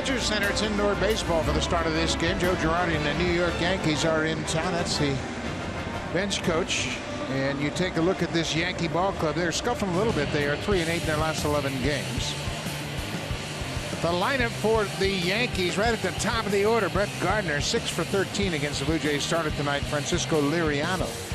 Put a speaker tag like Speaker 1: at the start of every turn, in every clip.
Speaker 1: Rogers Center. It's indoor baseball for the start of this game. Joe Girardi and the New York Yankees are in town. That's the bench coach. And you take a look at this Yankee ball club. They're scuffling a little bit. They are 3-8 in their last 11 games. The lineup for the Yankees right at the top of the order. Brett Gardner, 6 for 13 against the Blue Jays. Started tonight. Francisco Liriano.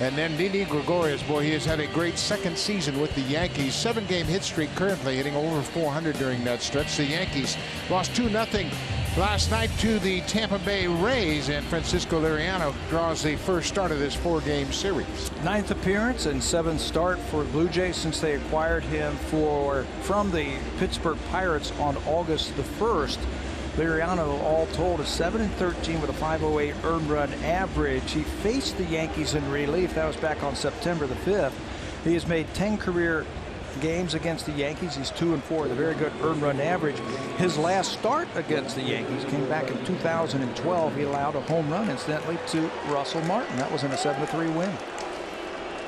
Speaker 1: And then Didi Gregorius, boy, he has had a great second season with the Yankees. 7-game hit streak currently, hitting over 400 during that stretch. The Yankees lost 2-0 last night to the Tampa Bay Rays, and Francisco Liriano draws the first start of this 4-game series. 9th
Speaker 2: appearance and 7th start for the Blue Jays since they acquired him from the Pittsburgh Pirates on August the 1st. Liriano, all told, is 7-13 with a .508 earned run average. He faced the Yankees in relief. That was back on September the 5th. He has made 10 career games against the Yankees. He's 2-4 with a very good earned run average. His last start against the Yankees came back in 2012. He allowed a home run, incidentally, to Russell Martin. That was in a 7-3 win.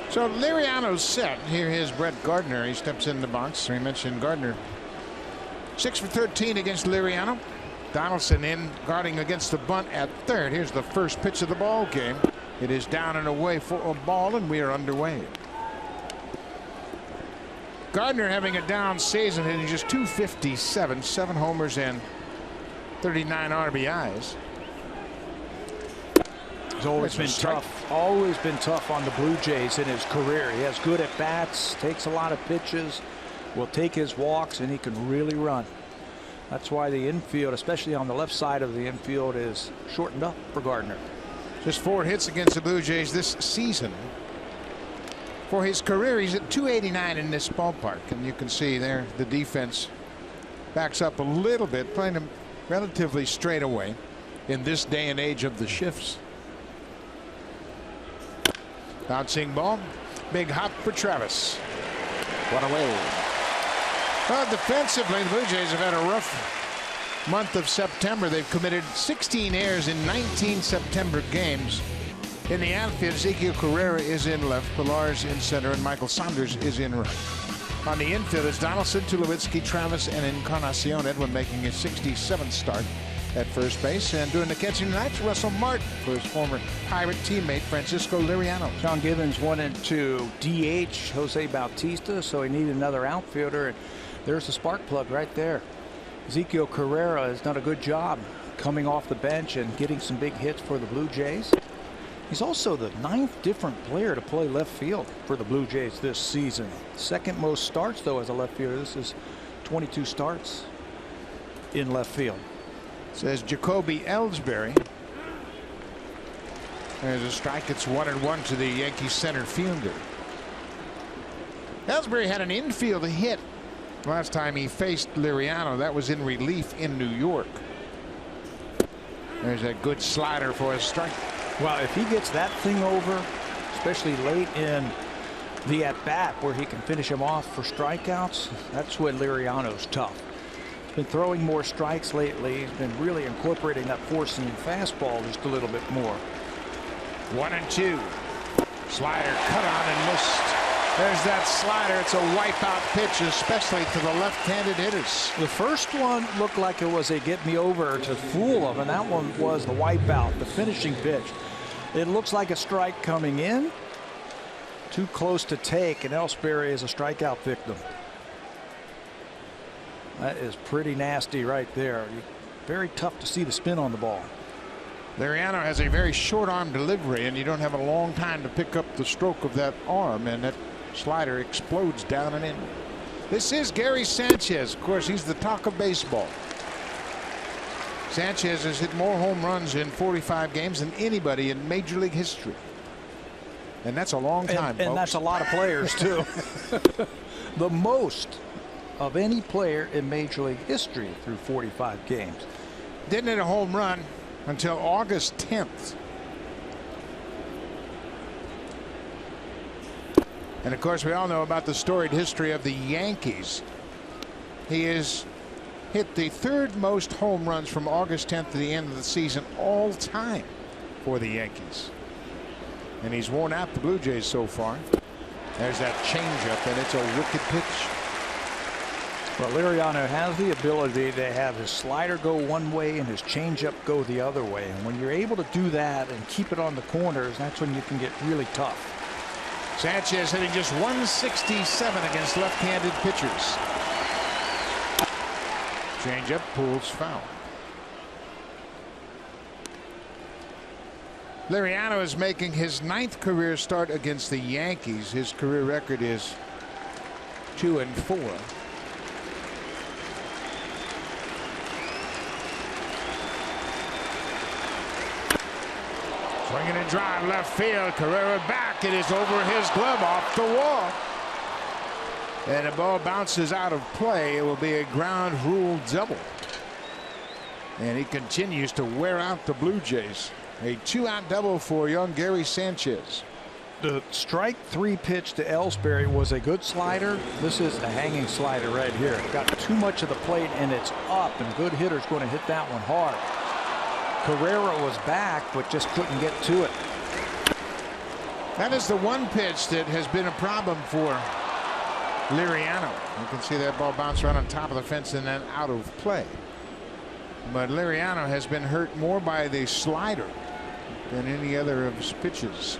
Speaker 1: So Liriano's set. Here is Brett Gardner. He steps in the box. We mentioned Gardner. 6 for 13 against Liriano. Donaldson in guarding against the bunt at third. Here's the first pitch of the ball game. It is down and away for a ball, and we are underway. Gardner having a down season, hitting just .257, 7 homers and 39 RBIs.
Speaker 2: He's always been tough. Always been tough on the Blue Jays in his career. He has good at bats, takes a lot of pitches, will take his walks, and he can really run. That's why the infield, especially on the left side of the infield, is shortened up for Gardner.
Speaker 1: Just 4 hits against the Blue Jays this season. For his career, he's at .289 in this ballpark, and you can see there the defense backs up a little bit, playing him relatively straight away in this day and age of the shifts. Bouncing ball, big hop for Travis. One away. Well, defensively, the Blue Jays have had a rough month of September. They've committed 16 errors in 19 September games. In the outfield, Ezekiel Carrera is in left, Pillar's in center, and Michael Saunders is in right. On the infield, it's Donaldson, Tulowitzki, Travis, and Encarnacion. Edwin making his 67th start at first base. And doing the catching tonight, Russell Martin for his former Pirate teammate, Francisco Liriano.
Speaker 2: John Gibbons wanted to DH Jose Bautista, so he needed another outfielder. And there's the spark plug right there. Ezekiel Carrera has done a good job coming off the bench and getting some big hits for the Blue Jays. He's also the 9th different player to play left field for the Blue Jays this season. 2nd most starts, though, as a left fielder. This is 22 starts in left field.
Speaker 1: Says Jacoby Ellsbury. There's a strike. It's 1-1 to the Yankee center fielder. Ellsbury had an infield hit last time he faced Liriano. That was in relief in New York. There's a good slider for a strike.
Speaker 2: Well, if he gets that thing over, especially late in the at-bat where he can finish him off for strikeouts, that's when Liriano's tough. Been throwing more strikes lately. He's been really incorporating that four-seam fastball just a little bit more.
Speaker 1: 1-2. Slider cut on and missed. There's that slider. It's a wipeout pitch, especially to the left-handed hitters.
Speaker 2: The first one looked like it was a get me over to fool them, and that one was the wipeout, the finishing pitch. It looks like a strike coming in. Too close to take, and Ellsbury is a strikeout victim. That is pretty nasty right there. Very tough to see the spin on the ball.
Speaker 1: Liriano has a very short arm delivery, and you don't have a long time to pick up the stroke of that arm, and that slider explodes down and in. This is Gary Sanchez. Of course, he's the talk of baseball. Sanchez has hit more home runs in 45 games than anybody in Major League history. And that's a long time,
Speaker 2: and that's a lot of players, too. The most of any player in Major League history through 45 games.
Speaker 1: Didn't hit a home run until August 10th. And of course, we all know about the storied history of the Yankees. He has hit the 3rd most home runs from August 10th to the end of the season all time for the Yankees. And he's worn out the Blue Jays so far. There's that changeup, and it's a wicked pitch.
Speaker 2: Well, Liriano has the ability to have his slider go one way and his changeup go the other way. And when you're able to do that and keep it on the corners, that's when you can get really tough.
Speaker 1: Sanchez hitting just 167 against left-handed pitchers. Changeup pulls foul. Liriano is making his 9th career start against the Yankees. His career record is 2-4. Swinging a drive left field. Carrera back. It is over his glove, off the wall. And the ball bounces out of play. It will be a ground rule double. And he continues to wear out the Blue Jays. A 2-out double for young Gary Sanchez.
Speaker 2: The strike 3 pitch to Ellsbury was a good slider. This is a hanging slider right here. It got too much of the plate and it's up, and good hitter's going to hit that one hard. Carrera was back but just couldn't get to it.
Speaker 1: That is the one pitch that has been a problem for Liriano. You can see that ball bounce right on top of the fence and then out of play. But Liriano has been hurt more by the slider than any other of his pitches.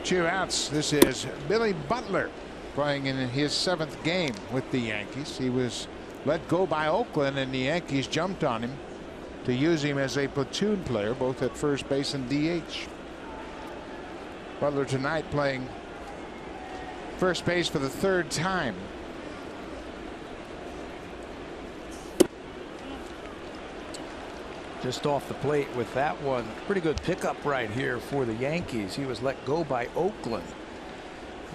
Speaker 1: 2 outs. This is Billy Butler playing in his 7th game with the Yankees. He was let go by Oakland, and the Yankees jumped on him to use him as a platoon player, both at first base and DH. Butler tonight playing first base for the 3rd time.
Speaker 2: Just off the plate with that one. Pretty good pickup right here for the Yankees. He was let go by Oakland,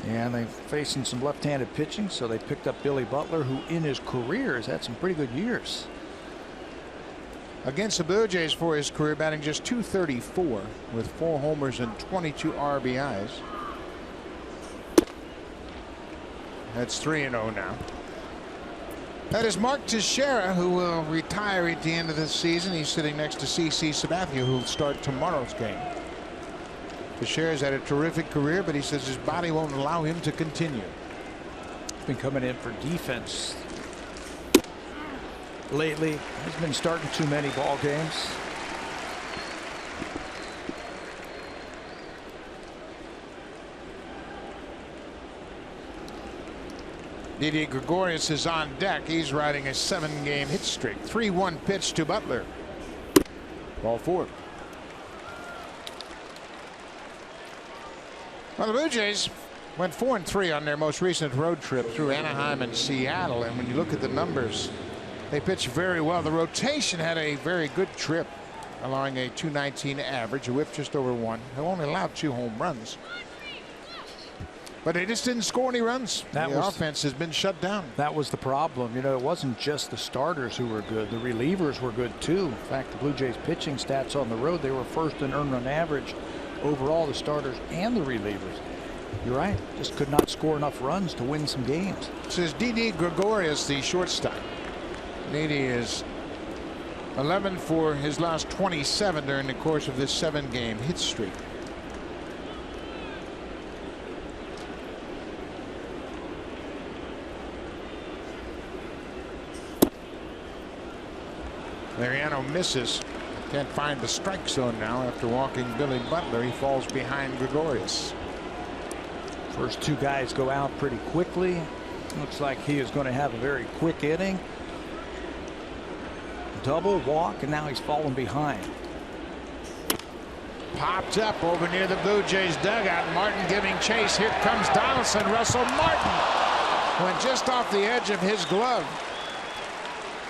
Speaker 2: and they're facing some left-handed pitching, so they picked up Billy Butler, who in his career has had some pretty good years.
Speaker 1: Against the Blue Jays for his career, batting just .234 with 4 homers and 22 RBIs. That's 3-0 now. That is Mark Teixeira, who will retire at the end of the season. He's sitting next to CC Sabathia, who will start tomorrow's game. Teixeira's had a terrific career, but he says his body won't allow him to continue.
Speaker 2: He's been coming in for defense lately. He's been starting too many ball games.
Speaker 1: Didi Gregorius is on deck. He's riding a 7-game hit streak. 3-1 pitch to Butler. Ball 4. Well, the Blue Jays went 4-3 on their most recent road trip through Anaheim and Seattle. And when you look at the numbers, they pitched very well. The rotation had a very good trip, allowing a .219 average, a whip just over 1. They only allowed 2 home runs. But they just didn't score any runs. The offense has been shut down.
Speaker 2: That was the problem. You know, it wasn't just the starters who were good. The relievers were good too. In fact, the Blue Jays pitching stats on the road, they were first in earned run average overall, the starters and the relievers. You're right. Just could not score enough runs to win some games.
Speaker 1: This is Didi Gregorius, the shortstop. Didi is 11 for his last 27 during the course of this 7-game hit streak. Liriano misses. Can't find the strike zone now after walking Billy Butler. He falls behind Gregorius.
Speaker 2: First 2 guys go out pretty quickly. Looks like he is going to have a very quick inning. Double walk, and now he's fallen behind.
Speaker 1: Popped up over near the Blue Jays dugout. Martin giving chase. Here comes Donaldson. Russell Martin went just off the edge of his glove.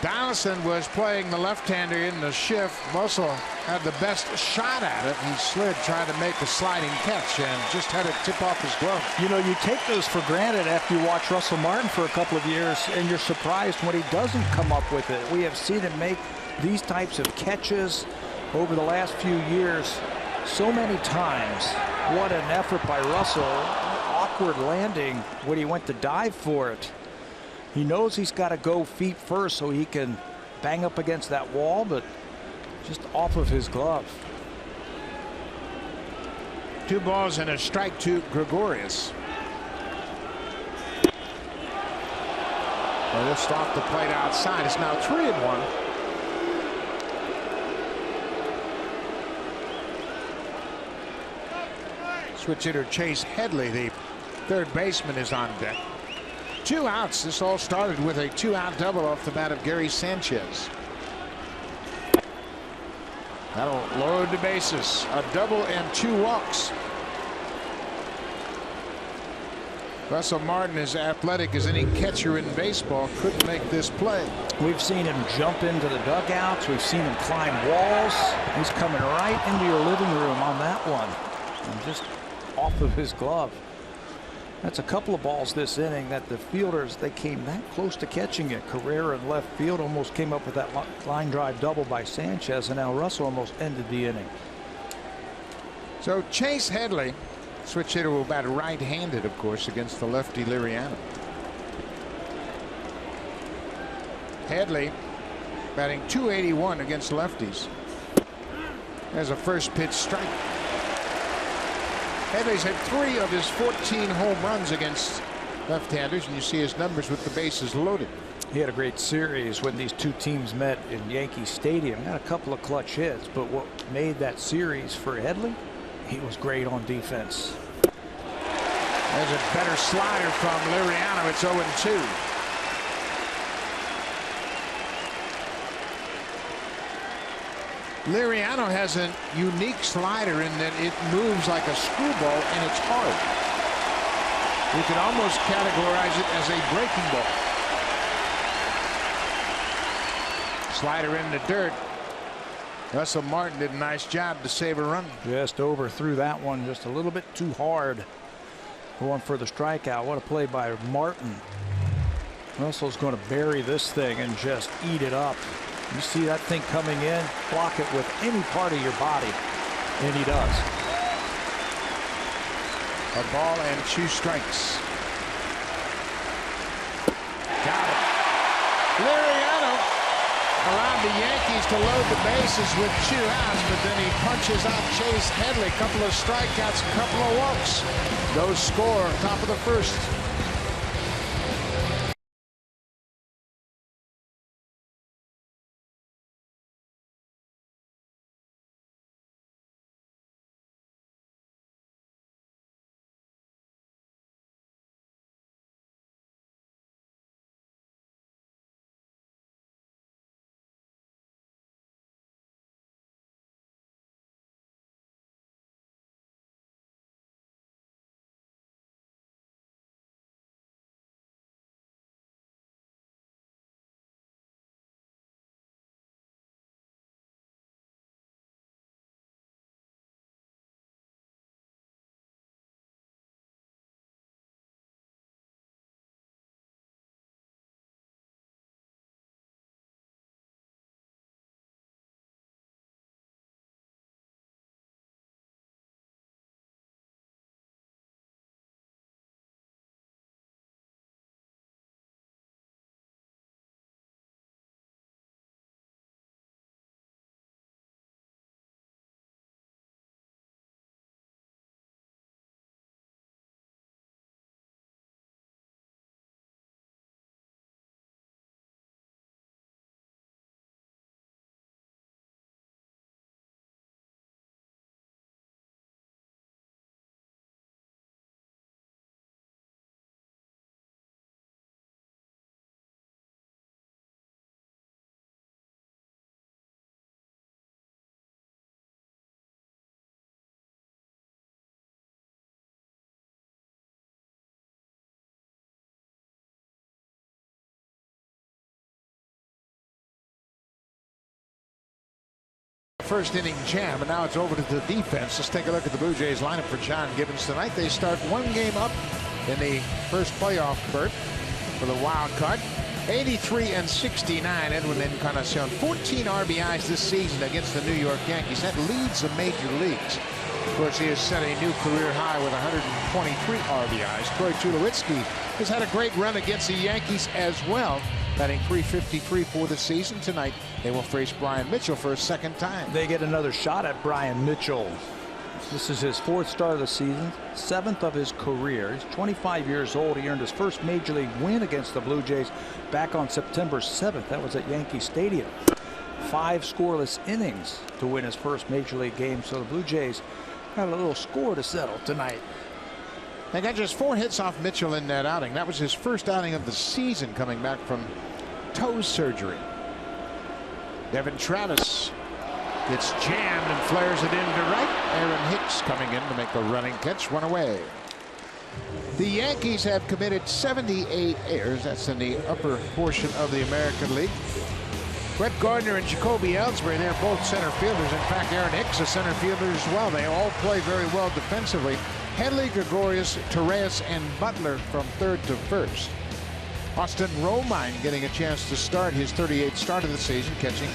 Speaker 1: Donaldson was playing the left-hander in the shift. Russell had the best shot at it. He slid, trying to make a sliding catch, and just had it tip off his glove.
Speaker 2: You know, you take those for granted after you watch Russell Martin for a couple of years, and you're surprised when he doesn't come up with it. We have seen him make these types of catches over the last few years so many times. What an effort by Russell. Awkward landing when he went to dive for it. He knows he's got to go feet first so he can bang up against that wall, but just off of his glove.
Speaker 1: 2 balls and a strike to Gregorius. Well, just off the plate outside. It's now 3-1. Switch hitter Chase Headley, the third baseman, is on deck. 2 outs. This all started with a 2-out double off the bat of Gary Sanchez. That'll load the bases. A double and 2 walks. Russell Martin, as athletic as any catcher in baseball, couldn't make this play.
Speaker 2: We've seen him jump into the dugouts. We've seen him climb walls. He's coming right into your living room on that one. And just off of his glove. That's a couple of balls this inning that the fielders, they came that close to catching it. Carrera in left field almost came up with that line drive double by Sanchez, and now Russell almost ended the inning.
Speaker 1: So Chase Headley, switch hitter, will bat right-handed, of course, against the lefty Liriano. Headley batting .281 against lefties. There's a first pitch strike. Headley's had 3 of his 14 home runs against left-handers, and you see his numbers with the bases loaded.
Speaker 2: He had a great series when these two teams met in Yankee Stadium. Had a couple of clutch hits, but what made that series for Headley, he was great on defense.
Speaker 1: There's a better slider from Liriano. It's 0-2. Liriano has a unique slider in that it moves like a screwball and it's hard. You can almost categorize it as a breaking ball. Slider in the dirt. Russell Martin did a nice job to save a run.
Speaker 2: Just overthrew that one just a little bit too hard. Going for the strikeout. What a play by Martin. Russell's going to bury this thing and just eat it up. You see that thing coming in, block it with any part of your body, and he does.
Speaker 1: A ball and 2 strikes. Got it. Liriano allowed the Yankees to load the bases with 2 outs, but then he punches out Chase Headley. Couple of strikeouts, a couple of walks. Those score top of the first. First inning jam, and now it's over to the defense. Let's take a look at the Blue Jays lineup for John Gibbons tonight. They start 1 game up in the first playoff berth for the wild card. 83-69, Edwin Encarnacion. 14 RBIs this season against the New York Yankees. That leads the major leagues. Of course, he has set a new career high with 123 RBIs. Troy Tulowitzki has had a great run against the Yankees as well, batting .353 for the season. Tonight they will face Brian Mitchell for a second time.
Speaker 2: They get another shot at Brian Mitchell. This is his 4th start of the season, 7th of his career. He's 25 years old. He earned his first major league win against the Blue Jays back on September 7th. That was at Yankee Stadium. 5 scoreless innings to win his first major league game. So the Blue Jays got a little score to settle tonight.
Speaker 1: They got just 4 hits off Mitchell in that outing. That was his first outing of the season coming back from toe surgery. Devin Travis gets jammed and flares it into right. Aaron Hicks coming in to make a running catch, 1 away. The Yankees have committed 78 errors. That's in the upper portion of the American League. Brett Gardner and Jacoby Ellsbury, they're both center fielders. In fact, Aaron Hicks is a center fielder as well. They all play very well defensively. Henley, Gregorius, Torres, and Butler from 3rd to 1st. Austin Romine getting a chance to start his 38th start of the season, catching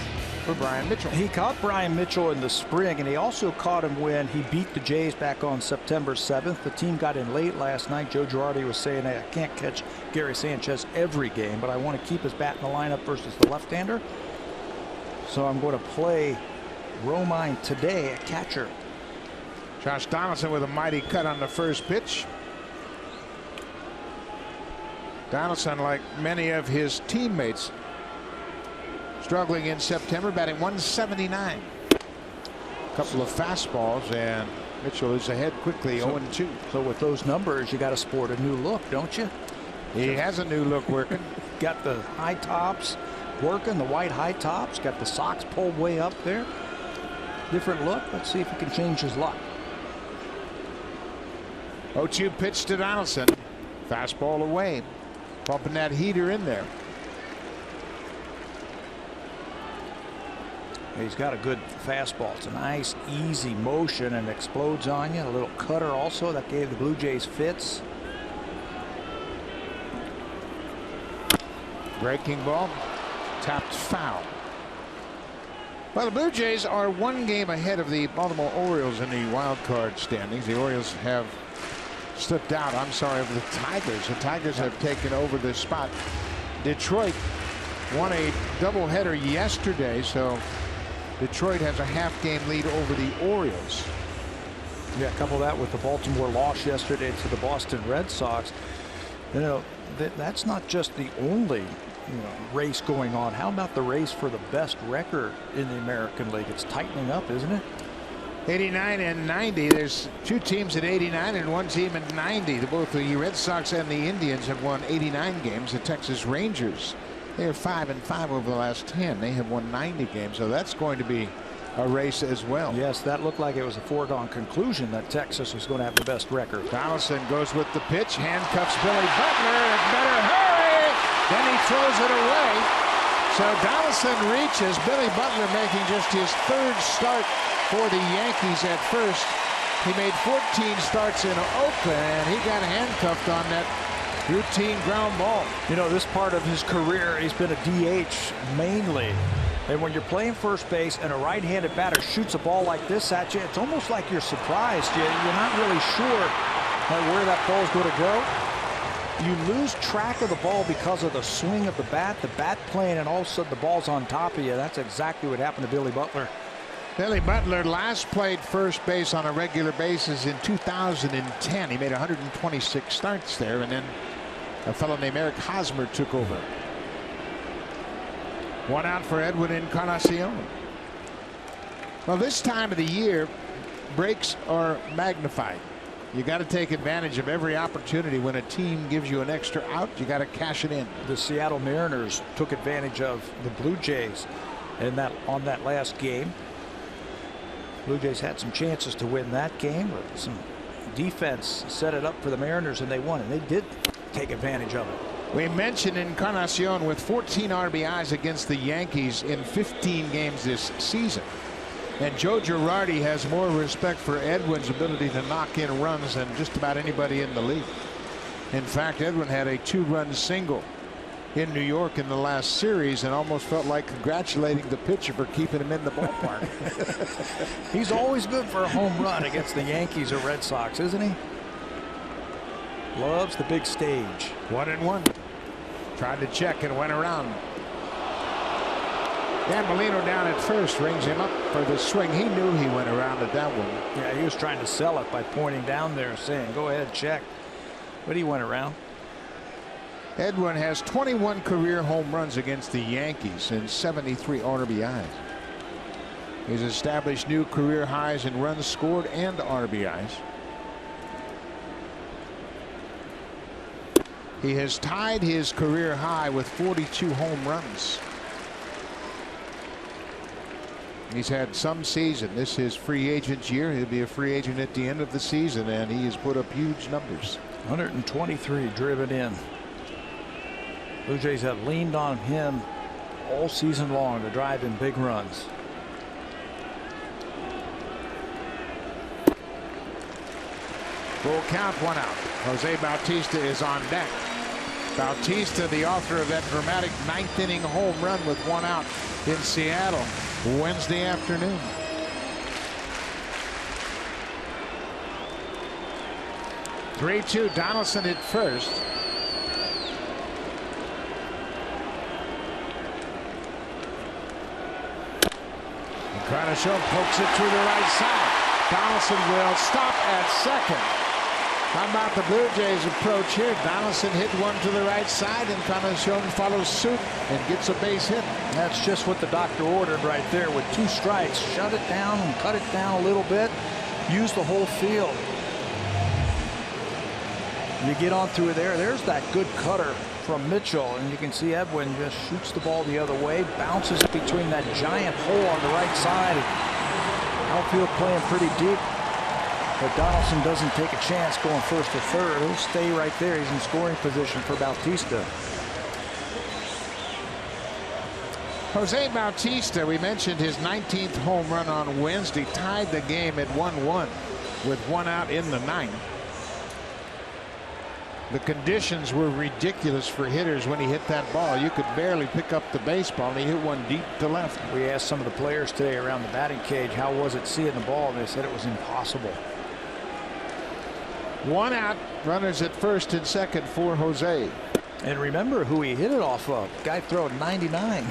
Speaker 1: for Brian Mitchell.
Speaker 2: He caught Brian Mitchell in the spring, and he also caught him when he beat the Jays back on September 7th. The team got in late last night. Joe Girardi was saying, hey, I can't catch Gary Sanchez every game, but I want to keep his bat in the lineup versus the left-hander. So I'm going to play Romine today at catcher.
Speaker 1: Josh Donaldson with a mighty cut on the first pitch. Donaldson, like many of his teammates, struggling in September, batting 179. A couple of fastballs, and Mitchell is ahead quickly, 0-2.
Speaker 2: So with those numbers, you got to sport a new look, don't you?
Speaker 1: He has a new look working.
Speaker 2: Got the high tops working, the white high tops, got the socks pulled way up there. Different look. Let's see if he can change his luck.
Speaker 1: 0-2 pitch to Donaldson. Fastball away. Pumping that heater in there.
Speaker 2: He's got a good fastball. It's a nice, easy motion and explodes on you. A little cutter also that gave the Blue Jays fits.
Speaker 1: Breaking ball. Tapped foul. Well, the Blue Jays are 1 game ahead of the Baltimore Orioles in the wild card standings. The Orioles have slipped out, I'm sorry, of the Tigers. The Tigers have taken over this spot. Detroit won a doubleheader yesterday, so Detroit has a half-game lead over the Orioles.
Speaker 2: Yeah, couple that with the Baltimore loss yesterday to the Boston Red Sox. You know, that's not just the only race going on. How about the race for the best record in the American League? It's tightening up, isn't it?
Speaker 1: 89 and 90. There's 2 teams at 89 and 1 team at 90. Both the Red Sox and the Indians have won 89 games. The Texas Rangers, they are 5-5 over the last 10. They have won 90 games, so that's going to be a race as well.
Speaker 2: Yes, that looked like it was a foregone conclusion that Texas was going to have the best record.
Speaker 1: Donaldson goes with the pitch, handcuffs Billy Butler. It better hurry. Then he throws it away. So Donaldson reaches. Billy Butler making just his 3rd start for the Yankees at first. He made 14 starts in Oakland, and he got handcuffed on that routine ground ball.
Speaker 2: You know, this part of his career, he's been a DH mainly. And when you're playing first base and a right-handed batter shoots a ball like this at you, it's almost like you're surprised. You're not really sure where that ball's going to go. You lose track of the ball because of the swing of the bat playing, and all of a sudden the ball's on top of you. That's exactly what happened to Billy Butler.
Speaker 1: Billy Butler last played first base on a regular basis in 2010. He made 126 starts there, and then a fellow named Eric Hosmer took over. 1 out for Edwin Encarnacion. Well, this time of the year, breaks are magnified. You got to take advantage of every opportunity. When a team gives you an extra out, you got to cash it in.
Speaker 2: The Seattle Mariners took advantage of the Blue Jays on that last game. Blue Jays had some chances to win that game, but some defense set it up for the Mariners, and they won, and they did take advantage of it.
Speaker 1: We mentioned Encarnacion with 14 RBIs against the Yankees in 15 games this season. And Joe Girardi has more respect for Edwin's ability to knock in runs than just about anybody in the league. In fact, Edwin had a 2-run single in New York in the last series and almost felt like congratulating the pitcher for keeping him in the ballpark.
Speaker 2: He's always good for a home run against the Yankees or Red Sox, isn't he? Loves the big stage.
Speaker 1: 1-1. Tried to check and went around. Dan Molino down at first, rings him up for the swing. He knew he went around at that one.
Speaker 2: Yeah, he was trying to sell it by pointing down there saying, go ahead, check. But he went around.
Speaker 1: Edwin has 21 career home runs against the Yankees and 73 RBIs. He's established new career highs in runs scored and RBIs. He has tied his career high with 42 home runs. He's had some season. This is his free agent year. He'll be a free agent at the end of the season, and he has put up huge numbers.
Speaker 2: 123 driven in. Blue Jays have leaned on him all season long to drive in big runs.
Speaker 1: Full count, 1 out. Jose Bautista is on deck. Bautista, the author of that dramatic 9th inning home run with 1 out in Seattle Wednesday afternoon. (3-2). Donaldson at first. Carnation pokes it to the right side. Donaldson will stop at second. How about the Blue Jays approach here? Donaldson hit one to the right side, and Carnation follows suit and gets a base hit.
Speaker 2: That's just what the doctor ordered right there with 2 strikes. Shut it down and cut it down a little bit. Use the whole field. You get on through there. There's that good cutter from Mitchell, and you can see Edwin just shoots the ball the other way, bounces between that giant hole on the right side. Outfield playing pretty deep, but Donaldson doesn't take a chance going first or third. He'll stay right there. He's in scoring position for Bautista.
Speaker 1: Jose Bautista, we mentioned his 19th home run on Wednesday, tied the game at 1-1 with 1 out in the 9th. The conditions were ridiculous for hitters when he hit that ball. You could barely pick up the baseball, and he hit one deep to left.
Speaker 2: We asked some of the players today around the batting cage, how was it seeing the ball? And they said it was impossible.
Speaker 1: 1 out, runners at first and second for Jose.
Speaker 2: And remember who he hit it off of. Guy throwing 99.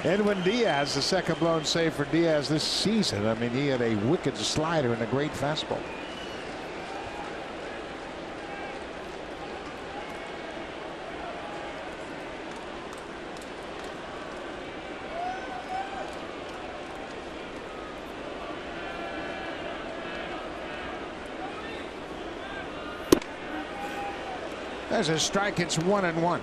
Speaker 1: Edwin Diaz, the second blown save for Diaz this season. I mean, he had a wicked slider and a great fastball. There's a strike. It's 1-1.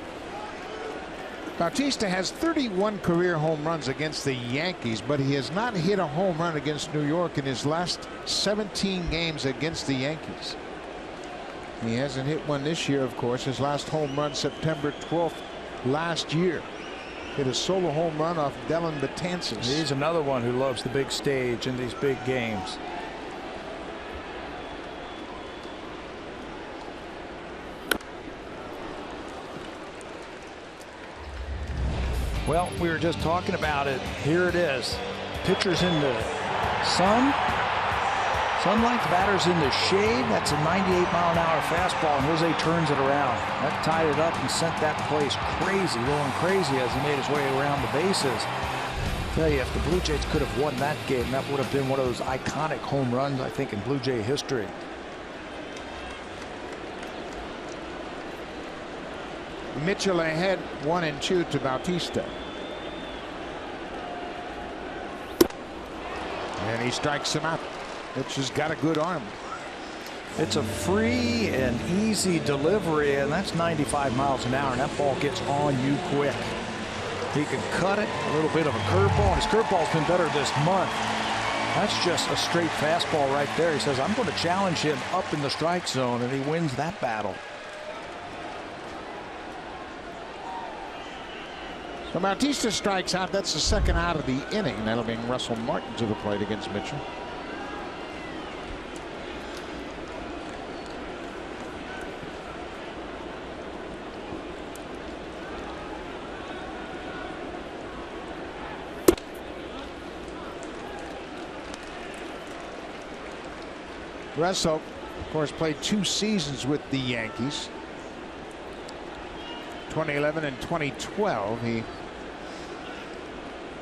Speaker 1: Bautista has 31 career home runs against the Yankees, but he has not hit a home run against New York in his last 17 games against the Yankees. He hasn't hit one this year, of course. His last home run September 12th last year. Hit a solo home run off Dellin Betances.
Speaker 2: He's another one who loves the big stage in these big games. Well, we were just talking about it. Here it is. Pitchers in the sun. Sunlight, the batter's in the shade. That's a 98-mile-an-hour fastball, and Jose turns it around. That tied it up and sent that place crazy, going crazy as he made his way around the bases. I tell you, if the Blue Jays could have won that game, that would have been one of those iconic home runs, I think, in Blue Jay history.
Speaker 1: Mitchell ahead 1-2 to Bautista. And he strikes him out. Mitchell's got a good arm.
Speaker 2: It's a free and easy delivery, and that's 95 miles an hour, and that ball gets on you quick. He can cut it, a little bit of a curveball. His curveball's been better this month. That's just a straight fastball right there. He says, I'm going to challenge him up in the strike zone, and he wins that battle.
Speaker 1: So Bautista strikes out. That's the second out of the inning. That'll bring Russell Martin to the plate against Mitchell. Russell, of course, played 2 seasons with the Yankees. 2011 and 2012. He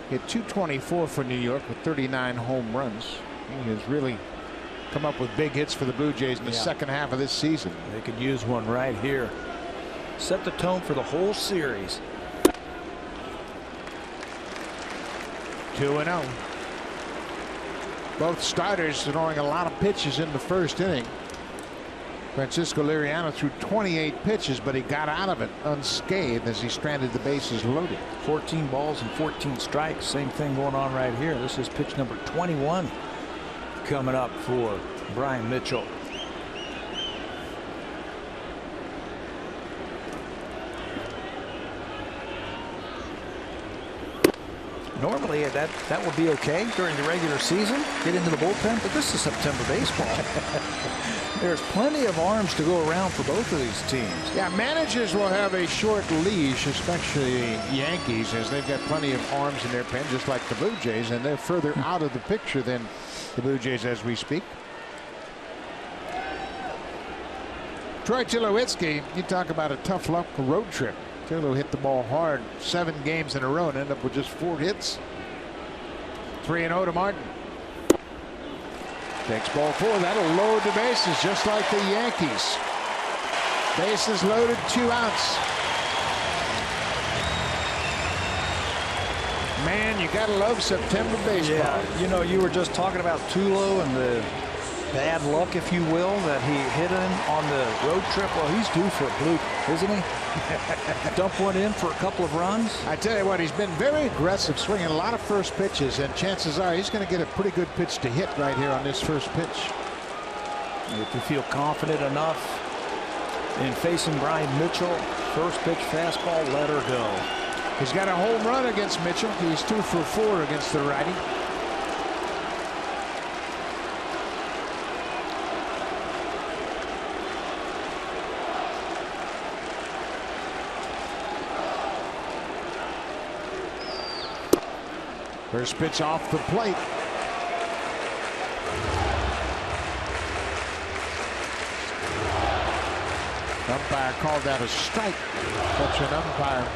Speaker 1: Hit .224 for New York with 39 home runs. He has really come up with big hits for the Blue Jays in the second half of this season.
Speaker 2: They could use one right here. Set the tone for the whole series.
Speaker 1: 2-0. Both starters throwing a lot of pitches in the first inning. Francisco Liriano threw 28 pitches, but he got out of it unscathed as he stranded the bases loaded.
Speaker 2: 14 balls and 14 strikes. Same thing going on right here. This is pitch number 21 coming up for Brian Mitchell. Normally that would be okay during the regular season, get into the bullpen, but this is September baseball. There's plenty of arms to go around for both of these teams.
Speaker 1: Yeah, managers will have a short leash, especially the Yankees, as they've got plenty of arms in their pen, just like the Blue Jays, and they're further out of the picture than the Blue Jays as we speak. Troy Tulowitzki, you talk about a tough luck road trip. Tulo hit the ball hard 7 games in a row and ended up with just 4 hits. 3-0 to Martin. Takes ball 4. That'll load the bases just like the Yankees. Bases loaded, 2 outs. Man, you gotta love September baseball.
Speaker 2: Yeah, you know, you were just talking about Tulo and the bad luck, if you will, that he hit him on the road trip. Well, he's due for a bloop, isn't he? Dump one in for a couple of runs.
Speaker 1: I tell you what, he's been very aggressive, swinging a lot of first pitches, and chances are he's going to get a pretty good pitch to hit right here on this first pitch.
Speaker 2: If you feel confident enough in facing Brian Mitchell, first pitch fastball, let her go.
Speaker 1: He's got a home run against Mitchell. He's 2 for 4 against the righty. First pitch off the plate. Umpire called that a strike. Such an umpire.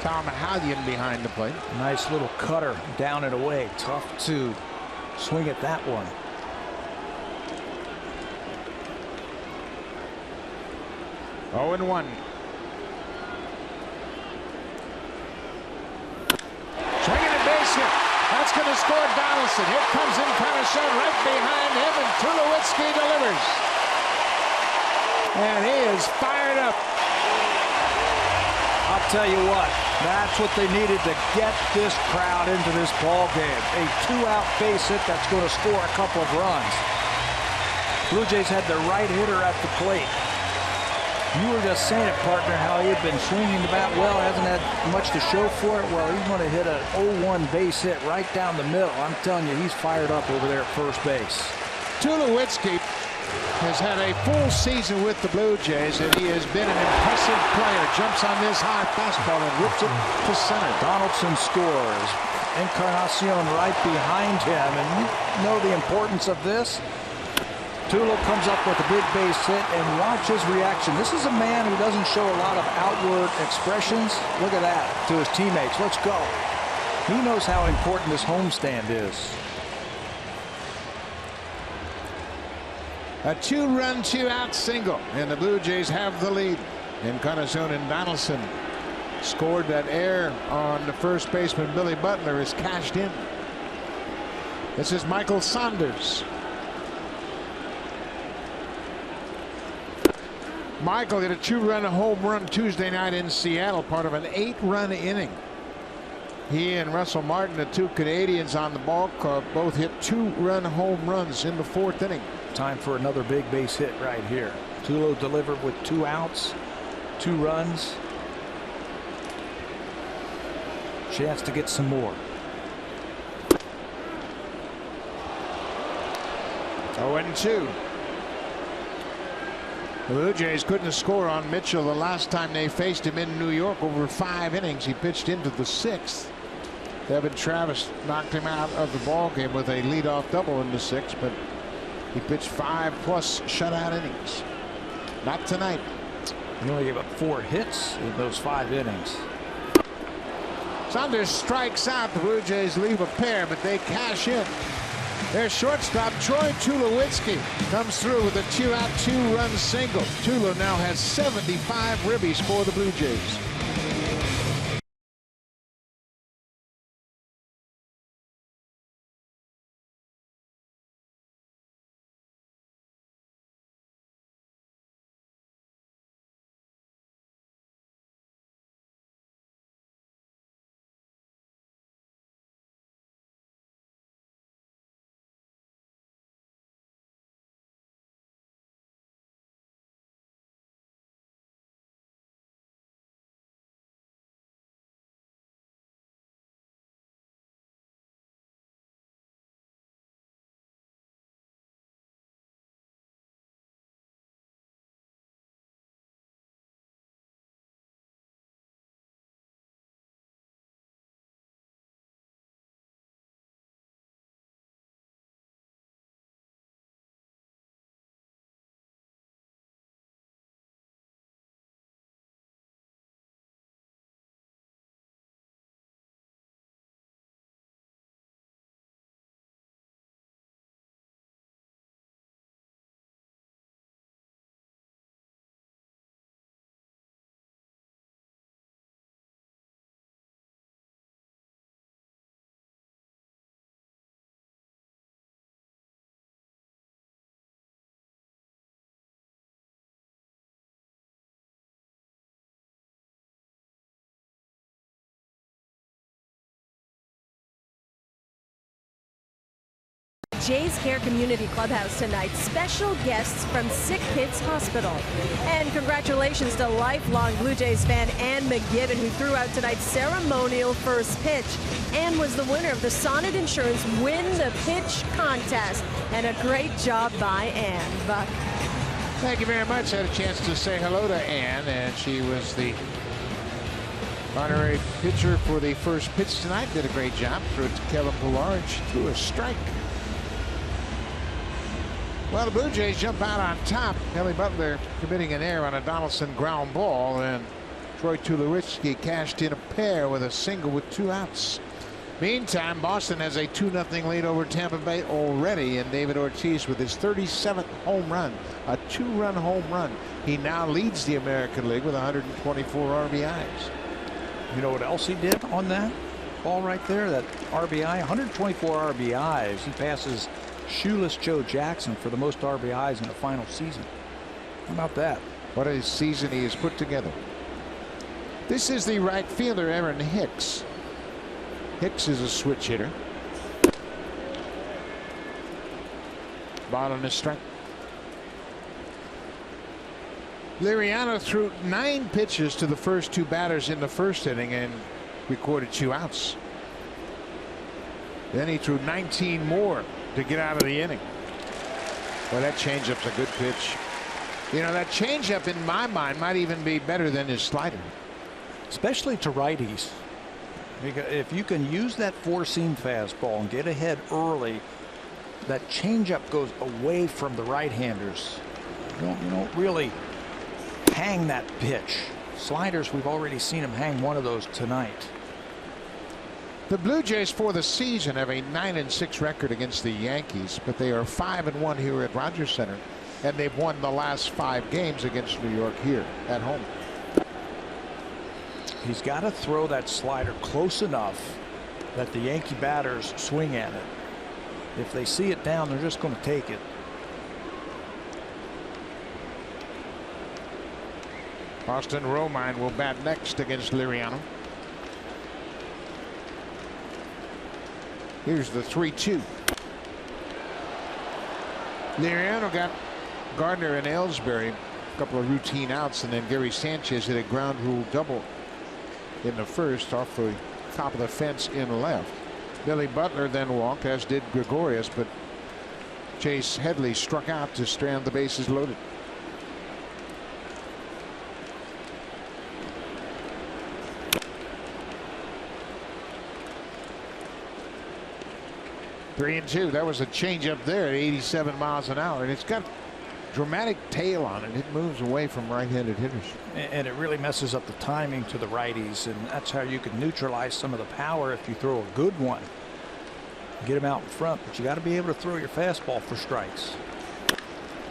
Speaker 1: Tom Hallion behind the plate.
Speaker 2: Nice little cutter down and away. Tough to swing at that one.
Speaker 1: Oh, and 1. Swinging a base hit. That's going to score Donaldson. Here comes Encarnacion right behind him, and Tulowitzki delivers. And he is fired up.
Speaker 2: I'll tell you what, that's what they needed to get this crowd into this ball game. A 2-out base hit that's going to score a couple of runs. Blue Jays had their right hitter at the plate. You were just saying it, partner, how he had been swinging the bat well, hasn't had much to show for it. Well, he's going to hit an 0-1 base hit right down the middle. I'm telling you, he's fired up over there at first base.
Speaker 1: Tulowitzki has had a full season with the Blue Jays, and he has been an impressive player. Jumps on this high fastball and whips it to center.
Speaker 2: Donaldson scores. Encarnacion right behind him, and you know the importance of this. Tulo comes up with a big base hit, and watch his reaction. This is a man who doesn't show a lot of outward expressions. Look at that to his teammates. Let's go. He knows how important this homestand is.
Speaker 1: A 2-run, 2-out single, and the Blue Jays have the lead. Encarnacion and Donaldson scored. That error on the first baseman, Billy Butler, is cashed in. This is Michael Saunders. Michael hit a 2-run home run Tuesday night in Seattle, part of an 8-run inning. He and Russell Martin, the 2 Canadians on the ball club, both hit 2-run home runs in the 4th inning.
Speaker 2: Time for another big base hit right here. Tulo delivered with 2 outs, 2 runs. Chance to get some more.
Speaker 1: 0-2. The Blue Jays couldn't score on Mitchell the last time they faced him in New York over 5 innings. He pitched into the 6th. Devin Travis knocked him out of the ball game with a leadoff double in the 6th, but he pitched 5+ shutout innings. Not tonight.
Speaker 2: He only gave up 4 hits in those 5 innings.
Speaker 1: Saunders strikes out. The Blue Jays leave a pair, but they cash in. Their shortstop, Troy Tulowitzki, comes through with a 2-out, 2-run single. Tulo now has 75 ribbies for the Blue Jays.
Speaker 3: Jays Care Community Clubhouse tonight. Special guests from Sick Kids Hospital. And congratulations to lifelong Blue Jays fan Ann McGibbon, who threw out tonight's ceremonial first pitch and was the winner of the Sonnet Insurance Win the Pitch contest. And a great job by Ann. Buck.
Speaker 1: Thank you very much. I had a chance to say hello to Ann, and she was the honorary pitcher for the first pitch tonight. Did a great job. Threw it to Kevin Pillar, and she threw a strike. Well, the Blue Jays jump out on top. Kelly Butler committing an error on a Donaldson ground ball, and Troy Tulowitzki cashed in a pair with a single with 2 outs. Meantime, Boston has a 2-0 lead over Tampa Bay already, and David Ortiz with his 37th home run, a 2-run home run. He now leads the American League with 124 RBIs.
Speaker 2: You know what else he did on that ball right there? That RBI, 124 RBIs. He passes shoeless Joe Jackson for the most RBIs in a final season. How about that?
Speaker 1: What a season he has put together. This is the right fielder, Aaron Hicks. Hicks is a switch hitter. Ball on the strike. Liriano threw 9 pitches to the first 2 batters in the first inning and recorded 2 outs. Then he threw 19 more to get out of the inning. Well, that changeup's a good pitch. You know, that changeup in my mind might even be better than his slider.
Speaker 2: Especially to righties. If you can use that 4-seam fastball and get ahead early, that changeup goes away from the right-handers. You don't really hang that pitch. Sliders, we've already seen him hang one of those tonight.
Speaker 1: The Blue Jays for the season have a 9-6 record against the Yankees, but they are 5-1 here at Rogers Center, and they've won the last 5 games against New York here at home.
Speaker 2: He's got to throw that slider close enough that the Yankee batters swing at it. If they see it down, they're just going to take it.
Speaker 1: Austin Romine will bat next against Liriano. Here's the 3-2. Liriano got Gardner and Ellsbury, a couple of routine outs, and then Gary Sanchez hit a ground rule double in the first off the top of the fence in left. Billy Butler then walked, as did Gregorius, but Chase Headley struck out to strand the bases loaded. Three and 2. That was a changeup there at 87 miles an hour, and it's got dramatic tail on it. It moves away from right-handed hitters.
Speaker 2: And it really messes up the timing to the righties, and that's how you can neutralize some of the power if you throw a good one. Get him out in front, but you got to be able to throw your fastball for strikes.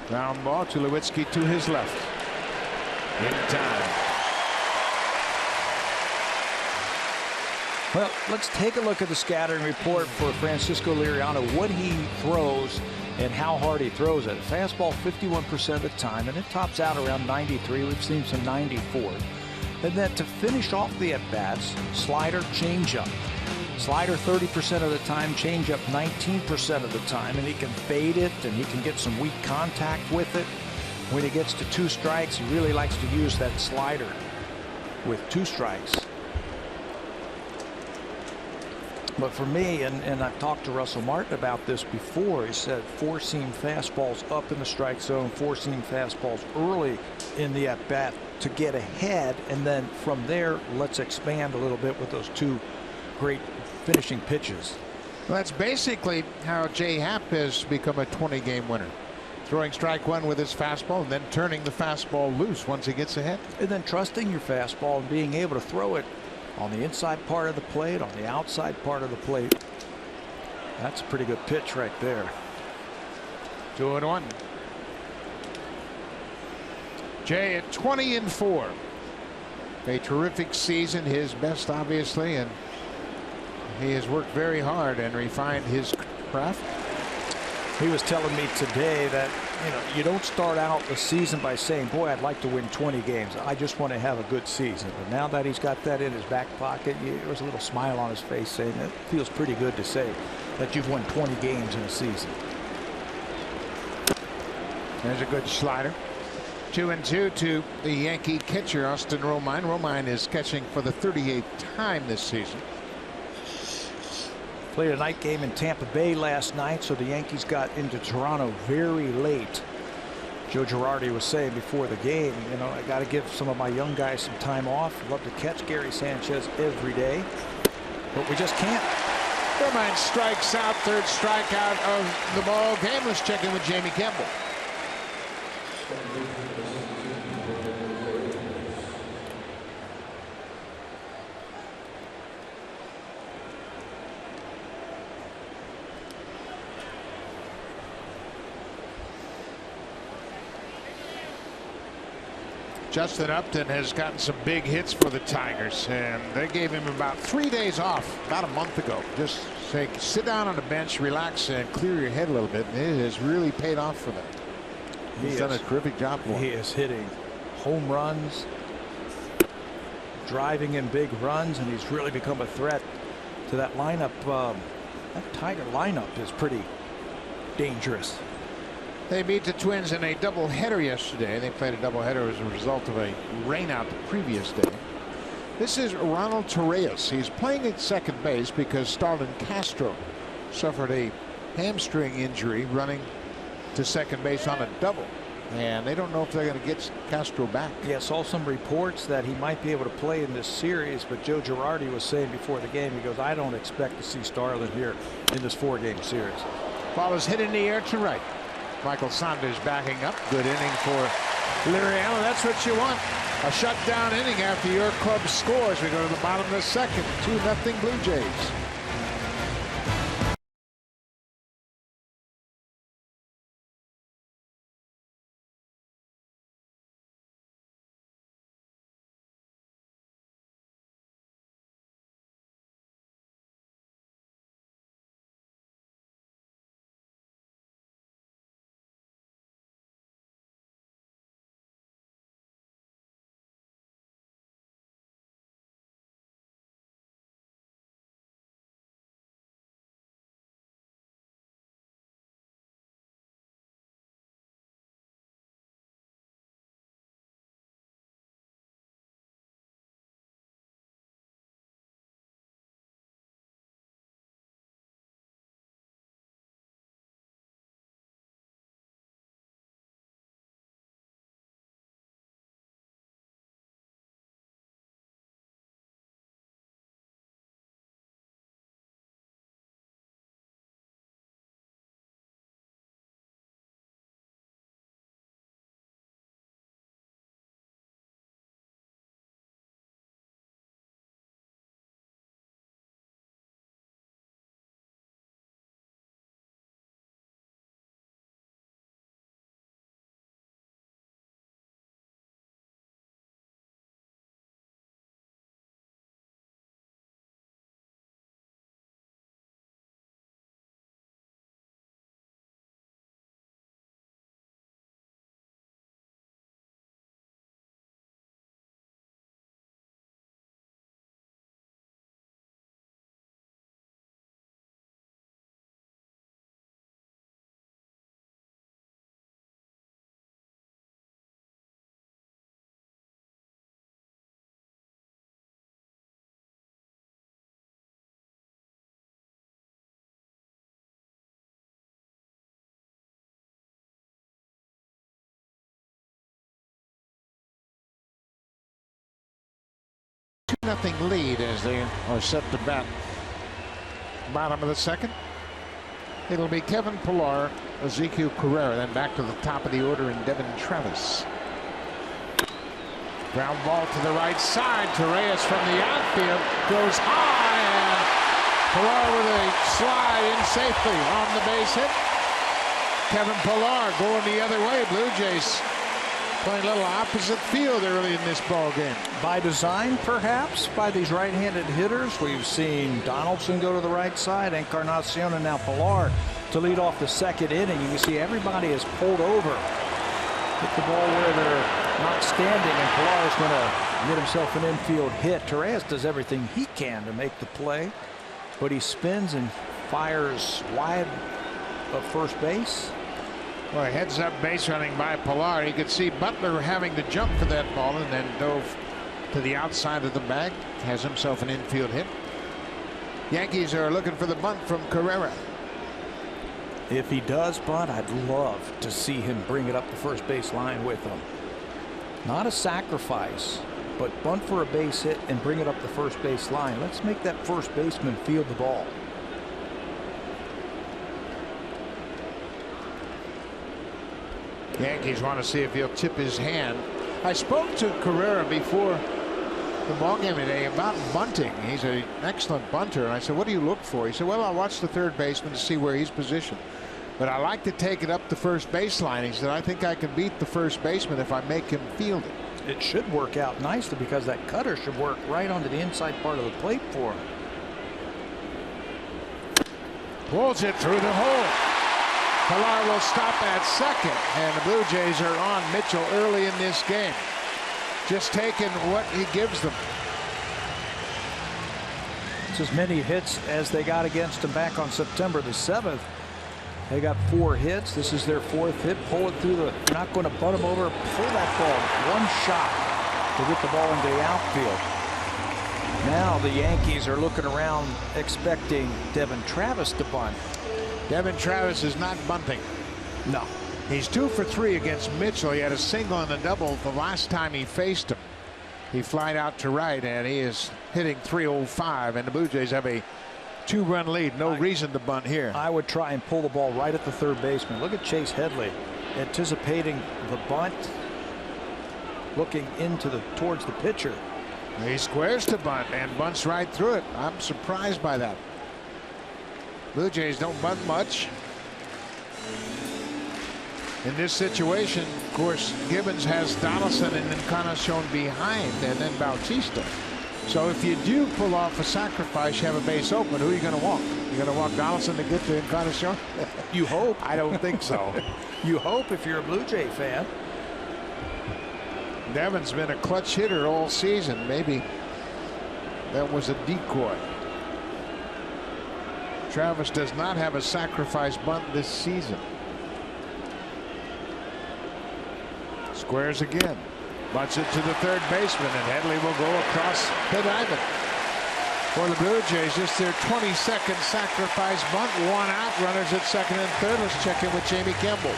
Speaker 1: Ground ball to Tulowitzki to his left. In time.
Speaker 2: Well, let's take a look at the scattering report for Francisco Liriano, what he throws and how hard he throws it. Fastball 51% of the time, and it tops out around 93. We've seen some 94. And then to finish off the at-bats, slider, changeup. Slider 30% of the time, changeup 19% of the time, and he can fade it and he can get some weak contact with it. When he gets to 2 strikes, he really likes to use that slider with 2 strikes. But for me, and I've talked to Russell Martin about this before, he said 4-seam fastballs up in the strike zone, 4-seam fastballs early in the at-bat to get ahead, and then from there, let's expand a little bit with those 2 great finishing pitches.
Speaker 1: Well, that's basically how Jay Happ has become a 20-game winner. Throwing strike 1 with his fastball and then turning the fastball loose once he gets ahead.
Speaker 2: And then trusting your fastball and being able to throw it on the inside part of the plate, on the outside part of the plate. That's a pretty good pitch right there.
Speaker 1: 2-1. Jay at 20-4. A terrific season, his best obviously, and he has worked very hard and refined his craft.
Speaker 2: He was telling me today that, you don't start out the season by saying, boy, I'd like to win 20 games. I just want to have a good season. But now that he's got that in his back pocket, there was a little smile on his face saying it feels pretty good to say that you've won 20 games in a season.
Speaker 1: There's a good slider. 2-2 to the Yankee catcher, Austin Romine. Romine is catching for the 38th time this season.
Speaker 2: Played a night game in Tampa Bay last night, so the Yankees got into Toronto very late. Joe Girardi was saying before the game, I got to give some of my young guys some time off. Love to catch Gary Sanchez every day, but we just can't.
Speaker 1: Romine strikes out, 3rd strikeout of the ball game. Let's check in with Jamie Campbell. Justin Upton has gotten some big hits for the Tigers, and they gave him about 3 days off about a month ago. Just say, sit down on the bench, relax, and clear your head a little bit. And it has really paid off for them. He's done a terrific job for him.
Speaker 2: He is hitting home runs, driving in big runs, and he's really become a threat to that lineup. That Tiger lineup is pretty dangerous.
Speaker 1: They beat the Twins in a doubleheader yesterday. They played a doubleheader as a result of a rainout the previous day. This is Ronald Torreyes. He's playing at second base because Starlin Castro suffered a hamstring injury running to second base on a double. And they don't know if they're going to get Castro back.
Speaker 2: Yeah, saw some reports that he might be able to play in this series, but Joe Girardi was saying before the game, he goes, I don't expect to see Starlin here in this 4-game series.
Speaker 1: Ball is hit in the air to right. Michael Saunders backing up. Good inning for Liriano. That's what you want. A shutdown inning after your club scores. We go to the bottom of the second. 2-0 Blue Jays. 2-0 lead as they are set to bat. Bottom of the second. It'll be Kevin Pillar, Ezekiel Carrera, then back to the top of the order in Devin Travis. Ground ball to the right side. Torreyes from the outfield goes high, and Pillar with a slide in safely on the base hit. Kevin Pillar going the other way. Blue Jays playing a little opposite field early in this ball game.
Speaker 2: By design, perhaps, by these right-handed hitters. We've seen Donaldson go to the right side, Encarnacion, and now Pillar to lead off the second inning. You can see everybody is pulled over. Hit the ball where they're not standing, and Pillar is going to get himself an infield hit. Torreyes does everything he can to make the play, but he spins and fires wide of first base.
Speaker 1: Well, heads up base running by Pillar. You could see Butler having to jump for that ball and then dove to the outside of the bag. Has himself an infield hit. Yankees are looking for the bunt from Carrera.
Speaker 2: If he does bunt, I'd love to see him bring it up the first base line with him. Not a sacrifice, but bunt for a base hit and bring it up the first base line. Let's make that first baseman field the ball.
Speaker 1: Yankees want to see if he'll tip his hand. I spoke to Carrera before the ball game today about bunting. He's an excellent bunter, and I said, what do you look for? He said, well, I'll watch the third baseman to see where he's positioned, but I like to take it up the first baseline. He said, I think I can beat the first baseman if I make him field it.
Speaker 2: It should work out nicely because that cutter should work right onto the inside part of the plate for him.
Speaker 1: Pulls it through the hole. Pillar will stop at second, and the Blue Jays are on Mitchell early in this game. Just taking what he gives them.
Speaker 2: It's as many hits as they got against him back on September the 7th. They got 4 hits. This is their 4th hit. Pull it through the, not going to butt him over. Pull that ball. One shot to get the ball into the outfield. Now the Yankees are looking around expecting Devin Travis to bunt.
Speaker 1: Devin Travis is not bunting.
Speaker 2: No.
Speaker 1: He's 2 for 3 against Mitchell. He had a single and a double the last time he faced him. He flied out to right, and he is hitting .305, and the Blue Jays have a 2-run lead. No reason to bunt here.
Speaker 2: I would try and pull the ball right at the third baseman. Look at Chase Headley anticipating the bunt, looking towards the pitcher.
Speaker 1: He squares to bunt and bunts right through it. I'm surprised by that. Blue Jays don't bunt much. In this situation, of course, Gibbons has Donaldson and Encarnacion behind, and then Bautista. So if you do pull off a sacrifice, you have a base open, who are you going to walk? You're going to walk Donaldson to get to Encarnacion?
Speaker 2: You hope.
Speaker 1: I don't think so.
Speaker 2: You hope if you're a Blue Jay fan.
Speaker 1: Devin's been a clutch hitter all season. Maybe that was a decoy. Travis does not have a sacrifice bunt this season. Squares again. Bunts it to the third baseman, and Headley will go across the diamond. For the Blue Jays, just their 22nd sacrifice bunt. 1 out. Runners at second and third. Let's check in with Jamie Campbell.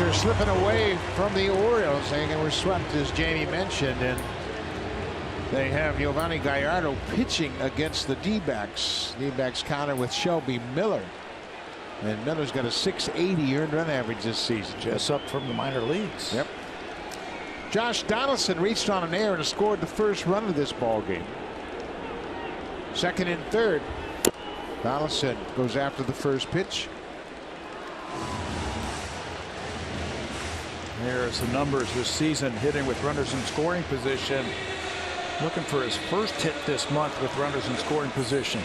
Speaker 1: Are slipping away from the Orioles. They were swept, as Jamie mentioned, and they have Giovanni Gallardo pitching against the D-backs. D-backs counter with Shelby Miller, and Miller's got a .680 earned run average this season.
Speaker 2: Just up from the minor leagues.
Speaker 1: Yep. Josh Donaldson reached on an error and scored the first run of this ball game. Second and third. Donaldson goes after the first pitch.
Speaker 2: There's the numbers this season, hitting with runners in scoring position. Looking for his first hit this month with runners in scoring position.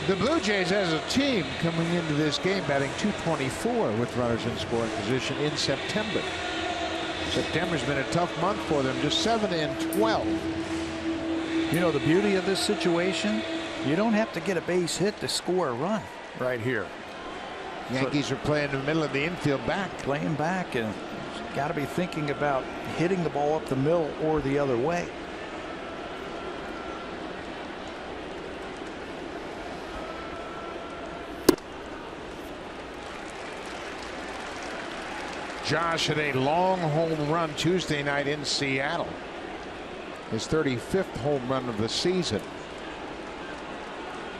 Speaker 1: The Blue Jays as a team coming into this game batting .224 with runners in scoring position in September. September's been a tough month for them, just 7 and 12.
Speaker 2: You know, the beauty of this situation, you don't have to get a base hit to score a run right here.
Speaker 1: Yankees are playing in the middle of the infield back.
Speaker 2: Playing back, and got to be thinking about hitting the ball up the middle or the other way.
Speaker 1: Josh hit a long home run Tuesday night in Seattle. His 35th home run of the season.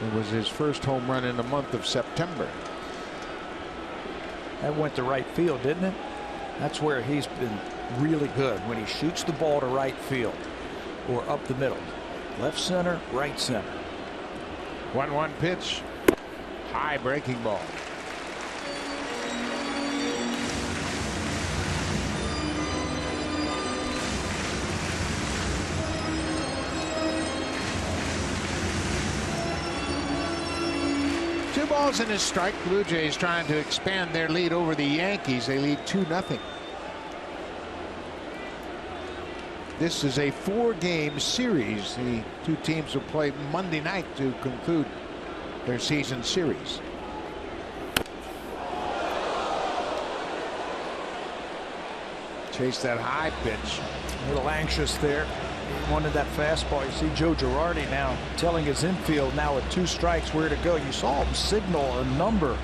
Speaker 1: It was his first home run in the month of September.
Speaker 2: That went to right field, didn't it? That's where he's been really good, when he shoots the ball to right field or up the middle. Left center, right center.
Speaker 1: 1-1 pitch. High breaking ball. Two balls and a strike. Blue Jays trying to expand their lead over the Yankees. They lead 2-0. This is a 4-game series. The two teams will play Monday night to conclude their season series. Chase that high pitch.
Speaker 2: A little anxious there. He wanted that fastball. You see Joe Girardi now telling his infield now with 2 strikes where to go. You saw him signal a number.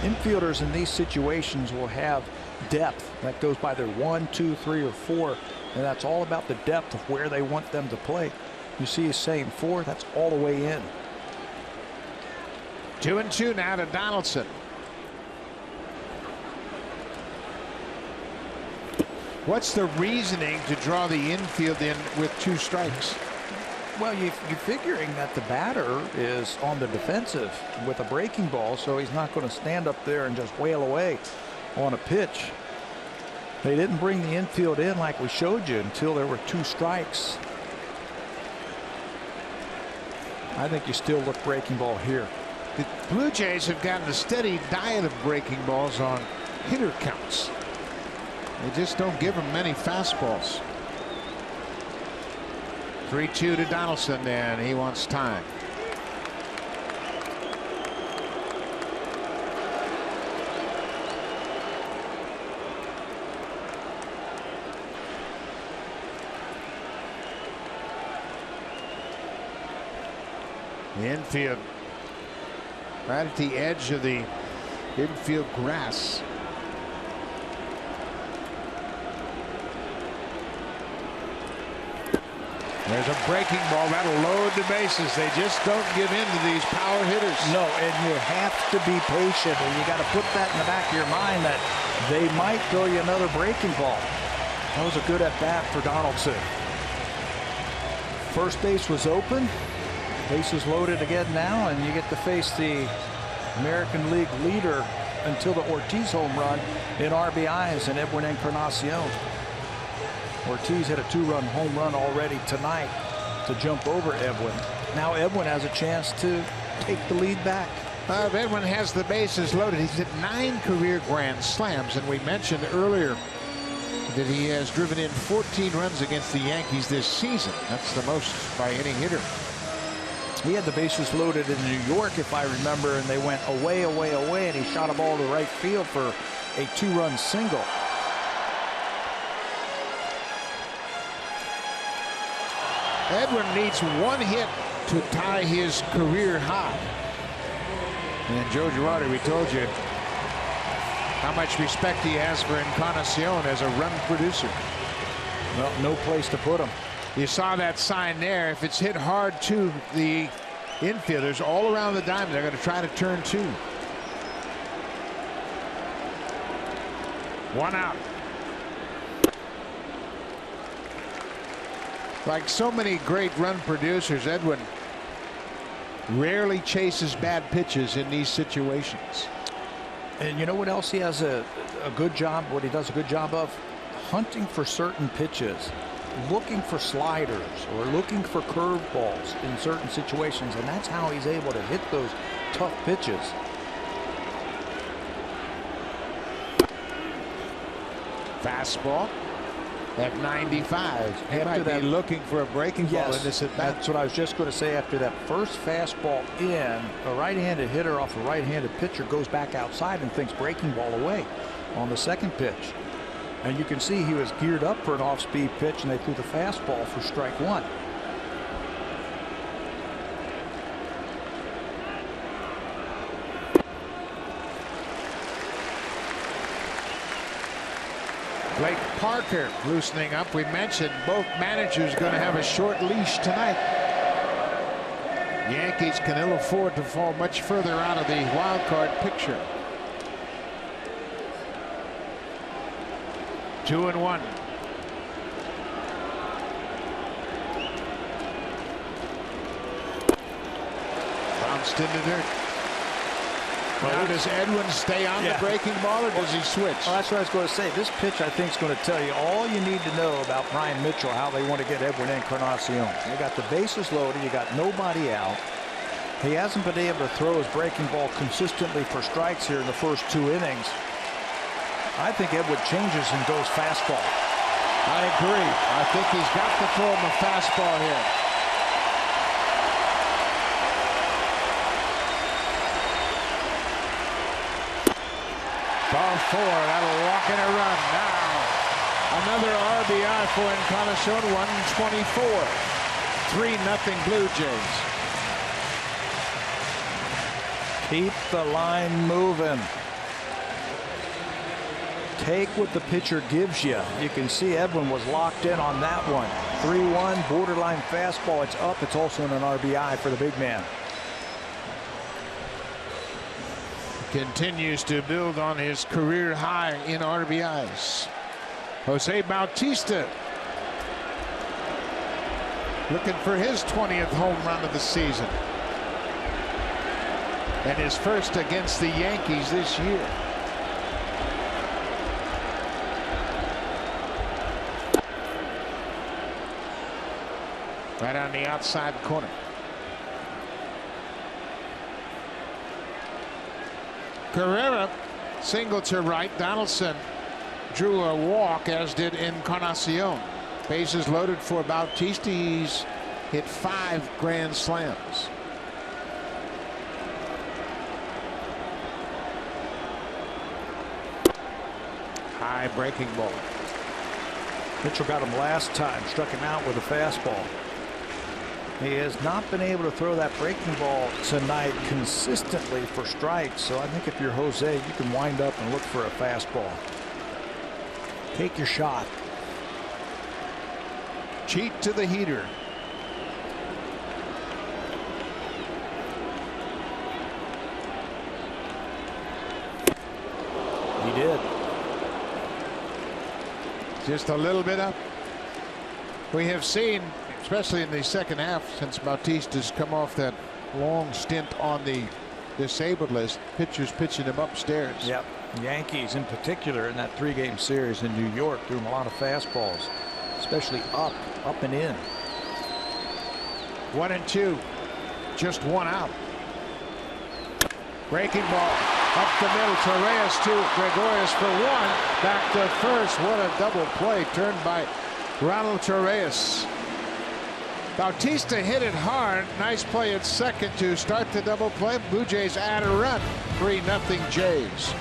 Speaker 2: Infielders in these situations will have depth that goes by their 1, 2, 3, or 4, and that's all about the depth of where they want them to play. You see he's saying 4, that's all the way in.
Speaker 1: 2-2 now to Donaldson. What's the reasoning to draw the infield in with 2 strikes?
Speaker 2: Well, you're figuring that the batter is on the defensive with a breaking ball, so he's not going to stand up there and just wail away on a pitch. They didn't bring the infield in like we showed you until there were 2 strikes. I think you still look breaking ball here.
Speaker 1: The Blue Jays have gotten a steady diet of breaking balls on hitter counts. They just don't give him many fastballs. 3-2 to Donaldson, and he wants time. The infield right at the edge of the infield grass. There's a breaking ball that'll load the bases. They just don't give in to these power hitters.
Speaker 2: No, and you have to be patient, and you got to put that in the back of your mind that they might throw you another breaking ball. That was a good at bat for Donaldson. First base was open. Bases loaded again now, and you get to face the American League leader until the Ortiz home run in RBIs and Edwin Encarnacion. Ortiz hit a 2-run home run already tonight to jump over Edwin. Now Edwin has a chance to take the lead back.
Speaker 1: Edwin has the bases loaded. He's hit 9 career grand slams, and we mentioned earlier that he has driven in 14 runs against the Yankees this season. That's the most by any hitter.
Speaker 2: He had the bases loaded in New York, if I remember, and they went away, away, away, and he shot a ball to right field for a 2-run single.
Speaker 1: Edwin needs 1 hit to tie his career high. And Joe Girardi, we told you how much respect he has for Encarnacion as a run producer.
Speaker 2: Well, no place to put him.
Speaker 1: You saw that sign there. If it's hit hard to the infielders all around the diamond, they're going to try to turn 2. 1 out. Like so many great run producers, Edwin rarely chases bad pitches in these situations.
Speaker 2: And you know what else he has a good job, what he does a good job of? Hunting for certain pitches, looking for sliders or looking for curveballs in certain situations, and that's how he's able to hit those tough pitches.
Speaker 1: Fastball. at 95. He
Speaker 2: After
Speaker 1: might
Speaker 2: that,
Speaker 1: be looking for a breaking ball in this at bat.
Speaker 2: That's what I was just going to say. After that first fastball in, a right-handed hitter off a right-handed pitcher goes back outside and thinks breaking ball away on the second pitch. And you can see he was geared up for an off-speed pitch, and they threw the fastball for strike one.
Speaker 1: Blake Parker loosening up. We mentioned both managers going to have a short leash tonight. Yankees can ill afford to fall much further out of the wild card picture. 2-1. Bounced into dirt. Now, does Edwin stay on the breaking ball, or does he switch?
Speaker 2: Well, that's what I was going to say. This pitch, I think, is going to tell you all you need to know about Brian Mitchell, how they want to get Edwin Encarnacion. You got the bases loaded. You got nobody out. He hasn't been able to throw his breaking ball consistently for strikes here in the first 2 innings. I think Edwin changes and goes fastball.
Speaker 1: I agree. I think he's got to throw him a fastball here. Ball 4. That'll walk in a run. Now another RBI for Encarnacion. 124. 3-0 Blue Jays.
Speaker 2: Keep the line moving. Take what the pitcher gives you. You can see Edwin was locked in on that one. 3-1, borderline fastball. It's up. It's also an RBI for the big man.
Speaker 1: Continues to build on his career high in RBIs. Jose Bautista looking for his 20th home run of the season. And his first against the Yankees this year. Right on the outside corner. Carrera single to right. Donaldson drew a walk, as did Encarnacion. Bases loaded for Bautista. He's hit 5 grand slams. High breaking ball.
Speaker 2: Mitchell got him last time, struck him out with a fastball. He has not been able to throw that breaking ball tonight consistently for strikes. So I think if you're Jose, you can wind up and look for a fastball. Take your shot.
Speaker 1: Cheat to the heater.
Speaker 2: He did.
Speaker 1: Just a little bit up. We have seen, especially in the second half, since Bautista's come off that long stint on the disabled list, pitchers pitching him upstairs.
Speaker 2: Yep. Yankees in particular in that 3-game series in New York threw him a lot of fastballs, especially up and in.
Speaker 1: 1-2. Just 1 out. Breaking ball up the middle. Torres to Gregorius for 1. Back to first. What a double play turned by Ronald Torres. Bautista hit it hard. Nice play at second to start the double play. Blue Jays add a run. 3-0 Jays.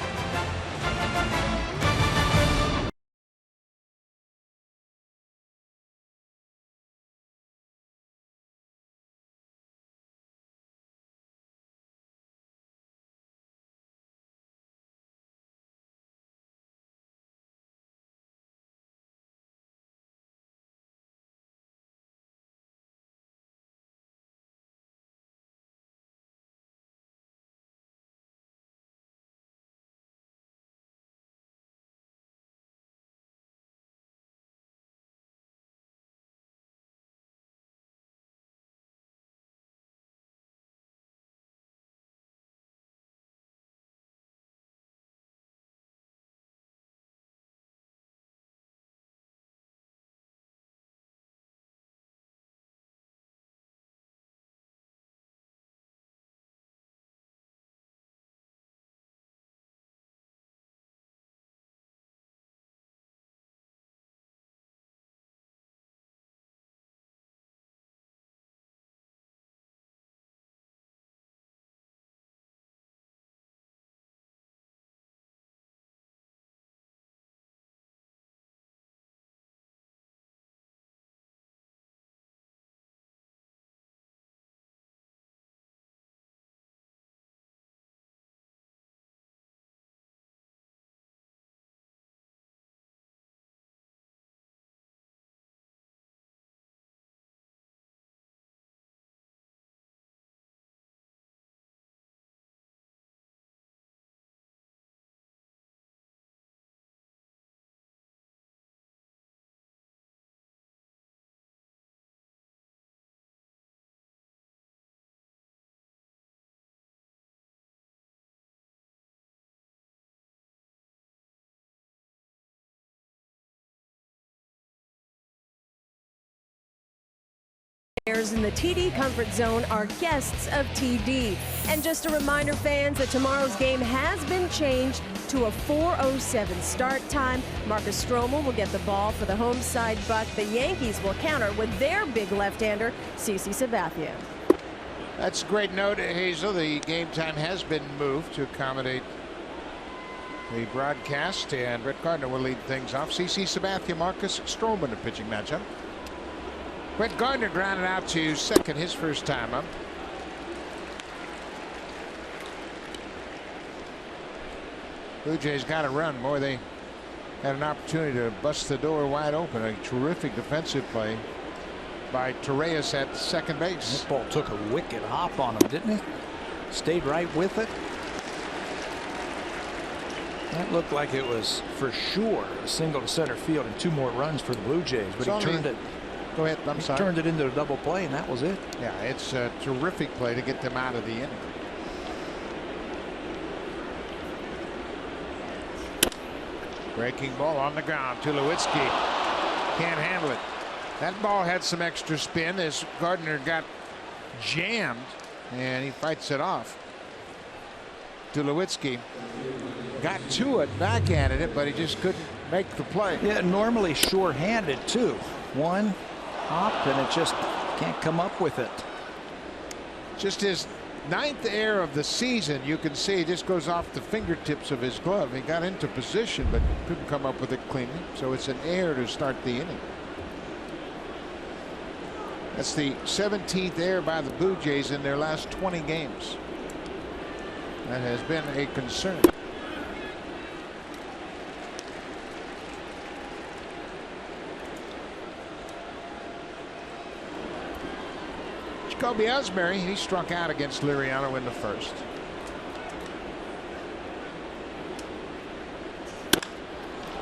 Speaker 3: Players in the TD Comfort Zone are guests of TD. And just a reminder, fans, that tomorrow's game has been changed to a 4:07 start time. Marcus Stroman will get the ball for the home side buck. The Yankees will counter with their big left-hander, CC Sabathia.
Speaker 1: That's a great note, Hazel. The game time has been moved to accommodate the broadcast, and Brett Gardner will lead things off. CC Sabathia, Marcus Stroman, a pitching matchup. Brett Gardner grounded out to second, his first time up. Blue Jays got a run. Boy, they had an opportunity to bust the door wide open. A terrific defensive play by Torres at second base.
Speaker 2: That ball took a wicked hop on him, didn't it? Stayed right with it. That looked like it was for sure a single to center field and 2 more runs for the Blue Jays, but he turned it.
Speaker 1: Go ahead. I'm sorry.
Speaker 2: Turned it into a double play, and that was it.
Speaker 1: Yeah, it's a terrific play to get them out of the inning. Breaking ball on the ground. Tulowitzki can't handle it. That ball had some extra spin as Gardner got jammed, and he fights it off. Tulowitzki got to it, backhanded it, but he just couldn't make the play.
Speaker 2: Yeah, normally sure-handed too. One hop, and it just can't come up with it.
Speaker 1: Just his 9th error of the season. You can see it just goes off the fingertips of his glove. He got into position but couldn't come up with it cleanly, so it's an error to start the inning. That's the 17th error by the Blue Jays in their last 20 games. That has been a concern. Jacoby Ellsbury, he struck out against Liriano in the first.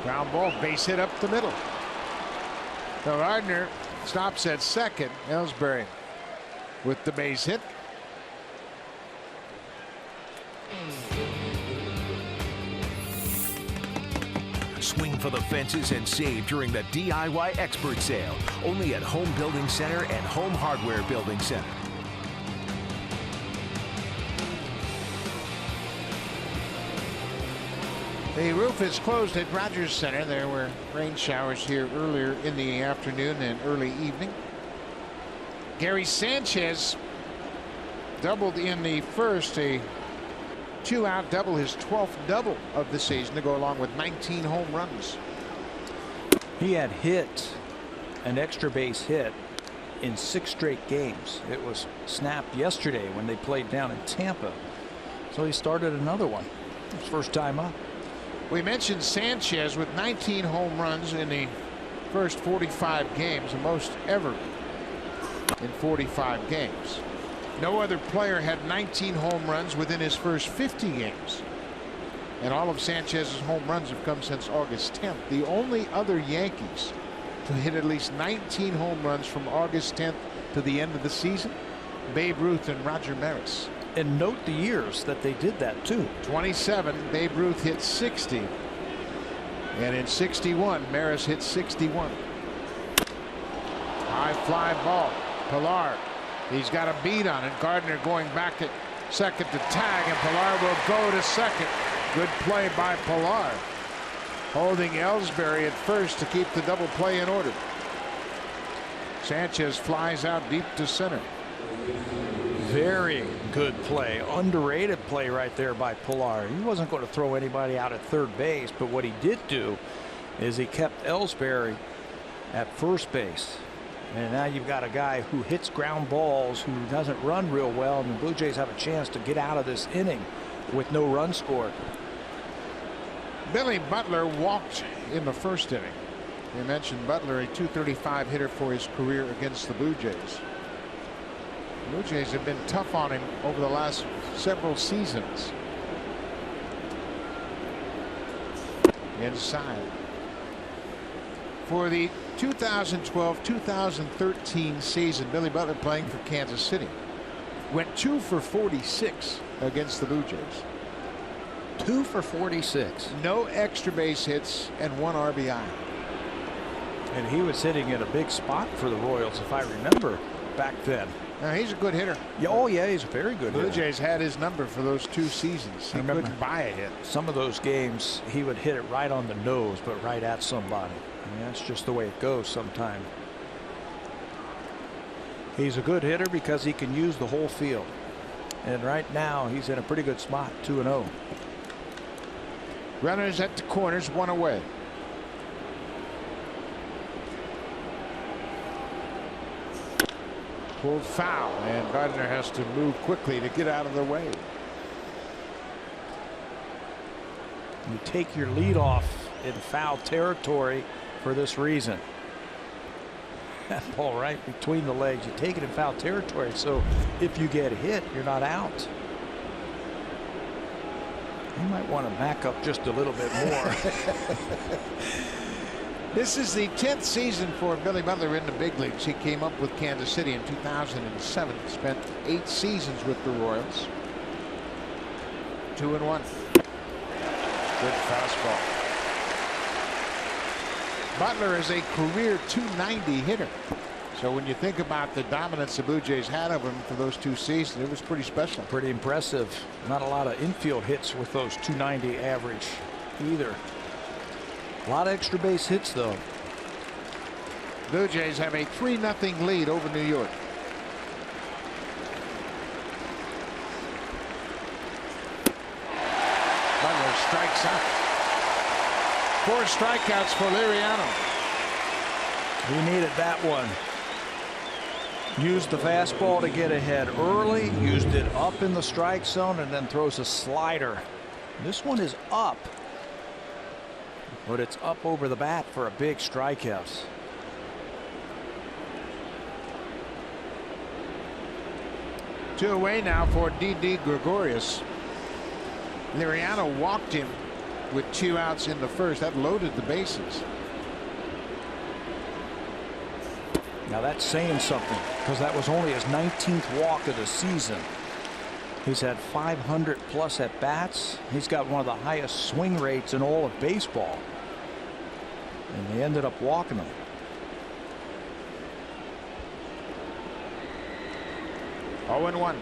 Speaker 1: Ground ball, base hit up the middle. So Gardner stops at second. Ellsbury with the base hit.
Speaker 4: Swing for the fences and save during the DIY Expert Sale. Only at Home Building Center and Home Hardware Building Center.
Speaker 1: The roof is closed at Rogers Center. There were rain showers here earlier in the afternoon and early evening. Gary Sanchez doubled in the first, a 2-out double, his 12th double of the season, to go along with 19 home runs.
Speaker 2: He had hit an extra base hit in 6 straight games. It was snapped yesterday when they played down in Tampa. So he started another one. His first time up.
Speaker 1: We mentioned Sanchez with 19 home runs in the first 45 games, the most ever in 45 games. No other player had 19 home runs within his first 50 games. And all of Sanchez's home runs have come since August 10th. The only other Yankees to hit at least 19 home runs from August 10th to the end of the season, Babe Ruth and Roger Maris.
Speaker 2: And note the years that they did that too.
Speaker 1: 27, Babe Ruth hit 60. And in 61, Maris hit 61. High fly ball. Pilar. He's got a beat on it. Gardner going back at second to tag, and Pilar will go to second. Good play by Pilar, holding Ellsbury at first to keep the double play in order. Sanchez flies out deep to center.
Speaker 2: Very good play. Underrated play right there by Pilar. He wasn't going to throw anybody out at third base, but what he did do is he kept Ellsbury at first base. And now you've got a guy who hits ground balls, who doesn't run real well, and the Blue Jays have a chance to get out of this inning with no run scored.
Speaker 1: Billy Butler walked in the first inning. You mentioned Butler, a .235 hitter for his career against the Blue Jays. The Blue Jays have been tough on him over the last several seasons. Inside. For the 2012-2013 season, Billy Butler, playing for Kansas City, went 2 for 46 against the Blue Jays.
Speaker 2: 2 for 46.
Speaker 1: No extra base hits and 1 RBI.
Speaker 2: And he was hitting in a big spot for the Royals, if I remember back then.
Speaker 1: Now, he's a good hitter.
Speaker 2: Yeah, oh, yeah, he's a very good
Speaker 1: Blue
Speaker 2: hitter.
Speaker 1: Jays had his number for those 2 seasons. He couldn't buy a hit.
Speaker 2: Some of those games, he would hit it right on the nose, but right at somebody. And that's just the way it goes sometimes. He's a good hitter because he can use the whole field. And right now, he's in a pretty good spot, 2-0.
Speaker 1: Runners at the corners, 1 away. Pulled foul, and Gardner has to move quickly to get out of the way.
Speaker 2: You take your lead off in foul territory for this reason. That ball right between the legs. You take it in foul territory, so if you get hit, you're not out. You might want to back up just a little bit more.
Speaker 1: This is the 10th season for Billy Butler in the big leagues. He came up with Kansas City in 2007. Spent 8 seasons with the Royals. 2-1. Good fastball. Butler is a career .290 hitter. So when you think about the dominance the Blue Jays had of him for those 2 seasons, it was pretty special.
Speaker 2: Pretty impressive. Not a lot of infield hits with those .290 average either. A lot of extra base hits, though.
Speaker 1: Blue Jays have a 3-0 lead over New York. Butler strikes out. 4 strikeouts for Liriano.
Speaker 2: He needed that one. Used the fastball to get ahead early, used it up in the strike zone, and then throws a slider. This one is up, but it's up over the bat for a big strikeout.
Speaker 1: Two away now for Didi Gregorius. Liriano walked him with 2 outs in the first. That loaded the bases.
Speaker 2: Now that's saying something, because that was only his 19th walk of the season. He's had 500 plus at bats. He's got one of the highest swing rates in all of baseball. And they ended up walking him.
Speaker 1: Oh, 0-1.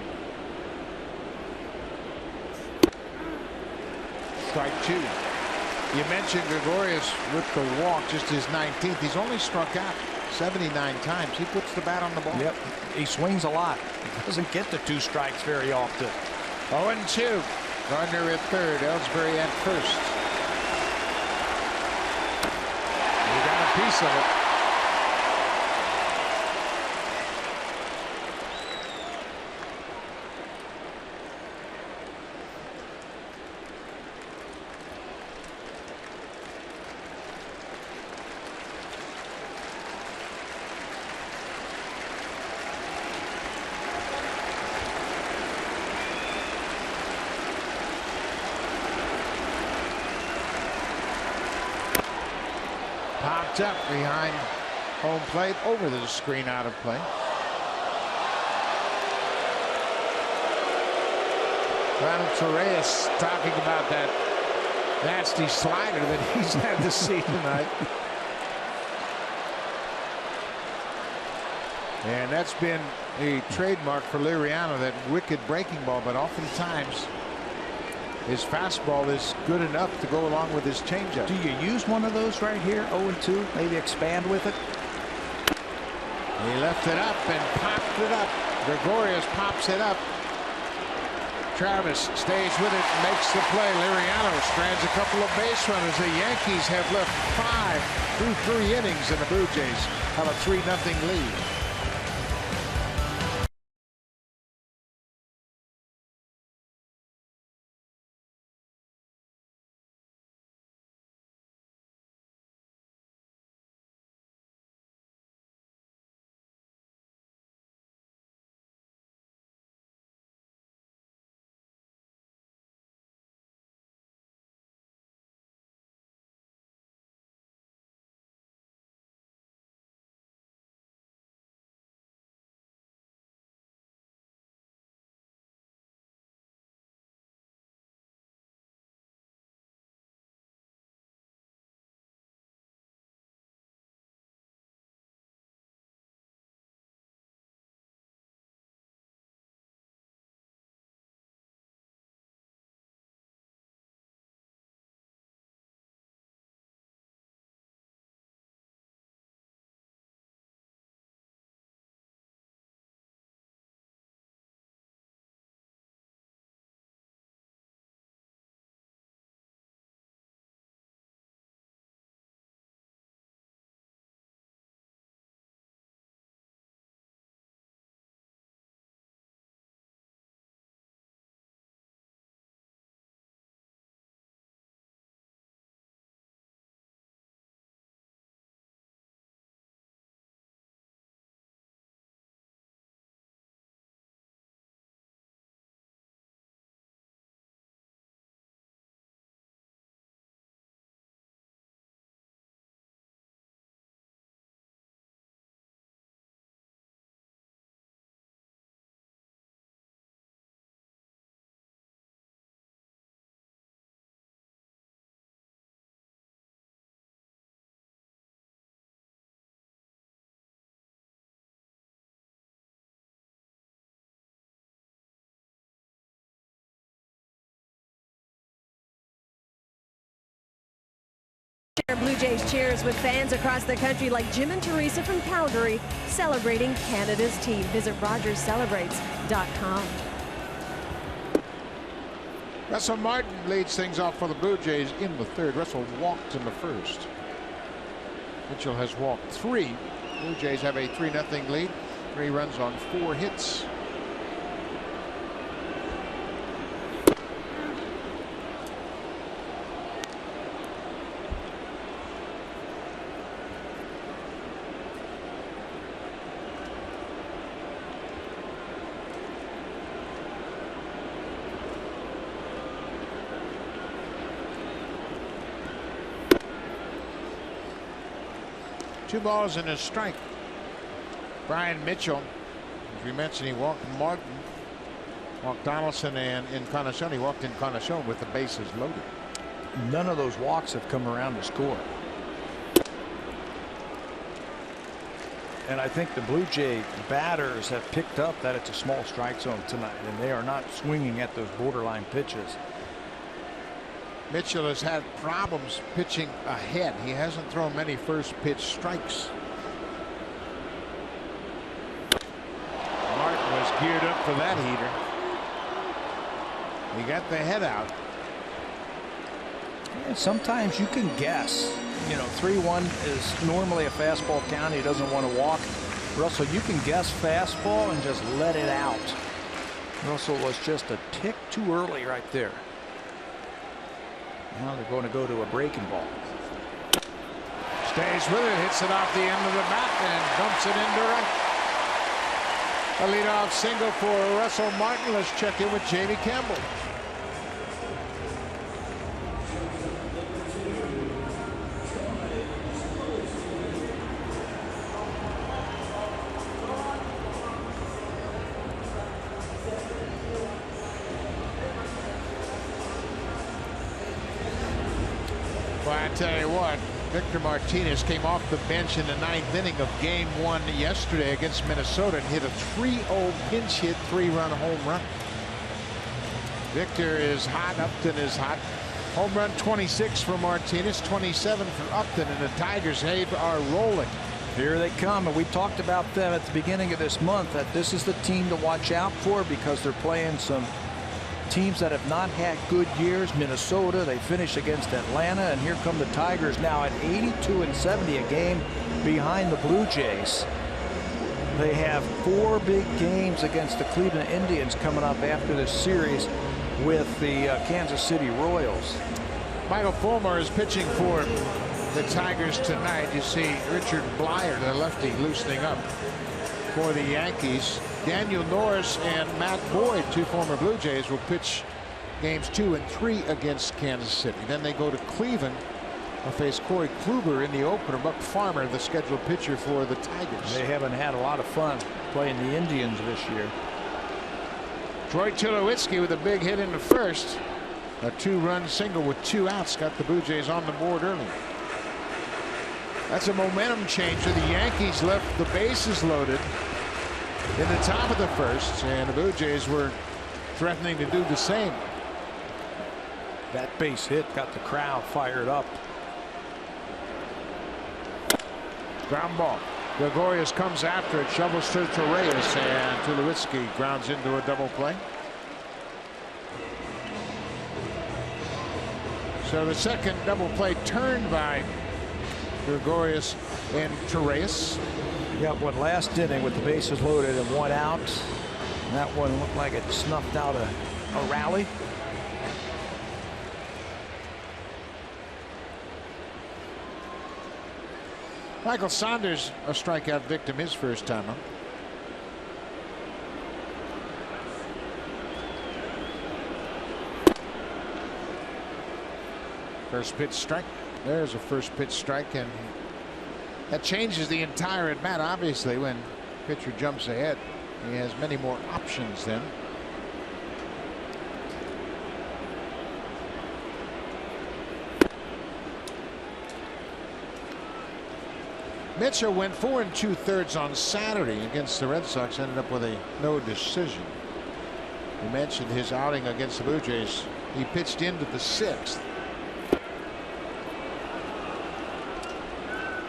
Speaker 1: Strike 2. You mentioned Gregorius with the walk, just his 19th. He's only struck out 79 times. He puts the bat on the ball.
Speaker 2: Yep, he swings a lot. Doesn't get the 2 strikes very often.
Speaker 1: 0-2. Gardner at third, Ellsbury at first. He got a piece of it. Popped up behind home plate, over the screen, out of play. Ronald Torres talking about that nasty slider that he's had to see tonight. And that's been a trademark for Liriano, that wicked breaking ball, but oftentimes his fastball is good enough to go along with his changeup.
Speaker 2: Do you use one of those right here, 0-2? Maybe expand with it?
Speaker 1: He left it up and popped it up. Gregorius pops it up. Travis stays with it, makes the play. Liriano strands a couple of base runners. The Yankees have left 5 through 3 innings, and the Blue Jays have a 3-0 lead.
Speaker 3: Blue Jays cheers with fans across the country like Jim and Teresa from Calgary celebrating Canada's team. Visit RogersCelebrates.com.
Speaker 1: Russell Martin leads things off for the Blue Jays in the third. Russell walked in the first. Mitchell has walked 3. Blue Jays have a 3-0 lead. 3 runs on 4 hits. Two balls and a strike. Brian Mitchell, as we mentioned, he walked Martin, walked Donaldson, and Encarnacion. He walked Encarnacion with the bases loaded.
Speaker 2: None of those walks have come around to score. And I think the Blue Jay batters have picked up that it's a small strike zone tonight, and they are not swinging at those borderline pitches.
Speaker 1: Mitchell has had problems pitching ahead. He hasn't thrown many first pitch strikes. Martin was geared up for that heater. He got the head out.
Speaker 2: And sometimes you can guess. You know, 3-1 is normally a fastball count. He doesn't want to walk. Russell, you can guess fastball and just let it out. Russell was just a tick too early right there. Now they're going to go to a breaking ball.
Speaker 1: Stays with it, hits it off the end of the bat and dumps it into right. A leadoff single for Russell Martin. Let's check in with Jamie Campbell. I tell you what, Victor Martinez came off the bench in the 9th inning of Game 1 yesterday against Minnesota and hit a 3-0 pinch hit 3-run home run. Victor is hot. Upton is hot. Home run 26 for Martinez, 27 for Upton, and the Tigers are rolling.
Speaker 2: Here they come, and we talked about them at the beginning of this month, that this is the team to watch out for because they're playing some teams that have not had good years. Minnesota, they finished against Atlanta, and here come the Tigers now at 82-70 a game behind the Blue Jays. They have 4 big games against the Cleveland Indians coming up after this series with the Kansas City Royals.
Speaker 1: Michael Fulmer is pitching for the Tigers tonight. You see Richard Blyer, the lefty, loosening up for the Yankees. Daniel Norris and Matt Boyd, 2 former Blue Jays, will pitch games 2 and 3 against Kansas City. Then they go to Cleveland. They'll face Corey Kluber in the opener. Buck Farmer, the scheduled pitcher for the Tigers.
Speaker 2: They haven't had a lot of fun playing the Indians this year.
Speaker 1: Troy Tulowitzki with a big hit in the first. A 2-run single with 2 outs got the Blue Jays on the board early. That's a momentum changer. The Yankees left the bases loaded in the top of the first, and the Blue Jays were threatening to do the same.
Speaker 2: That base hit got the crowd fired up.
Speaker 1: Ground ball. Gregorius comes after it, shovels to Torreyes, and Tulowitzki grounds into a double play. So the second double play turned by Gregorius and Torreyes.
Speaker 2: Got one last inning with the bases loaded and 1 out. And that one looked like it snuffed out a rally.
Speaker 1: Michael Saunders, a strikeout victim his first time up. First pitch strike. There's a first pitch strike, and that changes the entire at bat. Obviously, when pitcher jumps ahead, he has many more options then. Mitchell went 4 2/3 on Saturday against the Red Sox, ended up with a no decision. We mentioned his outing against the Blue Jays. He pitched into the 6th.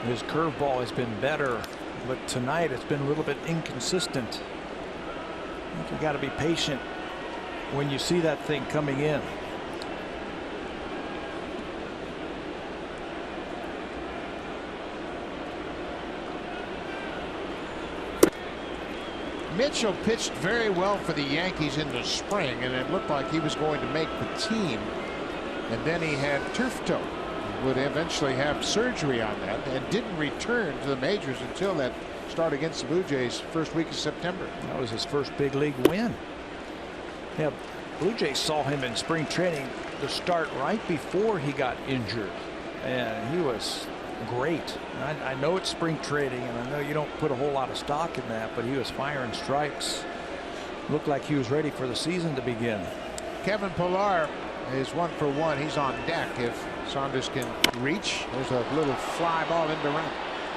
Speaker 2: His curveball has been better, but tonight it's been a little bit inconsistent. I think you got to be patient when you see that thing coming in.
Speaker 1: Mitchell pitched very well for the Yankees in the spring, and it looked like he was going to make the team. And then he had turf toe. He would eventually have surgery on that and didn't return to the majors until that start against the Blue Jays first week of September.
Speaker 2: That was his first big league win. Yeah, Blue Jays saw him in spring training to start right before he got injured, and he was great. I know it's spring training, and I know you don't put a whole lot of stock in that, but he was firing strikes. Looked like he was ready for the season to begin.
Speaker 1: Kevin Pillar is 1 for 1. He's on deck if Saunders can reach. There's a little fly ball into right.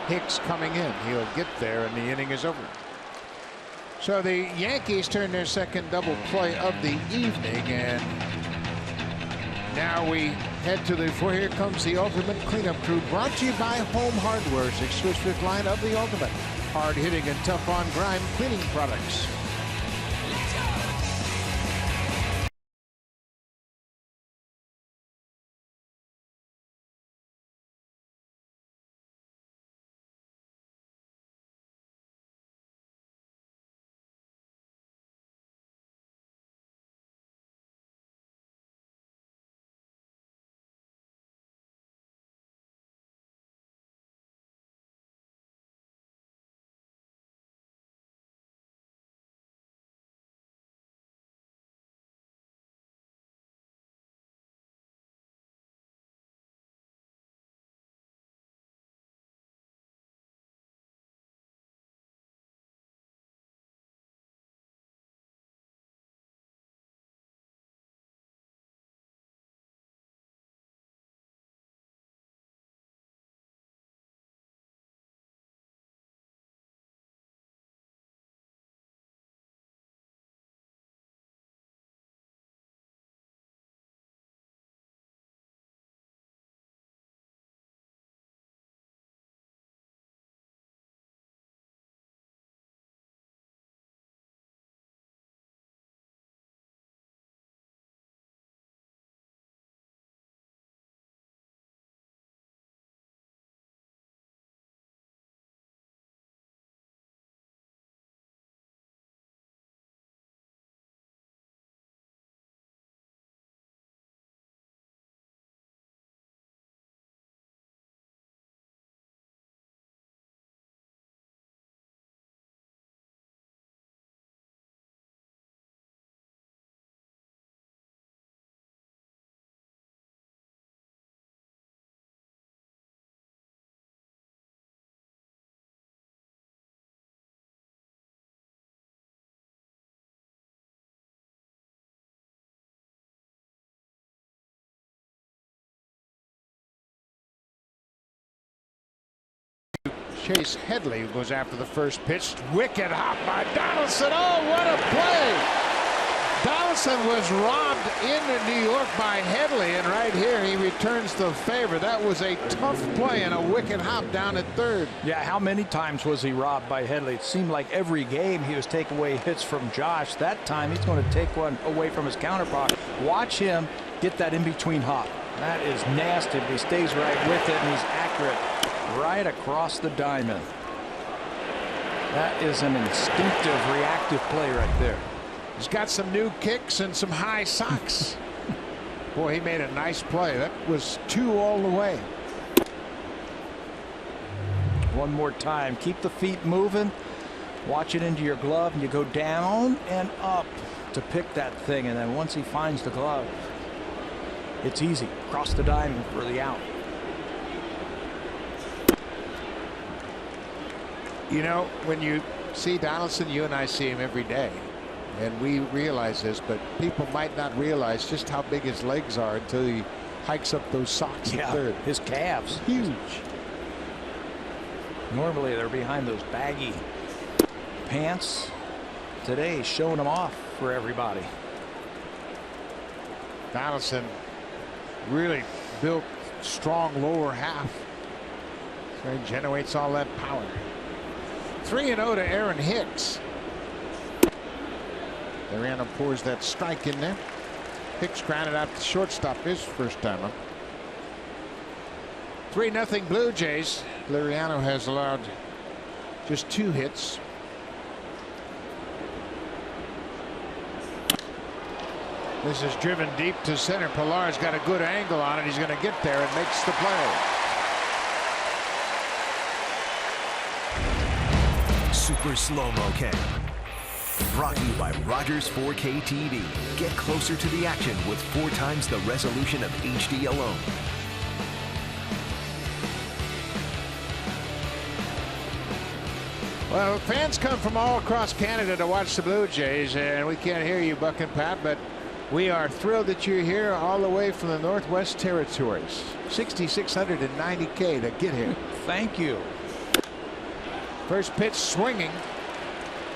Speaker 1: Hicks coming in. He'll get there, and the inning is over. So the Yankees turn their second double play of the evening, and now we head to the For Here Comes the Ultimate Cleanup Crew, brought to you by Home Hardware's exclusive line of the Ultimate hard-hitting and tough-on-grime cleaning products. Chase Headley goes after the first pitch. Wicked hop by Donaldson. Oh, what a play! Donaldson was robbed in New York by Headley, and right here he returns the favor. That was a tough play and a wicked hop down at third.
Speaker 2: Yeah, how many times was he robbed by Headley? It seemed like every game he was taking away hits from Josh. That time he's going to take one away from his counterpart. Watch him get that in-between hop. That is nasty, but he stays right with it, and he's accurate right across the diamond. That is an instinctive, reactive play right there.
Speaker 1: He's got some new kicks and some high socks. Boy, he made a nice play. That was 2 all the way.
Speaker 2: One more time. Keep the feet moving. Watch it into your glove, and you go down and up to pick that thing. And then once he finds the glove, it's easy. Cross the diamond for the out.
Speaker 1: You know, when you see Donaldson, you and I see him every day, and we realize this, but people might not realize just how big his legs are until he hikes up those socks at third.
Speaker 2: His calves.
Speaker 1: Huge.
Speaker 2: Normally they're behind those baggy pants. Today he's showing them off for everybody.
Speaker 1: Donaldson really built strong lower half. So he generates all that power. 3-0 to Aaron Hicks. Liriano pours that strike in there. Hicks grounded out to shortstop his first time up. 3-0 Blue Jays. Liriano has allowed just 2 hits. This is driven deep to center. Pilar's got a good angle on it. He's going to get there and makes the play.
Speaker 4: Super Slow-Mo Cam. Brought to you by Rogers 4K TV. Get closer to the action with 4 times the resolution of HD alone.
Speaker 1: Well, fans come from all across Canada to watch the Blue Jays, and we can't hear you, Buck and Pat, but we are thrilled that you're here all the way from the Northwest Territories. 6,690K to get here.
Speaker 2: Thank you.
Speaker 1: First pitch swinging.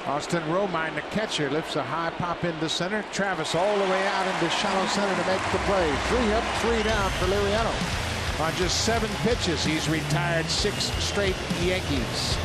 Speaker 1: Austin Romine, the catcher, lifts a high pop into center. Travis all the way out into shallow center to make the play. 3 up, 3 down for Liriano. On just 7 pitches, he's retired 6 straight Yankees.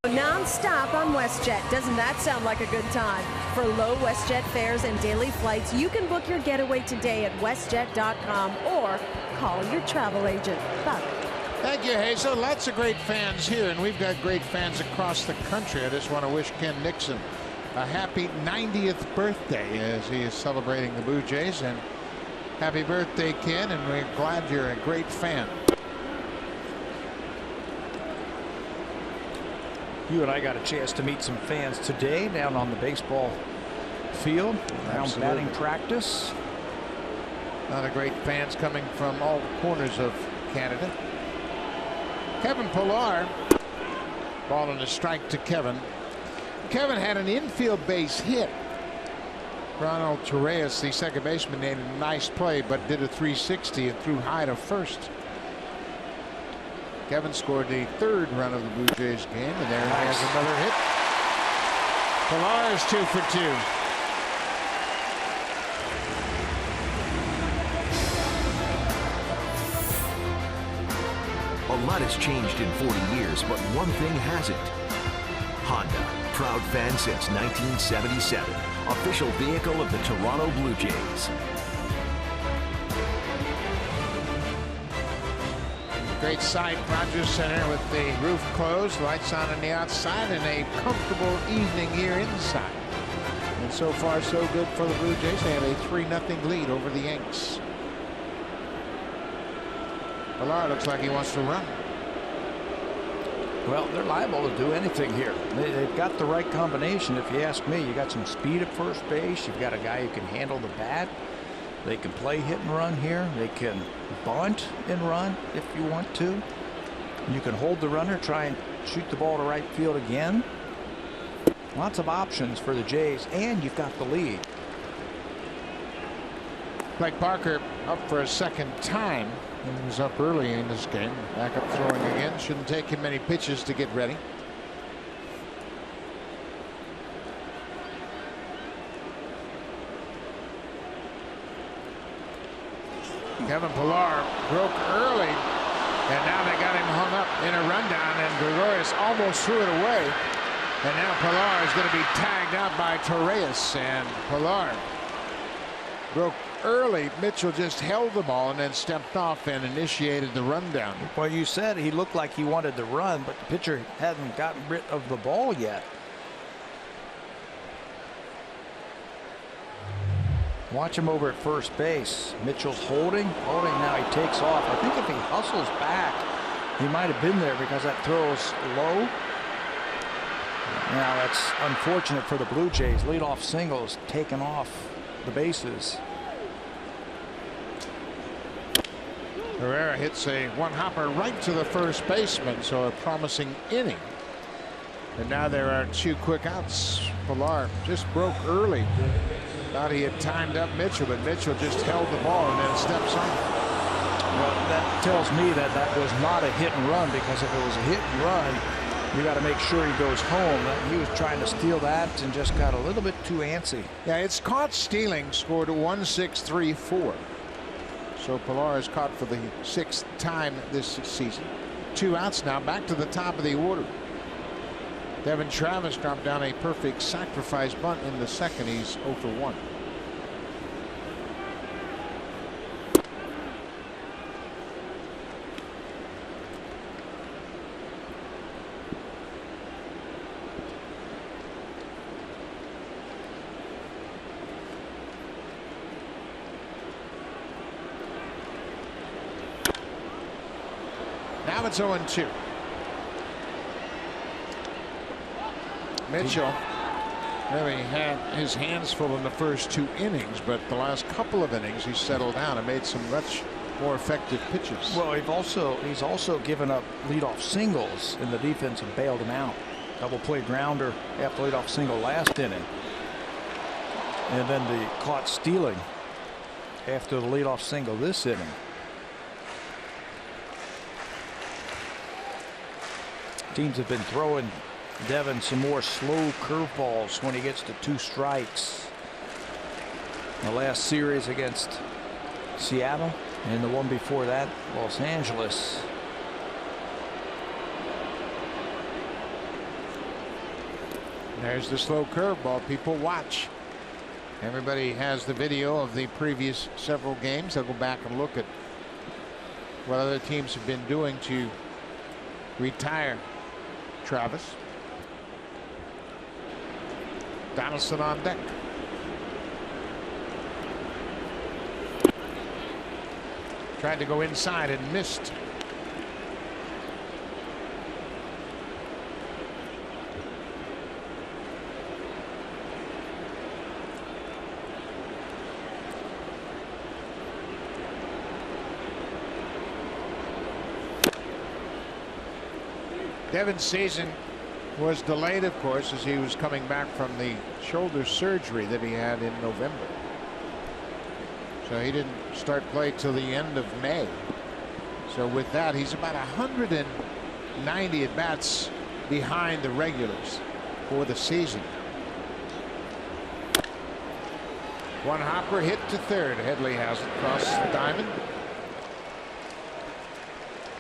Speaker 3: Non-stop on WestJet. Doesn't that sound like a good time? For low WestJet fares and daily flights, you can book your getaway today at westjet.com or call your travel agent. Buck.
Speaker 1: Thank you, Hazel. Lots of great fans here, and we've got great fans across the country. I just want to wish Ken Nixon a happy 90th birthday as he is celebrating the Blue Jays. And happy birthday, Ken, and we're glad you're a great fan.
Speaker 2: You and I got a chance to meet some fans today down on the baseball field, around batting practice.
Speaker 1: A lot of great fans coming from all corners of Canada. Kevin Pillar, ball and a strike to Kevin. Kevin had an infield base hit. Ronald Torres, the second baseman, made a nice play, but did a 360 and threw high to first. Kevin scored the 3rd run of the Blue Jays game, and there he has another hit. Pillar is 2 for 2.
Speaker 4: A lot has changed in 40 years, but one thing hasn't. Honda, proud fan since 1977, official vehicle of the Toronto Blue Jays.
Speaker 1: Great sight, Rogers Center with the roof closed, lights on the outside, and a comfortable evening here inside. And so far, so good for the Blue Jays. They have a 3-0 lead over the Yanks. Pilar looks like he wants to run.
Speaker 2: Well, they're liable to do anything here. They've got the right combination, if you ask me. You got some speed at first base. You've got a guy who can handle the bat. They can play hit and run here. They can bunt and run if you want to. You can hold the runner, try and shoot the ball to right field again. Lots of options for the Jays, and you've got the lead.
Speaker 1: Blake Parker up for a second time. He was up early in this game. Back up throwing again. Shouldn't take him many pitches to get ready. Kevin Pilar broke early, and now they got him hung up in a rundown, and Gregorius almost threw it away. And now Pilar is going to be tagged out by Torreyes, and Pilar broke early. Mitchell just held the ball and then stepped off and initiated the rundown.
Speaker 2: Well, you said he looked like he wanted to run, but the pitcher hadn't gotten rid of the ball yet. Watch him over at first base. Mitchell's holding. Now he takes off. I think if he hustles back, he might have been there because that throw's low. Now that's unfortunate for the Blue Jays. Leadoff singles taken off the bases.
Speaker 1: Herrera hits a one-hopper right to the first baseman, so a promising inning. And now there are 2 quick outs. Pilar just broke early. Thought he had timed up Mitchell, but Mitchell just held the ball and then steps on.
Speaker 2: Well, that tells me that that was not a hit and run, because if it was a hit and run, you got to make sure he goes home. He was trying to steal that and just got a little bit too antsy.
Speaker 1: Yeah, it's caught stealing, scored 1-6-3-4. So Pilar is caught for the 6th time this season. 2 outs now, back to the top of the order. Devin Travis dropped down a perfect sacrifice bunt in the second. He's 0 for 1. Now it's 0-2. Mitchell really had his hands full in the first 2 innings, but the last couple of innings he settled down and made some much more effective pitches.
Speaker 2: Well, he's also given up leadoff singles, and the defense have bailed him out. Double play grounder after leadoff single last inning, and then the caught stealing after the leadoff single this inning. Teams have been throwing Devin some more slow curveballs when he gets to 2 strikes. The last series against Seattle, and the one before that, Los Angeles.
Speaker 1: There's the slow curveball. People watch. Everybody has the video of the previous several games. They'll go back and look at what other teams have been doing to retire Travis. Donaldson on deck. Tried to go inside and missed. Devin's season was delayed, of course, as he was coming back from the shoulder surgery that he had in November. So he didn't start play till the end of May. So with that, he's about 190 at bats behind the regulars for the season. One hopper hit to third. Headley has it across the diamond.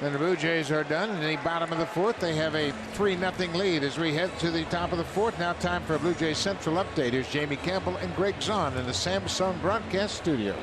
Speaker 1: Then the Blue Jays are done. In the bottom of the 4th, they have a 3-0 lead as we head to the top of the 4th. Now time for a Blue Jays Central update. Here's Jamie Campbell and Greg Zahn in the Samsung broadcast studio.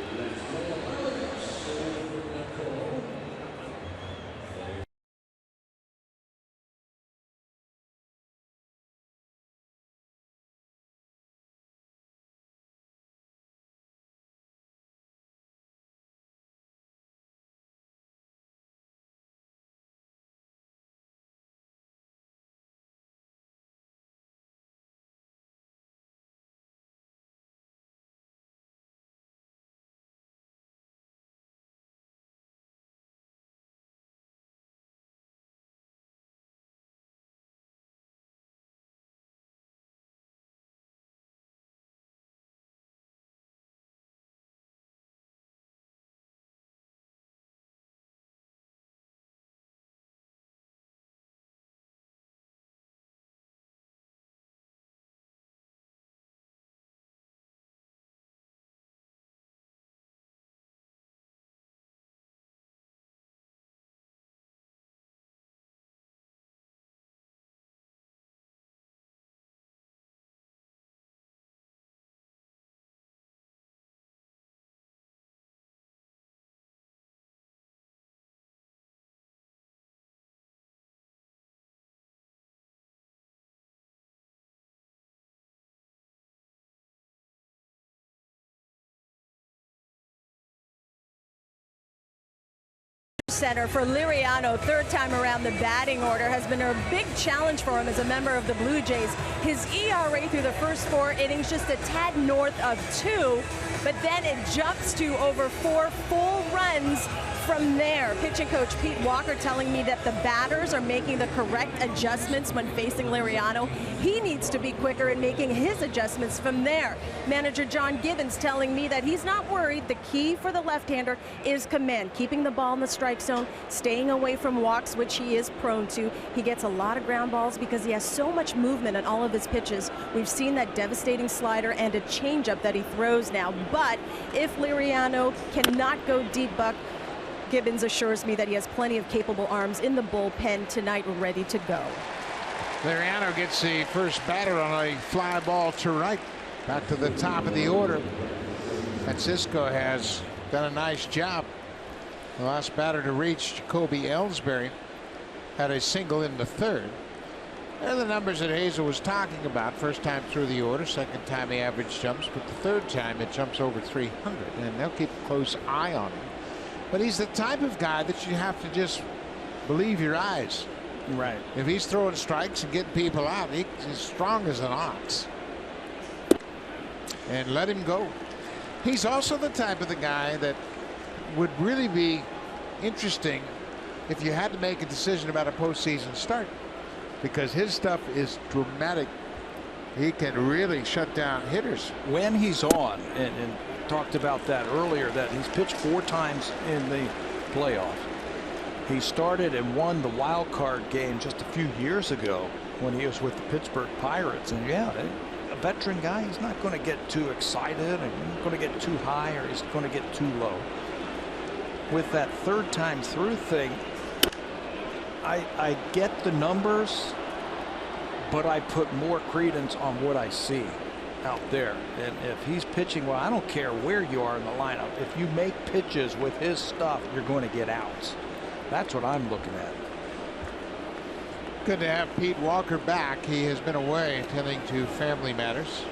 Speaker 3: center for Liriano, third time around the batting order, has been a big challenge for him as a member of the Blue Jays. His ERA through the first 4 innings just a tad north of 2, but then it jumps to over 4 full runs from there. Pitching coach Pete Walker telling me that the batters are making the correct adjustments when facing Liriano. He needs to be quicker in making his adjustments from there. Manager John Gibbons telling me that he's not worried. The key for the left-hander is command, keeping the ball in the strike zone, staying away from walks, which he is prone to. He gets a lot of ground balls because he has so much movement in all of his pitches. We've seen that devastating slider and a changeup that he throws now. But if Liriano cannot go deep, Buck, Gibbons assures me that he has plenty of capable arms in the bullpen tonight ready to go.
Speaker 1: Liriano gets the first batter on a fly ball to right. Back to the top of the order. Francisco has done a nice job. The last batter to reach, Jacoby Ellsbury, had a single in the third. They're the numbers that Hazel was talking about. First time through the order, second time the average jumps, but the third time it jumps over 300, and they'll keep a close eye on him. But he's the type of guy that you have to just believe your eyes.
Speaker 2: Right.
Speaker 1: If he's throwing strikes and getting people out, he's as strong as an ox. And let him go. He's also the type of the guy that would really be interesting if you had to make a decision about a postseason start, because his stuff is dramatic. He can really shut down hitters
Speaker 2: when he's on, and talked about that earlier, that he's pitched 4 times in the playoffs. He started and won the wild card game just a few years ago when he was with the Pittsburgh Pirates. And yeah, a veteran guy, he's not going to get too excited, and he's not going to get too high, or he's going to get too low. With that third time through thing, I get the numbers, but I put more credence on what I see out there. And if he's pitching well, I don't care where you are in the lineup. If you make pitches with his stuff, you're going to get outs. That's what I'm looking at.
Speaker 1: Good to have Pete Walker back. He has been away tending to family matters.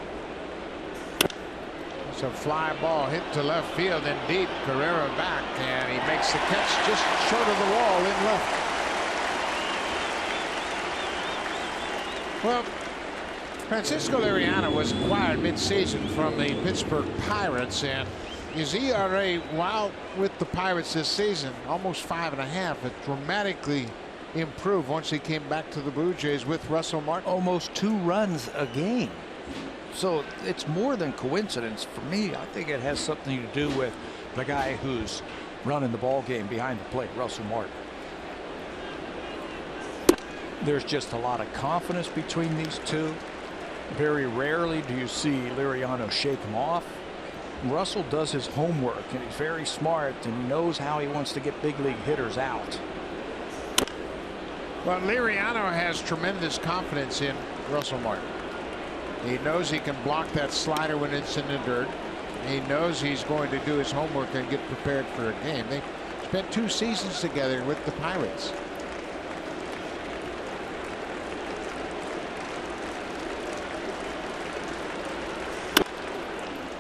Speaker 1: It's a fly ball hit to left field and deep. Carrera back, and he makes the catch just short of the wall in left. Well, Francisco Liriano was acquired midseason from the Pittsburgh Pirates, and his ERA while with the Pirates this season, almost 5.5, it dramatically improved once he came back to the Blue Jays with Russell Martin.
Speaker 2: Almost 2 runs a game. So it's more than coincidence for me. I think it has something to do with the guy who's running the ball game behind the plate, Russell Martin. There's just a lot of confidence between these two. Very rarely do you see Liriano shake him off. Russell does his homework, and he's very smart, and he knows how he wants to get big league hitters out.
Speaker 1: Well, Liriano has tremendous confidence in Russell Martin. He knows he can block that slider when it's in the dirt. He knows he's going to do his homework and get prepared for a game. They spent 2 seasons together with the Pirates.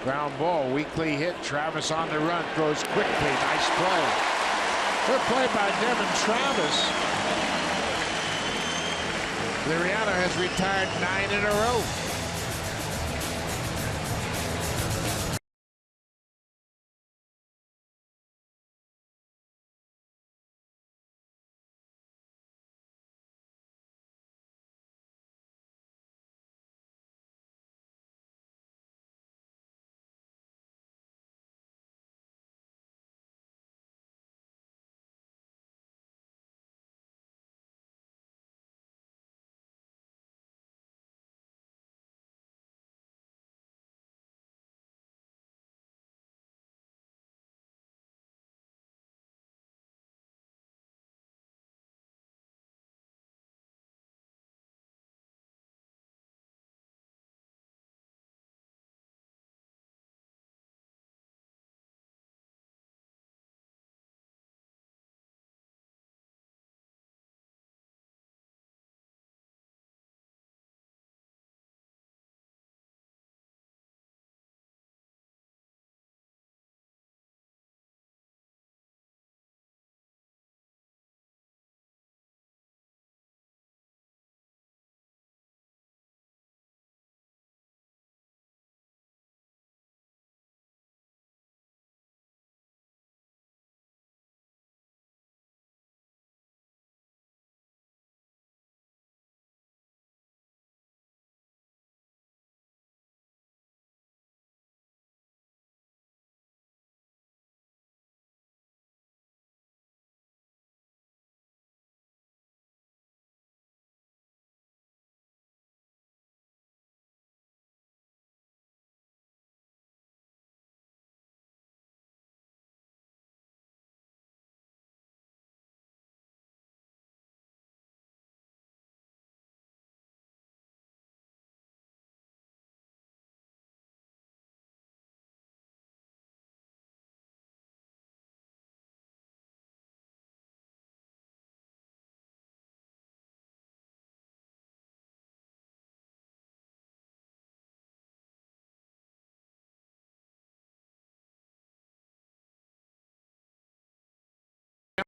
Speaker 1: Ground ball, weakly hit. Travis on the run, throws quickly. Nice play. Good play by Devin Travis. Liriano has retired 9 in a row.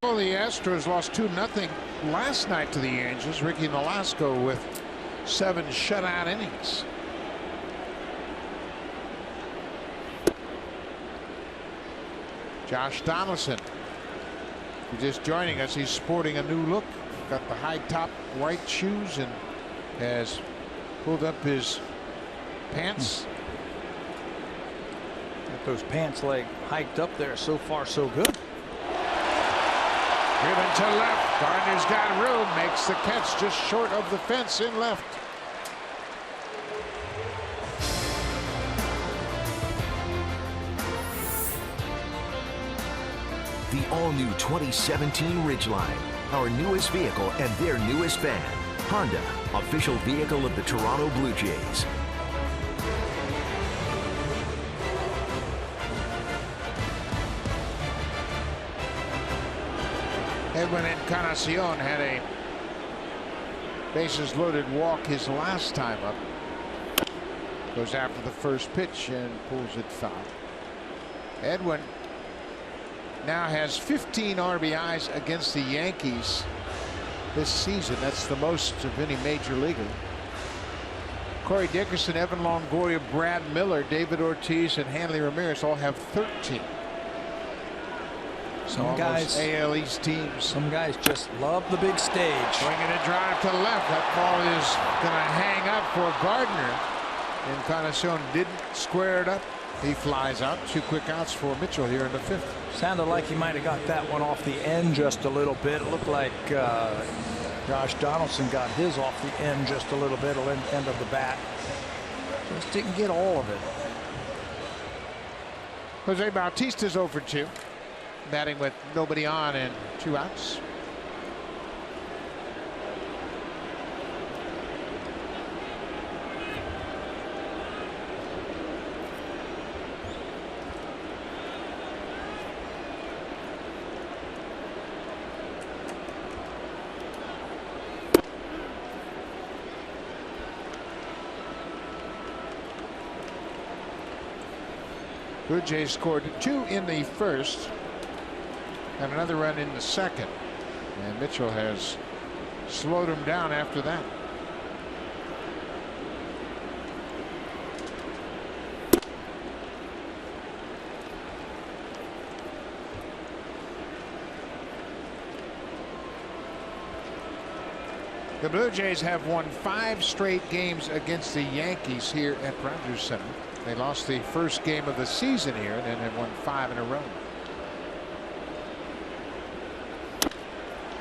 Speaker 1: Well, the Astros lost 2-0 last night to the Angels. Ricky Nolasco with 7 shutout innings. Josh Donaldson, who's just joining us. He's sporting a new look. Got the high top white shoes and has pulled up his pants.
Speaker 2: Got those pants leg hiked up there. So far, so good.
Speaker 1: Driven to left. Gardner's got room. Makes the catch just short of the fence in left.
Speaker 4: The all-new 2017 Ridgeline, our newest vehicle and their newest fan. Honda, official vehicle of the Toronto Blue Jays.
Speaker 1: Edwin Encarnacion had a bases loaded walk his last time up. Goes after the first pitch and pulls it foul. Edwin now has 15 RBIs against the Yankees this season. That's the most of any major leaguer. Corey Dickerson, Evan Longoria, Brad Miller, David Ortiz, and Hanley Ramirez all have 13.
Speaker 2: Some guys,
Speaker 1: AL East teams.
Speaker 2: Some guys just love the big stage.
Speaker 1: Swinging a drive to left. That ball is going to hang up for Gardner. Encarnacion didn't square it up. He flies out. 2 quick outs for Mitchell here in the 5th.
Speaker 2: Sounded like he might have got that one off the end just a little bit. It looked like Josh Donaldson got his off the end just a little bit, end of the bat. Just didn't get all of it.
Speaker 1: Jose Bautista's over 2. Batting with nobody on and 2 outs. Blue Jays scored 2 in the 1st and another run in the 2nd, and Mitchell has slowed him down after that. The Blue Jays have won 5 straight games against the Yankees here at Rogers Center. They lost the first game of the season here and then have won 5 in a row.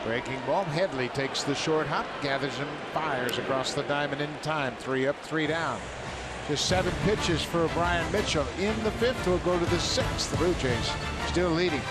Speaker 1: Breaking ball. Headley takes the short hop, gathers and fires across the diamond in time. 3 up, 3 down. Just 7 pitches for Brian Mitchell in the 5th. Will go to the 6th. The Blue Jays still leading.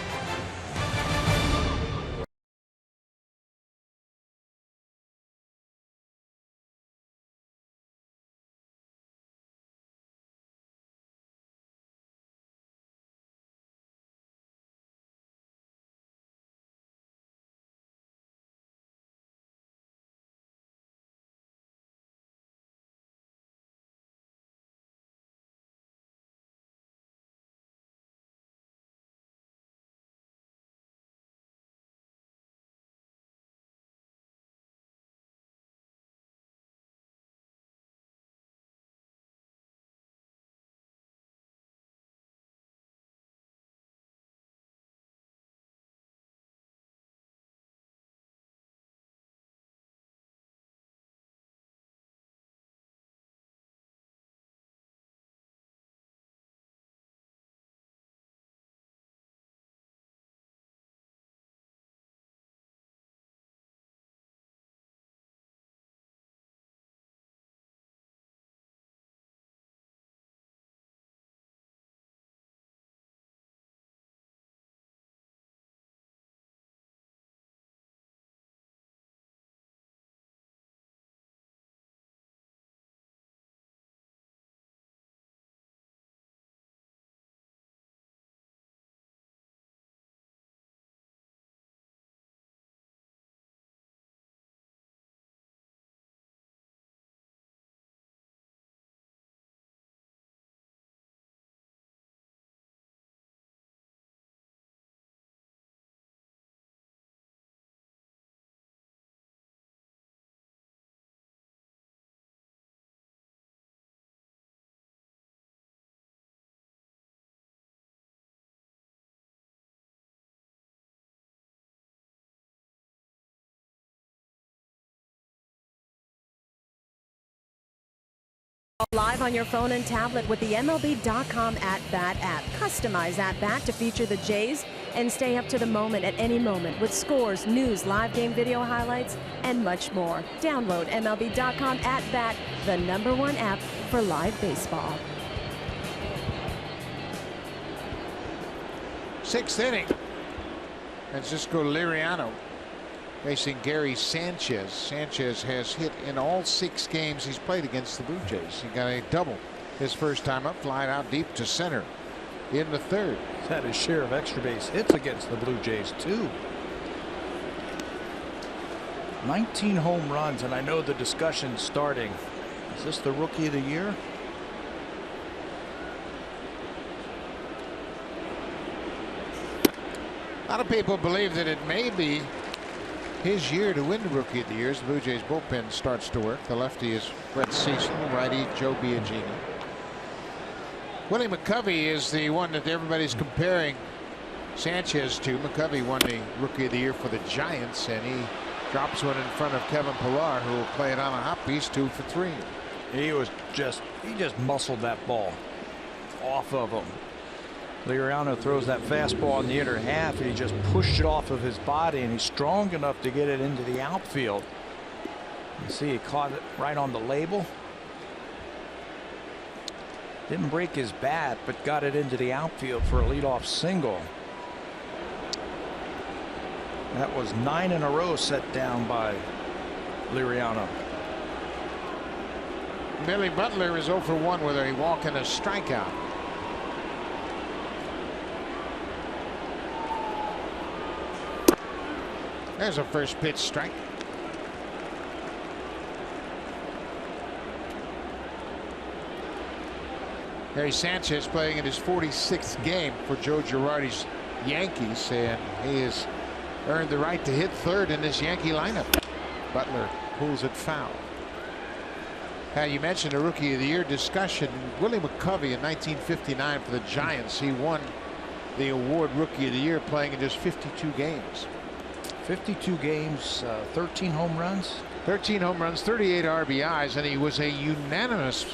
Speaker 3: Live on your phone and tablet with the MLB.com At-Bat app. Customize At-Bat to feature the Jays and stay up to the moment at any moment with scores, news, live game video highlights, and much more. Download MLB.com At-Bat, the #1 app for live baseball.
Speaker 1: 6th inning. Francisco Liriano facing Gary Sanchez. Sanchez has hit in all 6 games he's played against the Blue Jays. He got a double his first time up, flying out deep to center in the 3rd.
Speaker 2: He's had his share of extra base hits against the Blue Jays too. 19 home runs, and I know the discussion starting. Is this the Rookie of the Year?
Speaker 1: A lot of people believe that it may be his year to win the Rookie of the Year as the Blue Jays bullpen starts to work. The lefty is Brett Cecil, the righty Joe Biagini. Willie McCovey is the one that everybody's comparing Sanchez to. McCovey won the Rookie of the Year for the Giants, and he drops one in front of Kevin Pillar, who will play it on a hop. He's 2 for 3.
Speaker 2: He just muscled that ball off of him. Liriano throws that fastball in the inner half, and he just pushed it off of his body, and he's strong enough to get it into the outfield. You see, he caught it right on the label. Didn't break his bat, but got it into the outfield for a leadoff single. That was 9 in a row set down by Liriano.
Speaker 1: Billy Butler is 0 for 1 with a walk and a strikeout. There's a first pitch strike. Gary Sanchez playing in his 46th game for Joe Girardi's Yankees, and he has earned the right to hit 3rd in this Yankee lineup. Butler pulls it foul. You mentioned a Rookie of the Year discussion. Willie McCovey in 1959 for the Giants. He won the award Rookie of the Year playing in just 52 games.
Speaker 2: 52 games, 13 home runs.
Speaker 1: 13 home runs, 38 RBIs, and he was a unanimous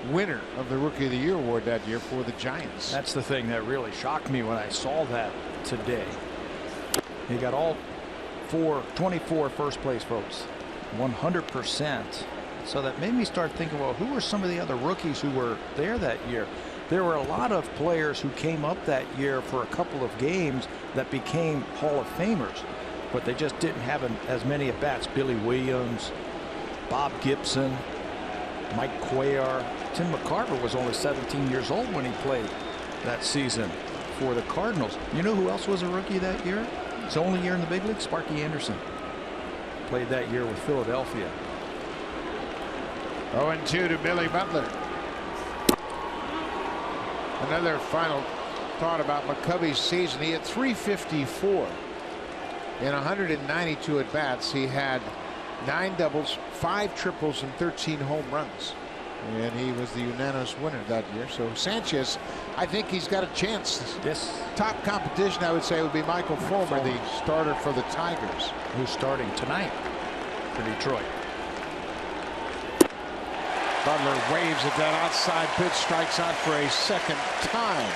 Speaker 1: winner of the Rookie of the Year award that year for the Giants.
Speaker 2: That's the thing that really shocked me when I saw that today. He got all 24 first place votes, 100%. So that made me start thinking, well, who were some of the other rookies who were there that year? There were a lot of players who came up that year for a couple of games that became Hall of Famers, but they just didn't have as many at bats. Billy Williams, Bob Gibson, Mike Cuellar. Tim McCarver was only 17 years old when he played that season for the Cardinals. You know who else was a rookie that year? His only year in the big league, Sparky Anderson. Played that year with Philadelphia.
Speaker 1: 0-2 to Billy Butler. Another final thought about McCovey's season. He had 354 in 192 at bats. He had 9 doubles, 5 triples, and 13 home runs, and he was the unanimous winner that year. So Sanchez, I think he's got a chance.
Speaker 2: Yes.
Speaker 1: Top competition, I would say, would be Michael Fulmer, the starter for the Tigers,
Speaker 2: who's starting tonight for Detroit.
Speaker 1: Butler waves at that outside pitch, strikes out for a second time.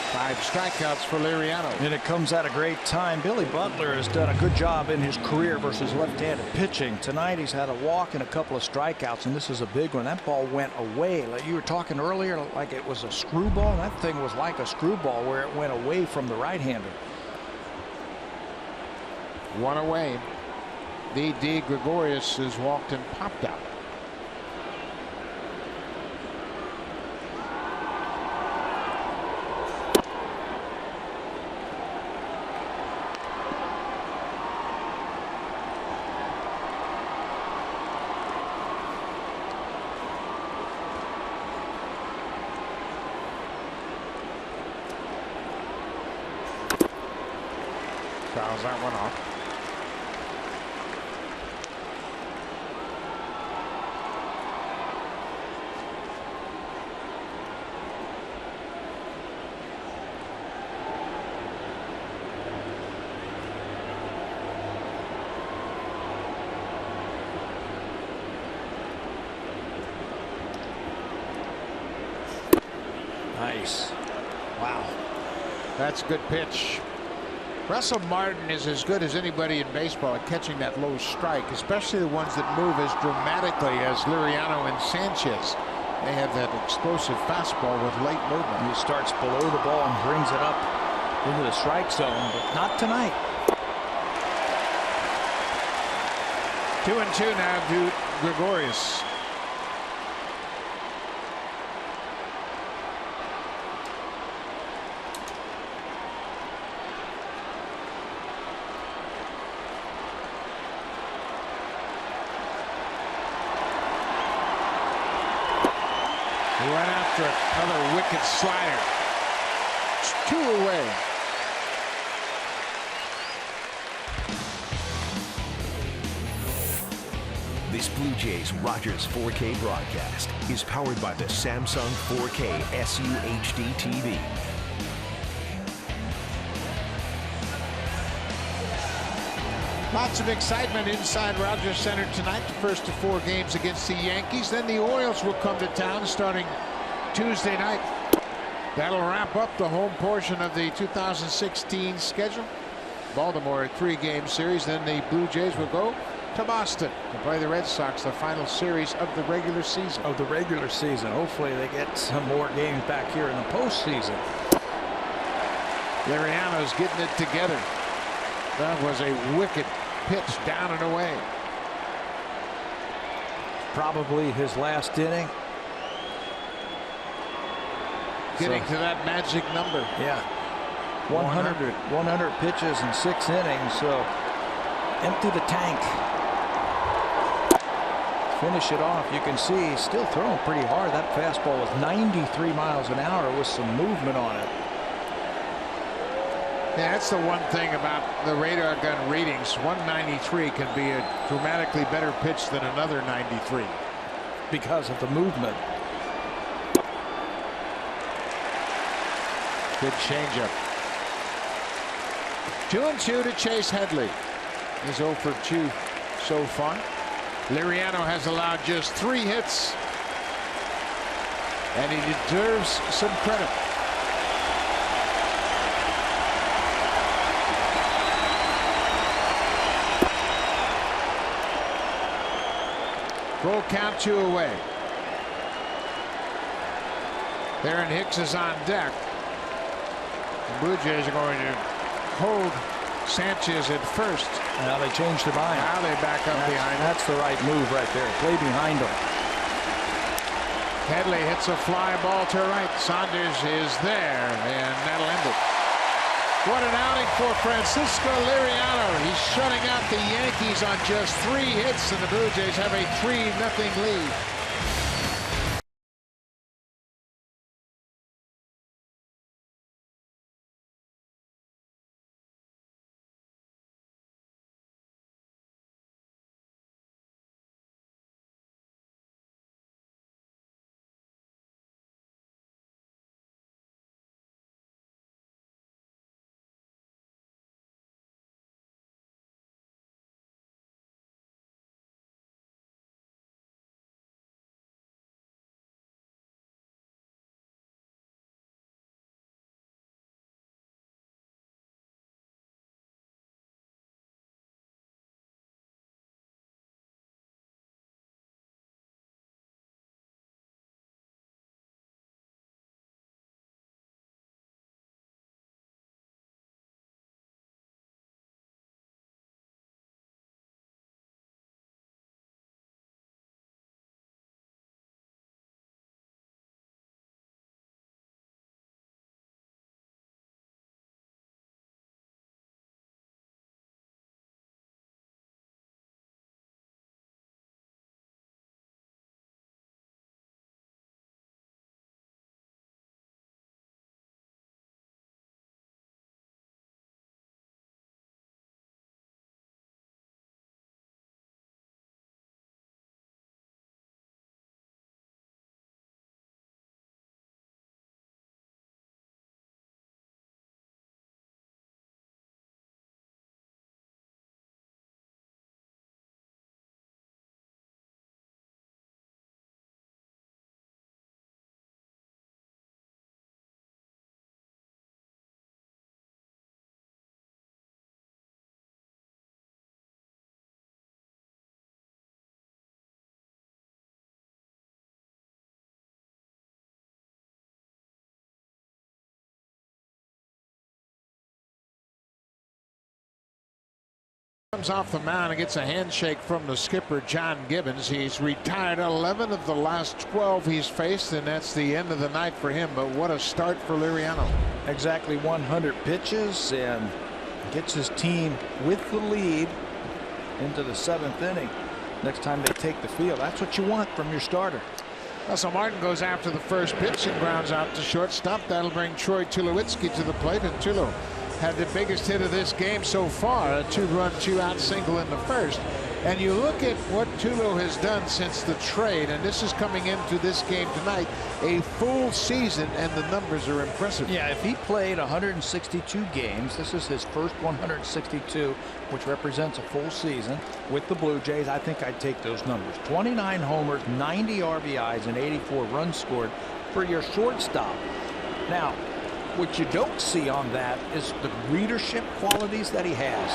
Speaker 1: 5 strikeouts for Liriano.
Speaker 2: And it comes at a great time. Billy Butler has done a good job in his career versus left-handed pitching. Tonight he's had a walk and a couple of strikeouts, and this is a big one. That ball went away. Like you were talking earlier, like it was a screwball. That thing was like a screwball where it went away from the right-hander.
Speaker 1: 1 away. D. Gregorius has walked and popped out. Fouls that one off.
Speaker 2: Nice. Wow.
Speaker 1: That's a good pitch. Russell Martin is as good as anybody in baseball at catching that low strike, especially the ones that move as dramatically as Liriano and Sanchez. They have that explosive fastball with late movement.
Speaker 2: He starts below the ball and brings it up into the strike zone, but not tonight.
Speaker 1: 2-2 now to Gregorius. He went after another wicked slider. It's 2 away.
Speaker 4: This Blue Jays Rogers 4K broadcast is powered by the Samsung 4K SUHD TV.
Speaker 1: Lots of excitement inside Rogers Center tonight. The first of 4 games against the Yankees. Then the Orioles will come to town starting Tuesday night. That'll wrap up the home portion of the 2016 schedule. Baltimore a 3-game series. Then the Blue Jays will go to Boston to play the Red Sox, the final series of the regular season.
Speaker 2: Hopefully they get some more games back here in the postseason.
Speaker 1: Liriano's getting it together. That was a wicked pitch down and away.
Speaker 2: Probably his last inning.
Speaker 1: Getting to that magic number.
Speaker 2: Yeah. 100 pitches in 6 innings, so empty the tank. Finish it off. You can see he's still throwing pretty hard. That fastball was 93 miles an hour with some movement on it.
Speaker 1: Yeah, that's the one thing about the radar gun readings. 193 can be a dramatically better pitch than another 93.
Speaker 2: Because of the movement.
Speaker 1: Good changeup. 2-2 to Chase Headley. He's 0 for 2 so far. Liriano has allowed just 3 hits, and he deserves some credit. Full count, 2 away. Aaron Hicks is on deck. The Blue Jays are going to hold Sanchez at first.
Speaker 2: Now they changed their mind.
Speaker 1: Now they back up behind him.
Speaker 2: That's the right move right there. Play behind him.
Speaker 1: Headley hits a fly ball to right. Saunders is there, and that'll end it. What an outing for Francisco Liriano. He's shutting out the Yankees on just 3 hits, and the Blue Jays have a 3-0 lead. Comes off the mound and gets a handshake from the skipper, John Gibbons. He's retired 11 of the last 12 he's faced, and that's the end of the night for him. But what a start for Liriano.
Speaker 2: Exactly 100 pitches and gets his team with the lead into the 7th inning. Next time they take the field, that's what you want from your starter.
Speaker 1: Russell Martin goes after the first pitch and grounds out to shortstop. That'll bring Troy Tulowitzki to the plate, and Tulo had the biggest hit of this game so far, a 2-run, 2-out single in the first. And you look at what Tulo has done since the trade, and this is coming into this game tonight, a full season, and the numbers are impressive.
Speaker 2: Yeah, if he played 162 games, this is his first 162, which represents a full season with the Blue Jays. I think I'd take those numbers. 29 homers, 90 RBIs, and 84 runs scored for your shortstop. Now, what you don't see on that is the leadership qualities that he has.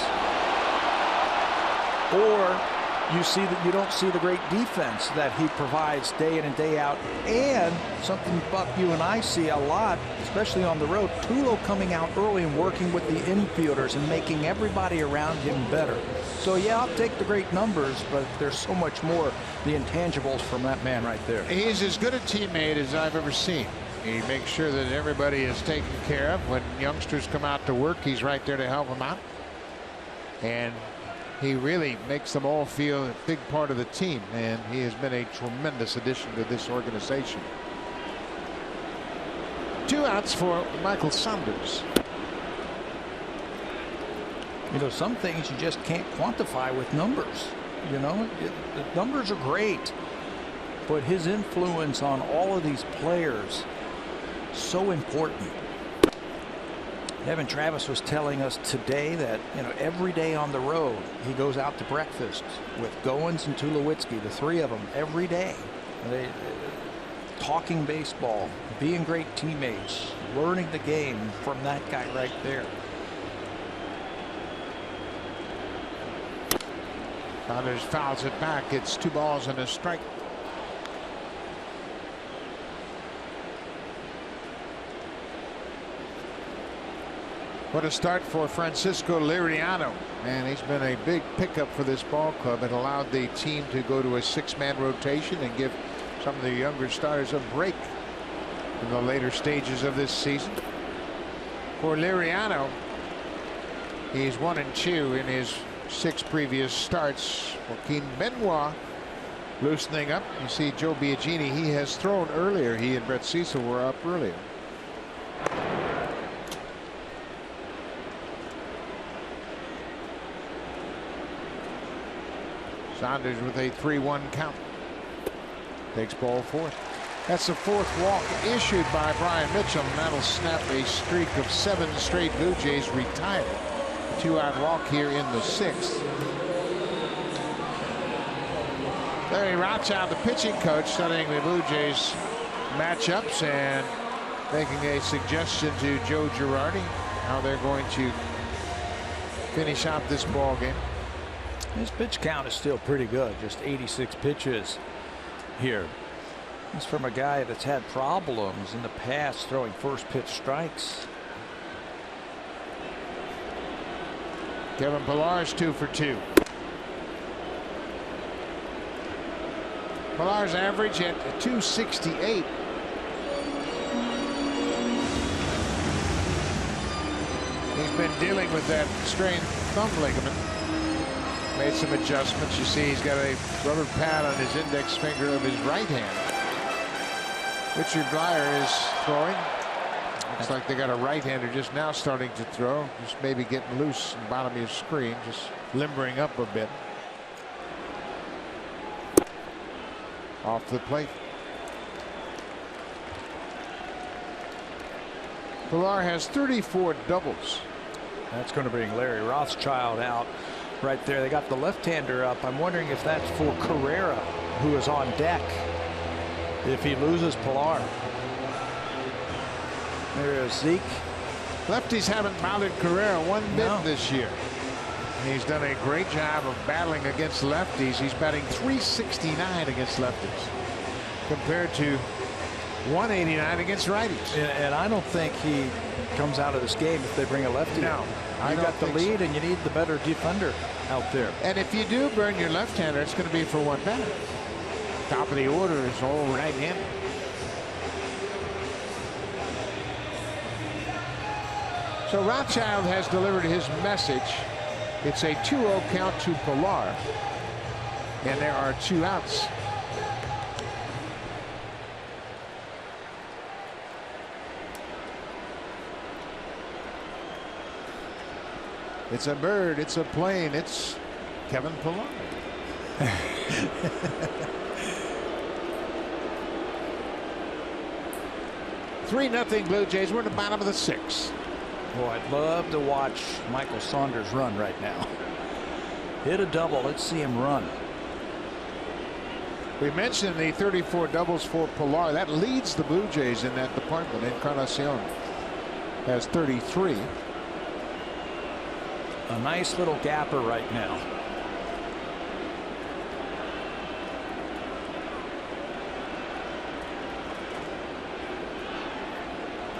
Speaker 2: Or you see that you don't see the great defense that he provides day in and day out. And something, Buck, you and I see a lot, especially on the road, Tulo coming out early and working with the infielders and making everybody around him better. So, yeah, I'll take the great numbers, but there's so much more, the intangibles from that man right there.
Speaker 1: He's as good a teammate as I've ever seen. He makes sure that everybody is taken care of. When youngsters come out to work, he's right there to help them out. And he really makes them all feel a big part of the team, and he has been a tremendous addition to this organization. 2 outs for Michael Saunders.
Speaker 2: You know, some things you just can't quantify with numbers. You know, the numbers are great, but his influence on all of these players, so important. Evan Travis was telling us today that, you know, every day on the road he goes out to breakfast with Goins and Tulowitzki, the 3 of them, every day. They talking baseball, being great teammates, learning the game from that guy right there.
Speaker 1: Saunders fouls it back. It's 2 balls and a strike. What a start for Francisco Liriano. And he's been a big pickup for this ball club. It allowed the team to go to a 6-man rotation and give some of the younger starters a break in the later stages of this season. For Liriano, he's 1-2 in his 6 previous starts. Joaquin Benoit loosening up. You see Joe Biagini, he has thrown earlier. He and Brett Cecil were up earlier. Saunders with a 3-1 count. Takes ball 4. That's the 4th walk issued by Brian Mitchell, and that'll snap a streak of 7 straight Blue Jays retired. 2-out walk here in the 6th. Larry Rothschild, the pitching coach, studying the Blue Jays matchups and making a suggestion to Joe Girardi how they're going to finish out this ball game.
Speaker 2: His pitch count is still pretty good, just 86 pitches here. It's from a guy that's had problems in the past throwing first pitch strikes.
Speaker 1: Kevin Pillar's 2 for 2. Pillar's average at 268. He's been dealing with that strained thumb ligament. Made some adjustments. You see he's got a rubber pad on his index finger of his right hand. Richard Blyer is throwing. Looks like they got a right-hander just now starting to throw. Just maybe getting loose in the bottom of your screen. Just limbering up a bit. Off the plate. Pillar has 34 doubles.
Speaker 2: That's going to bring Larry Rothschild out right there. They got the left-hander up. I'm wondering if that's for Carrera, who is on deck, if he loses Pillar. There is Zeke.
Speaker 1: Lefties haven't bothered Carrera one bit this year. He's done a great job of battling against lefties. He's batting .369 against lefties compared to .189 against righties.
Speaker 2: And I don't think he comes out of this game if they bring a lefty.
Speaker 1: No,
Speaker 2: you got the lead, and you need the better defender out there.
Speaker 1: And if you do burn your left-hander, it's going to be for one batter. Top of the order is all right-handed. So Rothschild has delivered his message. It's a 2-0 count to Pilar, and there are 2 outs. It's a bird, it's a plane, it's Kevin Pilar. 3-0 Blue Jays. We're in the bottom of the 6th.
Speaker 2: Boy, I'd love to watch Michael Saunders run right now. Hit a double. Let's see him run.
Speaker 1: We mentioned the 34 doubles for Pilar. That leads the Blue Jays in that department. Encarnacion has 33.
Speaker 2: A nice little gapper right now.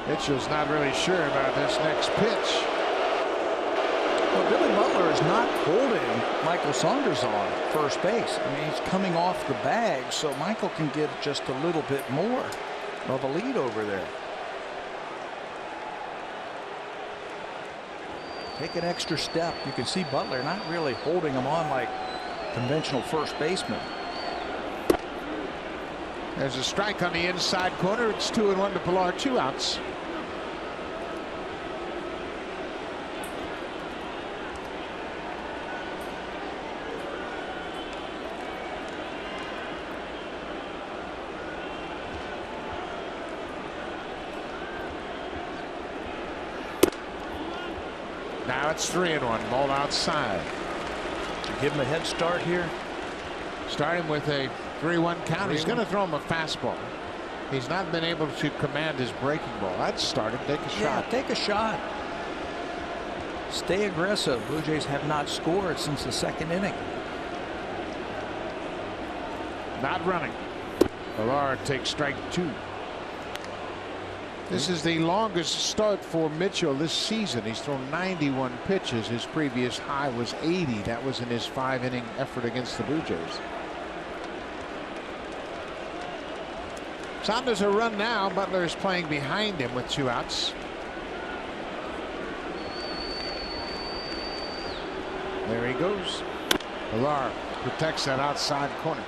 Speaker 1: Mitchell's not really sure about this next pitch.
Speaker 2: Well, Billy Butler is not holding Michael Saunders on first base. I mean, he's coming off the bag, so Michael can get just a little bit more of a lead over there. Take an extra step. You can see Butler not really holding him on like conventional first baseman.
Speaker 1: There's a strike on the inside corner. It's 2-1 to Pilar. 2 outs. Now it's 3-1. Ball outside.
Speaker 2: To give him a head start here.
Speaker 1: Starting with a 3-1 count. He's going to throw him a fastball. He's not been able to command his breaking ball. I'd start him. Take a shot.
Speaker 2: Yeah, take a shot. Stay aggressive. Blue Jays have not scored since the 2nd inning.
Speaker 1: Not running. Pilar takes strike 2. This is the longest start for Mitchell this season. He's thrown 91 pitches. His previous high was 80. That was in his 5-inning effort against the Blue Jays. Saunders a run now. Butler is playing behind him with 2 outs. There he goes. Pilar protects that outside corner.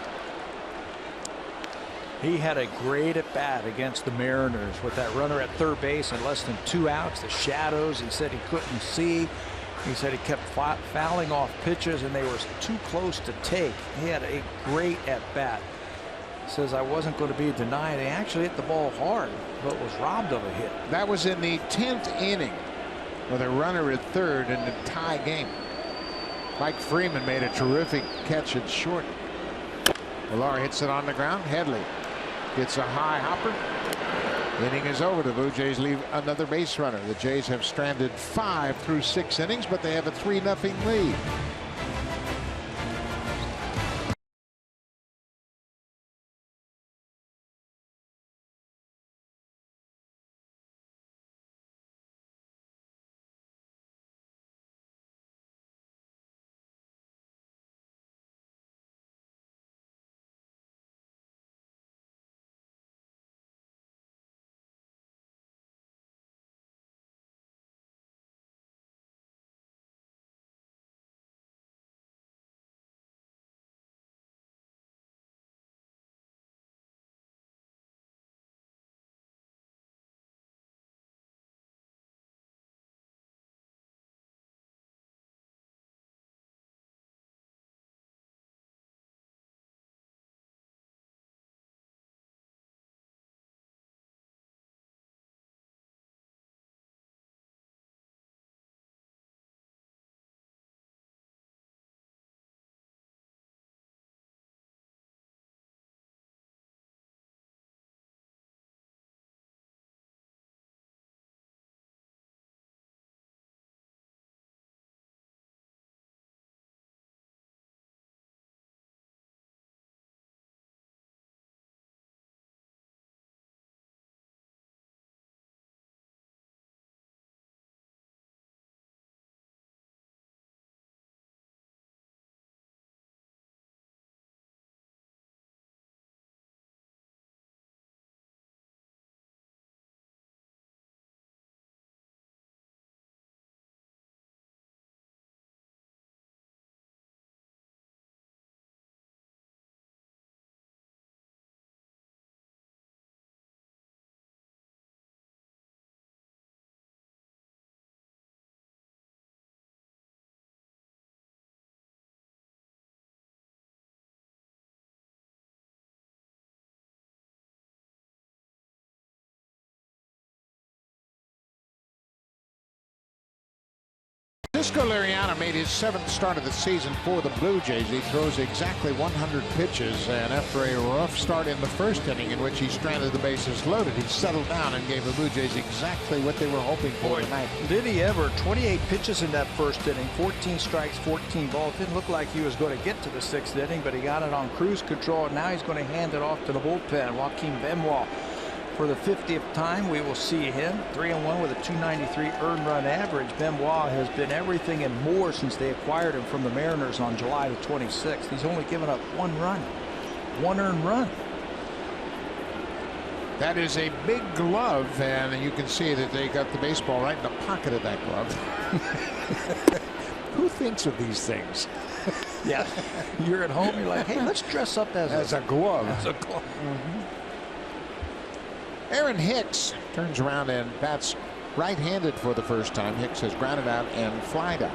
Speaker 2: He had a great at bat against the Mariners with that runner at third base and less than 2 outs. The shadows, he said he couldn't see. He said he kept fouling off pitches and they were too close to take. He had a great at bat. Says I wasn't going to be denied. He actually hit the ball hard, but was robbed of a hit.
Speaker 1: That was in the 10th inning with a runner at third in the tie game. Mike Freeman made a terrific catch at short. Pilar hits it on the ground. Headley gets a high hopper. Inning is over. The Blue Jays leave another base runner. The Jays have stranded 5 through 6 innings, but they have a 3-0 lead. Francisco Liriano made his 7th start of the season for the Blue Jays. He throws exactly 100 pitches, and after a rough start in the first inning in which he stranded the bases loaded, he settled down and gave the Blue Jays exactly what they were hoping for tonight.
Speaker 2: Did he ever? 28 pitches in that first inning, 14 strikes, 14 balls. Didn't look like he was going to get to the 6th inning, but he got it on cruise control, and now he's going to hand it off to the bullpen. Joaquin Benoit. For the 50th time, we will see him 3-1 with a 293 earned run average. Benoit has been everything and more since they acquired him from the Mariners on July the 26th. He's only given up 1 run, 1 earned run.
Speaker 1: That is a big glove, and you can see that they got the baseball right in the pocket of that glove. Who thinks of these things?
Speaker 2: Yeah, you're at home, you're like, hey, let's dress up as
Speaker 1: a glove.
Speaker 2: As a glove.
Speaker 1: Aaron Hicks turns around and bats right-handed for the first time. Hicks has grounded out and flied out.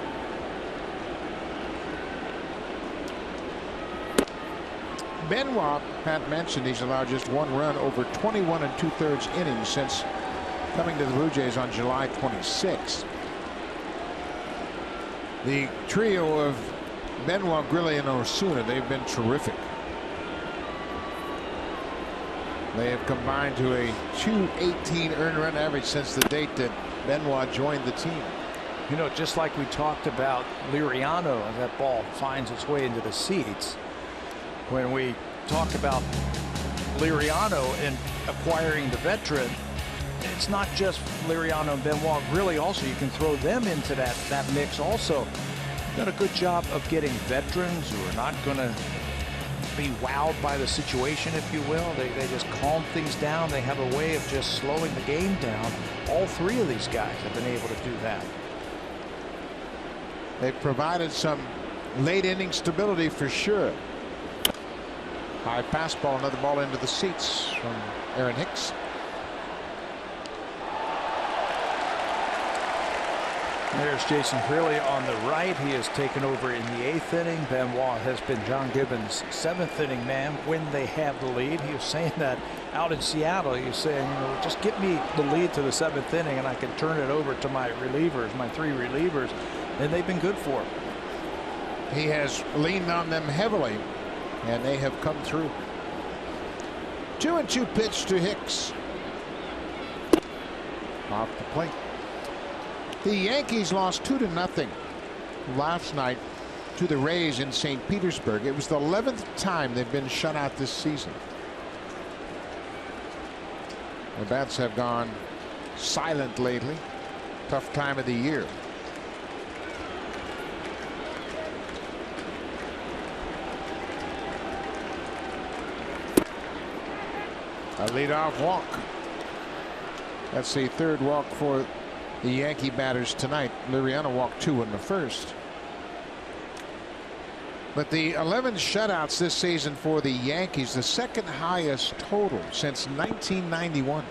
Speaker 1: Benoit, Pat mentioned, he's allowed just 1 run over 21 2/3 innings since coming to the Blue Jays on July 26th. The trio of Benoit, Grilli, and Osuna, they've been terrific. They have combined to a 218 earned run average since the date that Benoit joined the team.
Speaker 2: You know, just like we talked about Liriano, as that ball finds its way into the seats. When we talk about Liriano and acquiring the veteran, it's not just Liriano and Benoit. Really, also you can throw them into that mix. Also, done a good job of getting veterans who are not going to be wowed by the situation, if you will. They just calm things down. They have a way of just slowing the game down. All 3 of these guys have been able to do that.
Speaker 1: They've provided some late inning stability for sure. High fastball, another ball into the seats from Aaron Hicks.
Speaker 2: There's Jason Grilli on the right. He has taken over in the 8th inning. Benoit has been John Gibbons' 7th inning man when they have the lead. He was saying that out in Seattle. He was saying, you know, just get me the lead to the 7th inning and I can turn it over to my relievers, my 3 relievers, and they've been good for him.
Speaker 1: He has leaned on them heavily, and they have come through. 2-2 pitch to Hicks. Off the plate. The Yankees lost 2-0 last night to the Rays in St. Petersburg. It was the 11th time they've been shut out this season. The bats have gone silent lately. Tough time of the year. A leadoff walk. That's the 3rd walk for the Yankee batters tonight. Liriano walked 2 in the first. But the 11 shutouts this season for the Yankees, the 2nd highest total since 1991.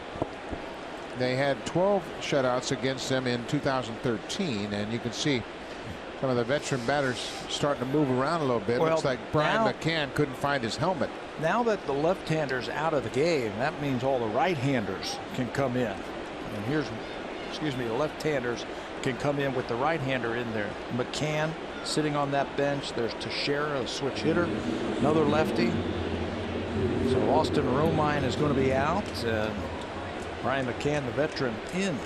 Speaker 1: They had 12 shutouts against them in 2013, and you can see some of the veteran batters starting to move around a little bit.
Speaker 2: Well,
Speaker 1: looks like Brian McCann couldn't find his helmet.
Speaker 2: Now that the left-handers out of the game, that means all the right-handers can come in. And here's, the left-handers can come in with the right-hander in there. McCann sitting on that bench. There's Teixeira, a switch hitter, another lefty. So Austin Romine is going to be out. Brian McCann, the veteran, in.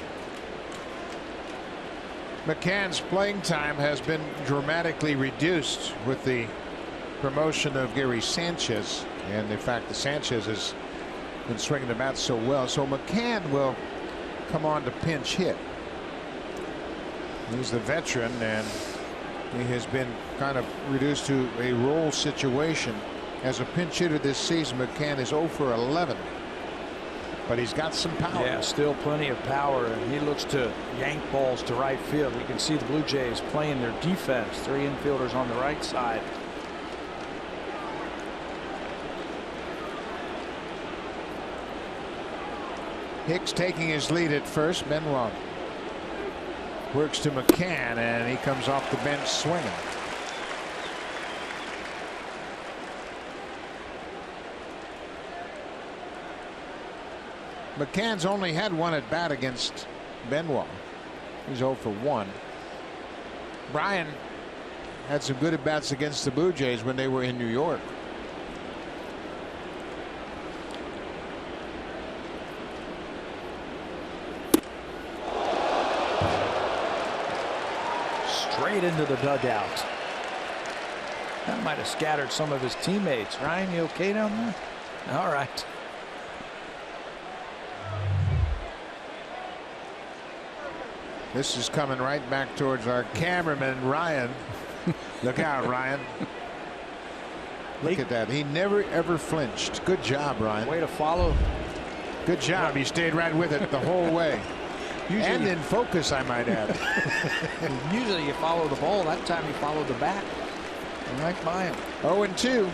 Speaker 1: McCann's playing time has been dramatically reduced with the promotion of Gary Sanchez, and the fact that Sanchez has been swinging the bat so well. So McCann will come on to pinch hit. He's the veteran, and he has been kind of reduced to a role situation as a pinch hitter this season. McCann is 0 for 11, but he's got some power.
Speaker 2: Yeah, still plenty of power, and he looks to yank balls to right field. You can see the Blue Jays playing their defense. 3 infielders on the right side.
Speaker 1: Hicks taking his lead at first. Benoit works to McCann, and he comes off the bench swinging. McCann's only had 1 at bat against Benoit. He's 0 for 1. Brian had some good at-bats against the Blue Jays when they were in New York.
Speaker 2: Straight into the dugout. That might have scattered some of his teammates. Ryan, you okay down there? All right.
Speaker 1: This is coming right back towards our cameraman, Ryan. Look out, Ryan. Look at that. He never, ever flinched. Good job, Ryan.
Speaker 2: Way to follow.
Speaker 1: Good job. You stayed right with it the whole way. And in focus, I might add.
Speaker 2: Usually you follow the ball. That time you followed the bat. Right by him.
Speaker 1: 0-2.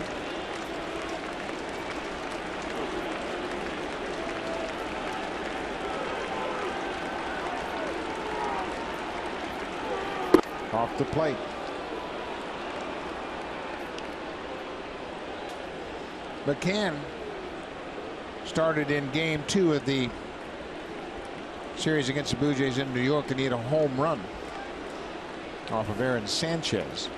Speaker 1: Off the plate. McCann started in game 2 of the series against the Blue Jays in New York, and he had a home run off of Aaron Sanchez.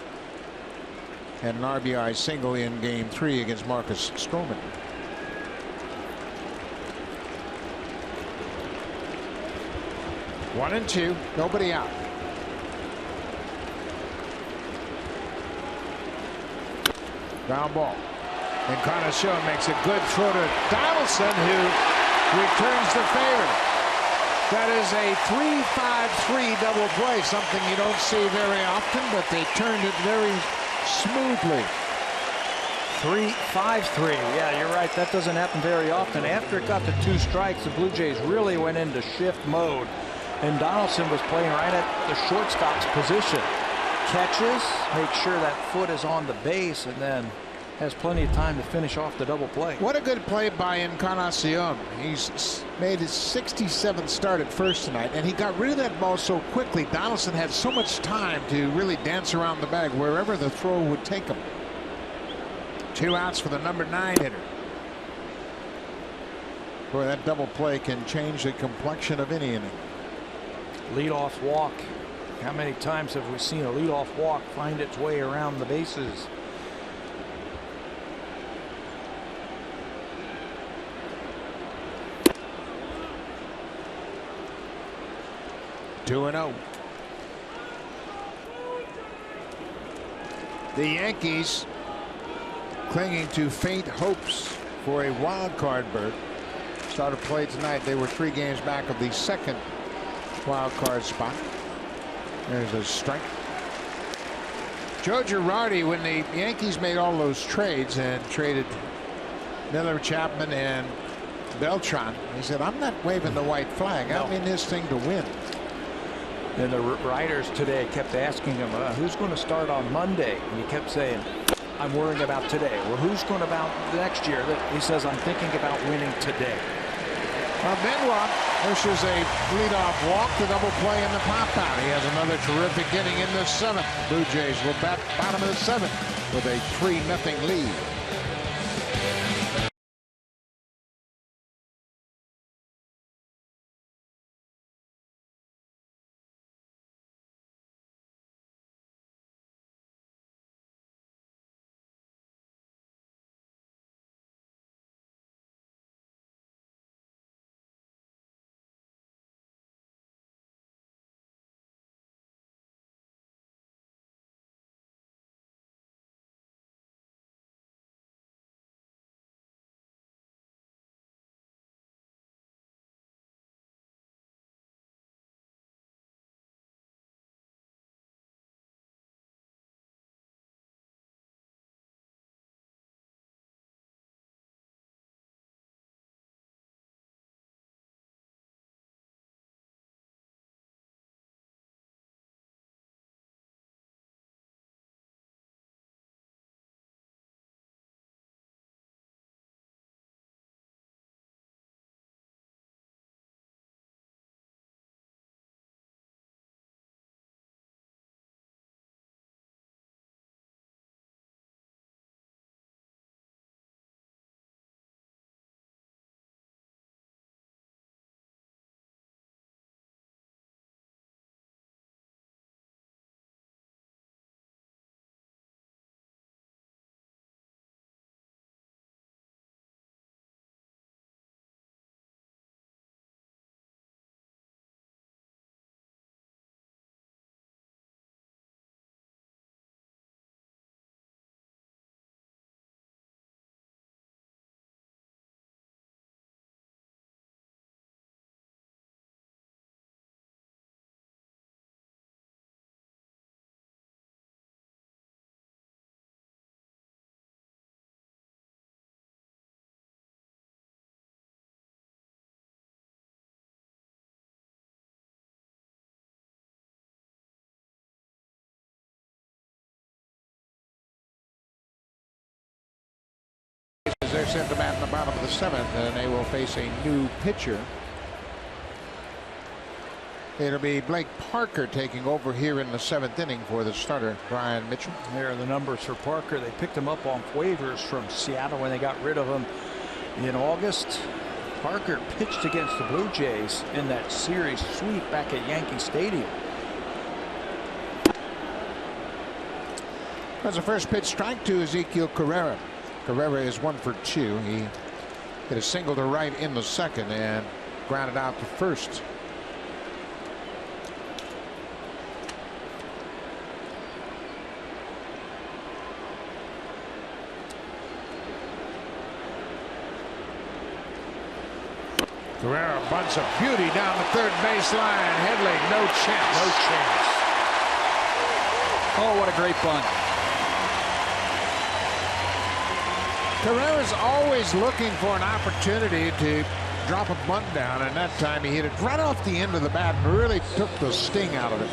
Speaker 1: Had an RBI single in game 3 against Marcus Stroman. One and two, nobody out. Ground ball. Encarnacion makes a good throw to Donaldson, who returns the favor. That is a 3-5-3 double play, something you don't see very often, but they turned it very smoothly.
Speaker 2: 3-5-3. Yeah, you're right. That doesn't happen very often. After it got to 2 strikes, the Blue Jays really went into shift mode, and Donaldson was playing right at the shortstop's position. Catches, make sure that foot is on the base, and then has plenty of time to finish off the double play.
Speaker 1: What a good play by Encarnacion. He's made his 67th start at first tonight, and he got rid of that ball so quickly. Donaldson had so much time to really dance around the bag wherever the throw would take him. 2 outs for the number 9 hitter. Boy, that double play can change the complexion of any inning.
Speaker 2: Leadoff walk. How many times have we seen a leadoff walk find its way around the bases? Two and 0.
Speaker 1: The Yankees clinging to faint hopes for a wild card berth. Started play tonight. They were 3 games back of the second wild card spot. There's a strike. Joe Girardi, when the Yankees made all those trades and traded Miller, Chapman, and Beltran, he said, I'm not waving the white flag. I'm in this thing to win.
Speaker 2: And the writers today kept asking him, who's going to start on Monday? And he kept saying, I'm worrying about today. Well, who's going about next year? He says, I'm thinking about winning today.
Speaker 1: Well, Benoit pushes a leadoff walk, the double play in the pop out. He has another terrific inning in the 7th. Blue Jays will bat bottom of the 7th with a 3-0 lead. bases. They're set to bat in the bottom of the 7th, and they will face a new pitcher. It'll be Blake Parker taking over here in the 7th inning for the starter, Brian Mitchell.
Speaker 2: There are the numbers for Parker. They picked him up on waivers from Seattle when they got rid of him in August. Parker pitched against the Blue Jays in that series sweep back at Yankee Stadium.
Speaker 1: That's a first pitch strike to Ezekiel Carrera. Carrera is 1 for 2. He hit a single to right in the 2nd and grounded out to first. Carrera bunts a beauty down the third baseline. Headley, no chance.
Speaker 2: No chance. Oh, what a great bunt.
Speaker 1: Carrera's always looking for an opportunity to drop a bunt down, and that time he hit it right off the end of the bat and really took the sting out of it.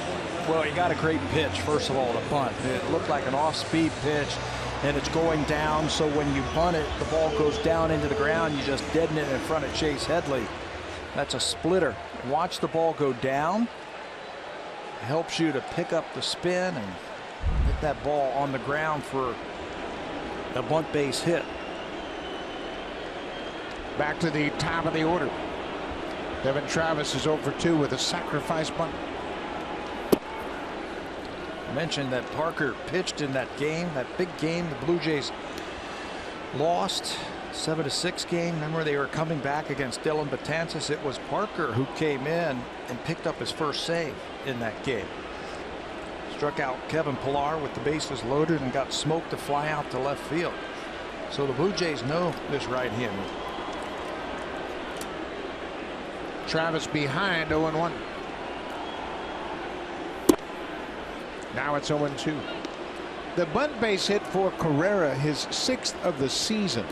Speaker 2: Well, he got a great pitch, first of all, the bunt. It looked like an off-speed pitch, and it's going down, so when you bunt it, the ball goes down into the ground. You just deaden it in front of Chase Headley. That's a splitter. Watch the ball go down. It helps you to pick up the spin and hit that ball on the ground for a bunt base hit.
Speaker 1: Back to the top of the order. Devin Travis is 0 for 2 with a sacrifice bunt.
Speaker 2: I mentioned that Parker pitched in that game, that big game the Blue Jays lost, 7-6 game. Remember, they were coming back against Dylan Betances. It was Parker who came in and picked up his first save in that game. Struck out Kevin Pillar with the bases loaded and got smoked to fly out to left field. So the Blue Jays know this right-hander.
Speaker 1: Travis behind 0-1. Now it's 0-2. The bunt base hit for Carrera, his 6th of the season.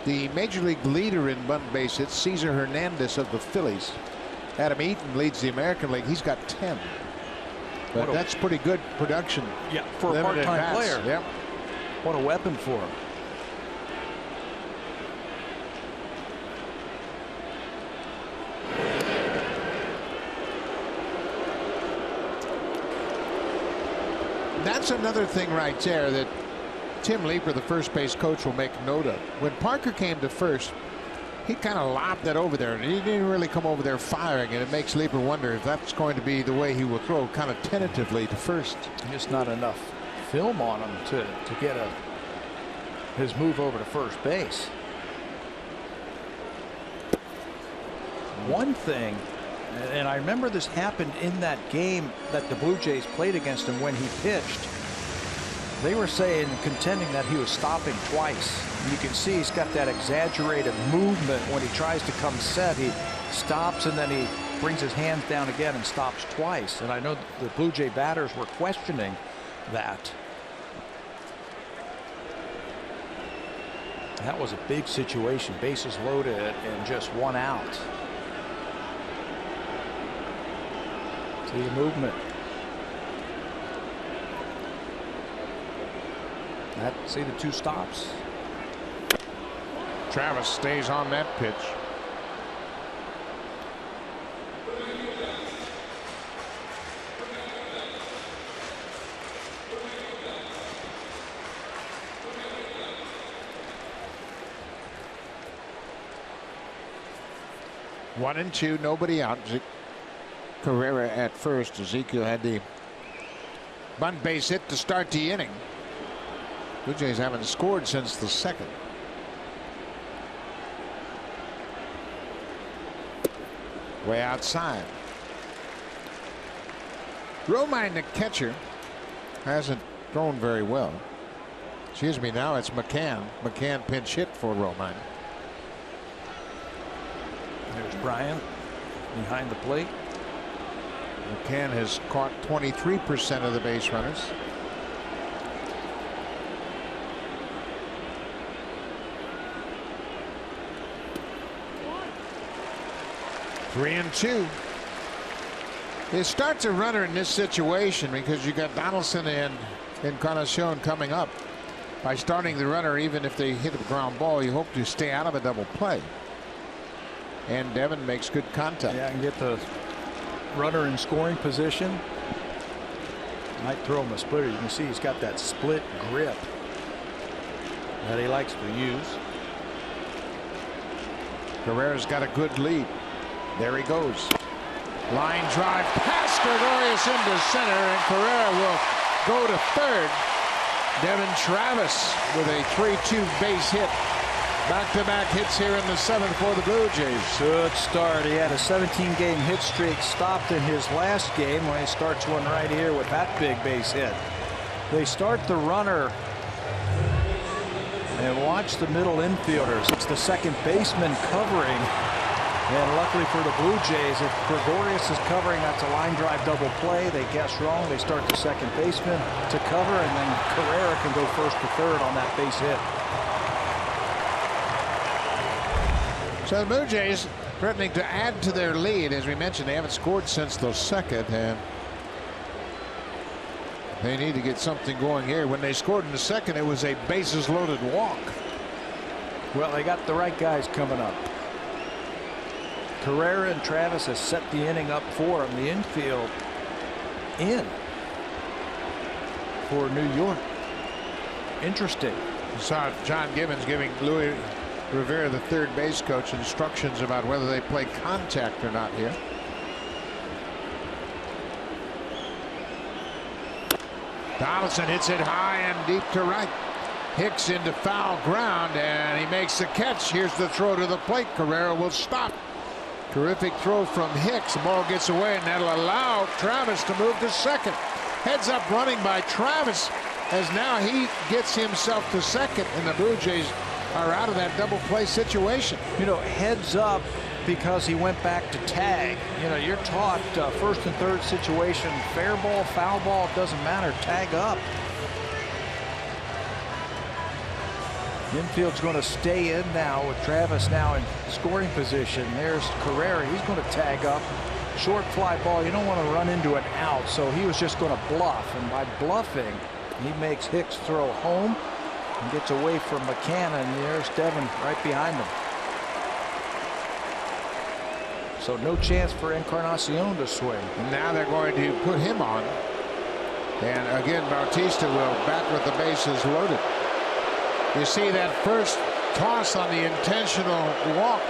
Speaker 1: The major league leader in bunt base hits, Cesar Hernandez of the Phillies. Adam Eaton leads the American League. He's got 10. But that's pretty good production.
Speaker 2: Yeah, for a part-time player.
Speaker 1: Yep.
Speaker 2: What a weapon for him.
Speaker 1: That's another thing right there that Tim Leeper, the first base coach, will make note of. When Parker came to first, he kind of lobbed that over there, and he didn't really come over there firing, and it makes Leeper wonder if that's going to be the way he will throw, kind of tentatively to first.
Speaker 2: Just not enough film on him to get his move over to first base. One thing, and I remember this happened in that game that the Blue Jays played against him when he pitched. They were saying, contending that he was stopping twice. You can see he's got that exaggerated movement when he tries to come set. He stops and then he brings his hands down again and stops twice. And I know the Blue Jay batters were questioning that. That was a big situation. Bases loaded and just 1 out. See the movement. See the 2 stops.
Speaker 1: Travis stays on that pitch. One and 2, nobody out. Carrera at first. Ezekiel had the bunt base hit to start the inning. Blue Jays haven't scored since the 2nd. Way outside. Romine, the catcher, hasn't thrown very well. Excuse me, now it's McCann. McCann pinch hit for Romine.
Speaker 2: There's Bryant behind the plate.
Speaker 1: McCann has caught 23% of the base runners. Three and 2. It starts a runner in this situation because you got Donaldson and Encarnacion coming up. By starting the runner, even if they hit a ground ball, you hope to stay out of a double play. And Devin makes good contact.
Speaker 2: Yeah, and get the runner in scoring position. Might throw him a splitter. You can see he's got that split grip that he likes to use.
Speaker 1: Carrera's got a good lead. There he goes. Line drive past Gregorius into center, and Carrera will go to third. Devin Travis with a 3-2 base hit. Back-to-back hits here in the seventh for the Blue Jays.
Speaker 2: Good start. He had a 17-game hit streak stopped in his last game when he starts one right here with that big base hit. They start the runner. And watch the middle infielders. It's the second baseman covering. And luckily for the Blue Jays, if Gregorius is covering, that's a line drive double play. They guess wrong. They start the second baseman to cover, and then Carrera can go first to third on that base hit.
Speaker 1: So the Blue Jays threatening to add to their lead. As we mentioned, they haven't scored since the second, and they need to get something going here. When they scored in the second, it was a bases loaded walk.
Speaker 2: Well, they got the right guys coming up. Carrera and Travis has set the inning up for him. The infield in for New York. Interesting.
Speaker 1: You saw John Gibbons giving Louis Rivera, the third base coach, instructions about whether they play contact or not here. Donaldson hits it high and deep to right. Hicks into foul ground, and he makes the catch. Here's the throw to the plate. Carrera will stop. Terrific throw from Hicks. The ball gets away, and that'll allow Travis to move to second. Heads up running by Travis, as now he gets himself to second, and the Blue Jays are out of that double play situation.
Speaker 2: You know, heads up because he went back to tag. You know, you're taught first and third situation, fair ball, foul ball, it doesn't matter, tag up. Infield's going to stay in now with Travis now in scoring position. There's Carrera. He's going to tag up. Short fly ball. You don't want to run into an out, so he was just going to bluff. And by bluffing, he makes Hicks throw home and gets away from McCann. And there's Devin right behind him. So no chance for Encarnacion to swing.
Speaker 1: And now they're going to put him on. And again, Bautista will bat with the bases loaded. You see that first toss on the intentional walk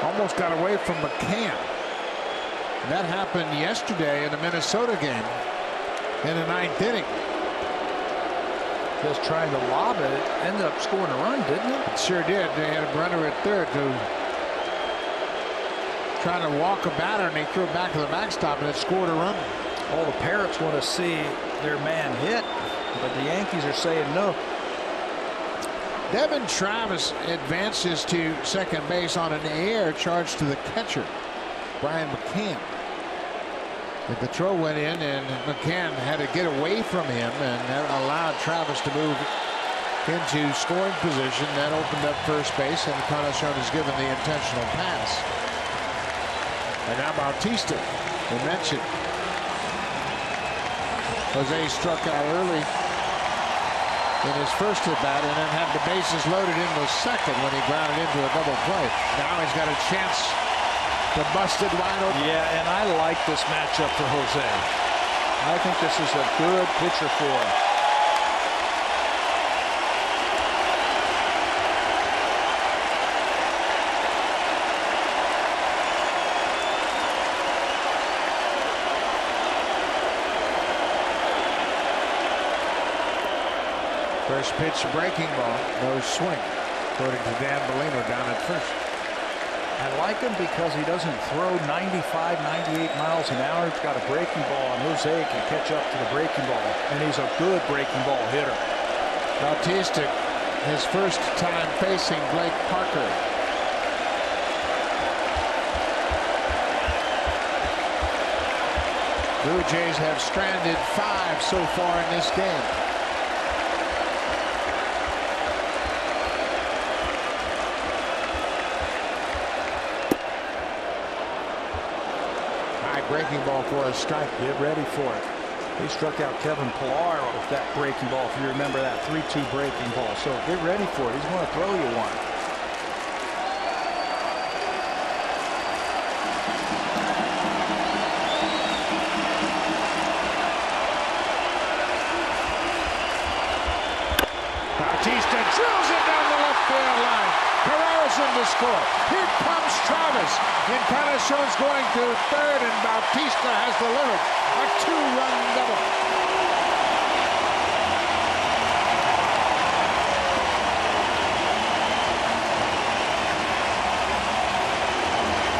Speaker 1: almost got away from McCann. That happened yesterday in the Minnesota game in the ninth inning.
Speaker 2: Just trying to lob it. It ended up scoring a run, didn't it?
Speaker 1: It sure did. They had a runner at third to trying to walk a batter, and they threw it back to the backstop, and it scored a run.
Speaker 2: All the Parrots want to see their man hit, but the Yankees are saying no.
Speaker 1: Devin Travis advances to second base on an air charge to the catcher, Brian McCann. But the throw went in, and McCann had to get away from him, and that allowed Travis to move into scoring position. That opened up first base, and Encarnacion is given the intentional pass. And now Bautista, we mentioned. Jose struck out early in his first at bat, and then had the bases loaded in the second when he grounded into a double play. Now he's got a chance to bust it wide open.
Speaker 2: Yeah, and I like this matchup for Jose. I think this is a good pitcher for him.
Speaker 1: First pitch, breaking ball, no swing, according to Dan Bellino down at first.
Speaker 2: I like him because he doesn't throw 95, 98 miles an hour. He's got a breaking ball, and Jose can catch up to the breaking ball, and he's a good breaking ball hitter.
Speaker 1: Bautista, his first time facing Blake Parker. Blue Jays have stranded 5 so far in this game. Breaking ball for a strike.
Speaker 2: Get ready for it. They struck out Kevin Pillar with that breaking ball, if you remember that 3-2 breaking ball. So get ready for it. He's going to throw you one.
Speaker 1: Bautista drills it down the left field line. Carrera's in to score. Here comes Travis. Encarnacion's going to third, and Bautista has delivered a 2-run double.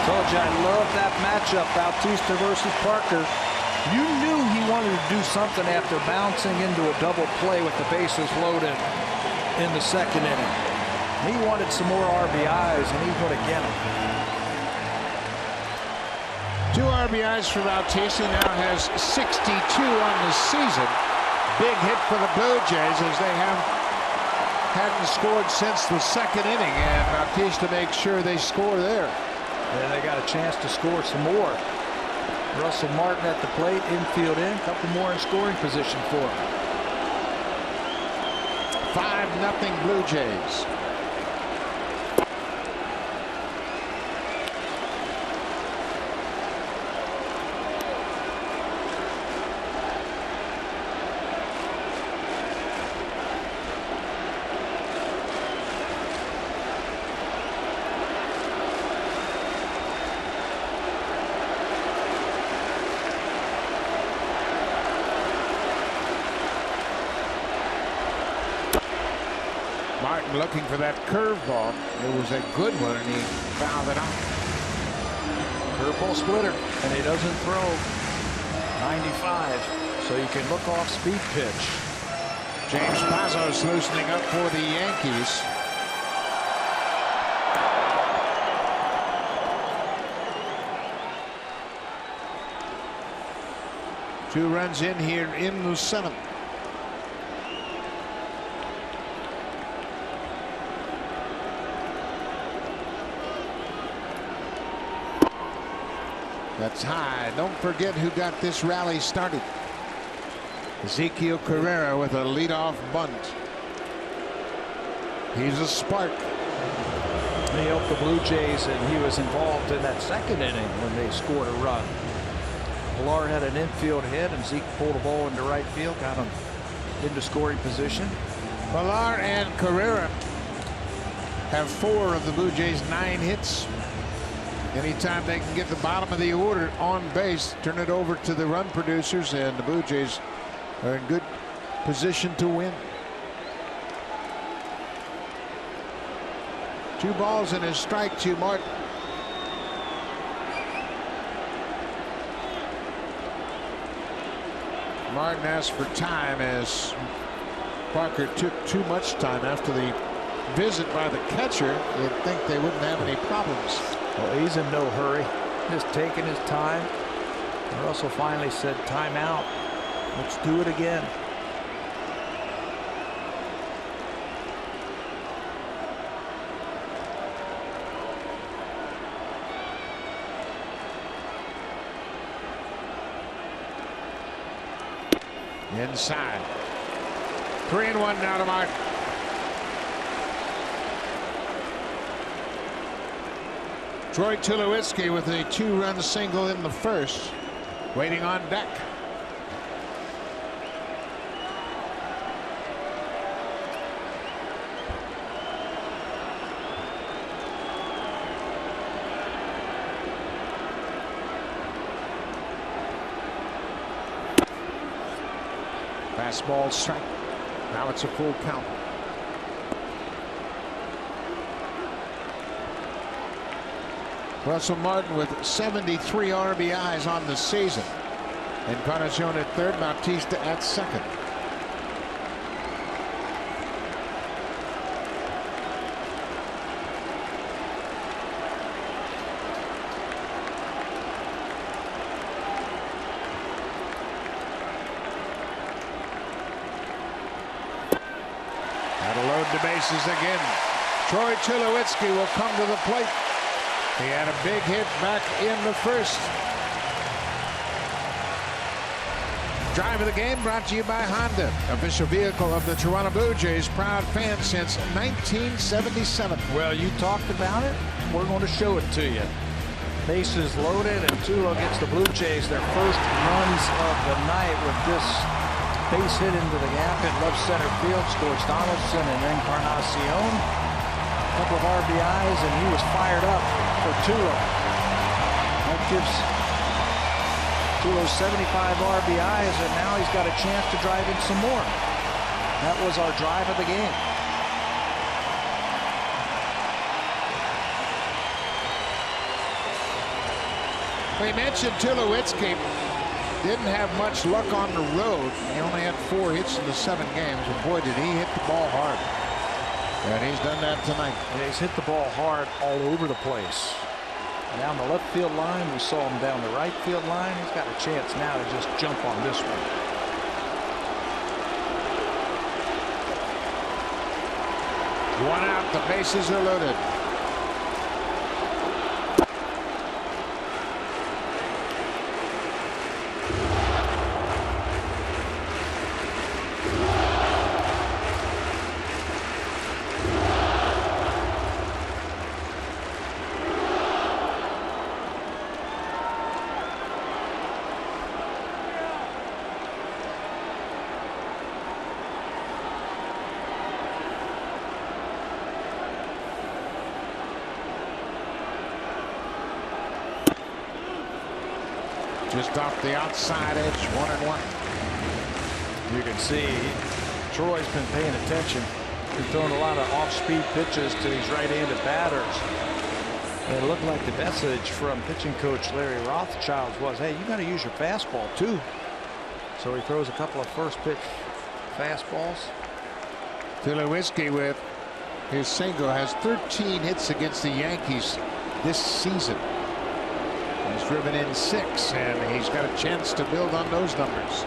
Speaker 2: Told you I love that matchup, Bautista versus Parker. You knew he wanted to do something after bouncing into a double play with the bases loaded in the second inning. He wanted some more RBIs, and he's going to get them.
Speaker 1: 2 RBIs for Bautista, now has 62 on the season. Big hit for the Blue Jays, as they hadn't scored since the second inning, and Bautista makes sure they score there.
Speaker 2: And they got a chance to score some more. Russell Martin at the plate, infield in, a couple more in scoring position for him.
Speaker 1: 5-0 Blue Jays. Martin looking for that curveball. It was a good one, and he fouled it out.
Speaker 2: Curveball splitter, and he doesn't throw 95, so you can look off speed pitch.
Speaker 1: James Pazos loosening up for the Yankees. Two runs in here in the 7th. That's high. Don't forget who got this rally started. Ezekiel Carrera with a leadoff bunt. He's a spark.
Speaker 2: He helped the Blue Jays, and he was involved in that second inning when they scored a run. Pillar had an infield hit, and Zeke pulled the ball into right field, got him into scoring position.
Speaker 1: Pillar and Carrera have 4 of the Blue Jays' 9 hits. Anytime they can get the bottom of the order on base, turn it over to the run producers, and the Blue Jays are in good position to win. 2 balls and a strike to Martin. Martin asked for time, as Parker took too much time after the visit by the catcher. You'd think they wouldn't have any problems.
Speaker 2: Well, he's in no hurry, just taking his time. Russell finally said timeout. Let's do it again.
Speaker 1: Inside. 3-1 now to Martin. Troy Tulowitzki with a 2-run single in the first, waiting on deck. Fastball strike. Now it's a full count. Russell Martin with 73 RBIs on the season. Encarnacion at third, Bautista at second. That'll load the bases again. Troy Tulowitzki will come to the plate. He had a big hit back in the first. Drive of the game brought to you by Honda, official vehicle of the Toronto Blue Jays, proud fan since 1977.
Speaker 2: Well, you talked about it. We're going to show it to you. Bases loaded, and Tulo gets the Blue Jays their first runs of the night with this base hit into the gap in left center field. Scores Donaldson and Encarnacion. A couple of RBIs, and he was fired up for Tulo. That gives Tulo 75 RBIs, and now he's got a chance to drive in some more. That was our drive of the game.
Speaker 1: We mentioned Tulowitzki didn't have much luck on the road. He only had 4 hits in the 7 games, and boy, did he hit the ball hard. And he's done that tonight.
Speaker 2: Yeah, he's hit the ball hard all over the place. Down the left field line, we saw him down the right field line. He's got a chance now to just jump on this one.
Speaker 1: One out, the bases are loaded. Just off the outside edge, 1-1.
Speaker 2: You can see Troy's been paying attention. He's throwing a lot of off-speed pitches to these right-handed batters. And it looked like the message from pitching coach Larry Rothschild was, hey, you got to use your fastball too. So he throws a couple of first pitch fastballs.
Speaker 1: Tulowitzki with his single has 13 hits against the Yankees this season. He's driven in 6, and he's got a chance to build on those numbers.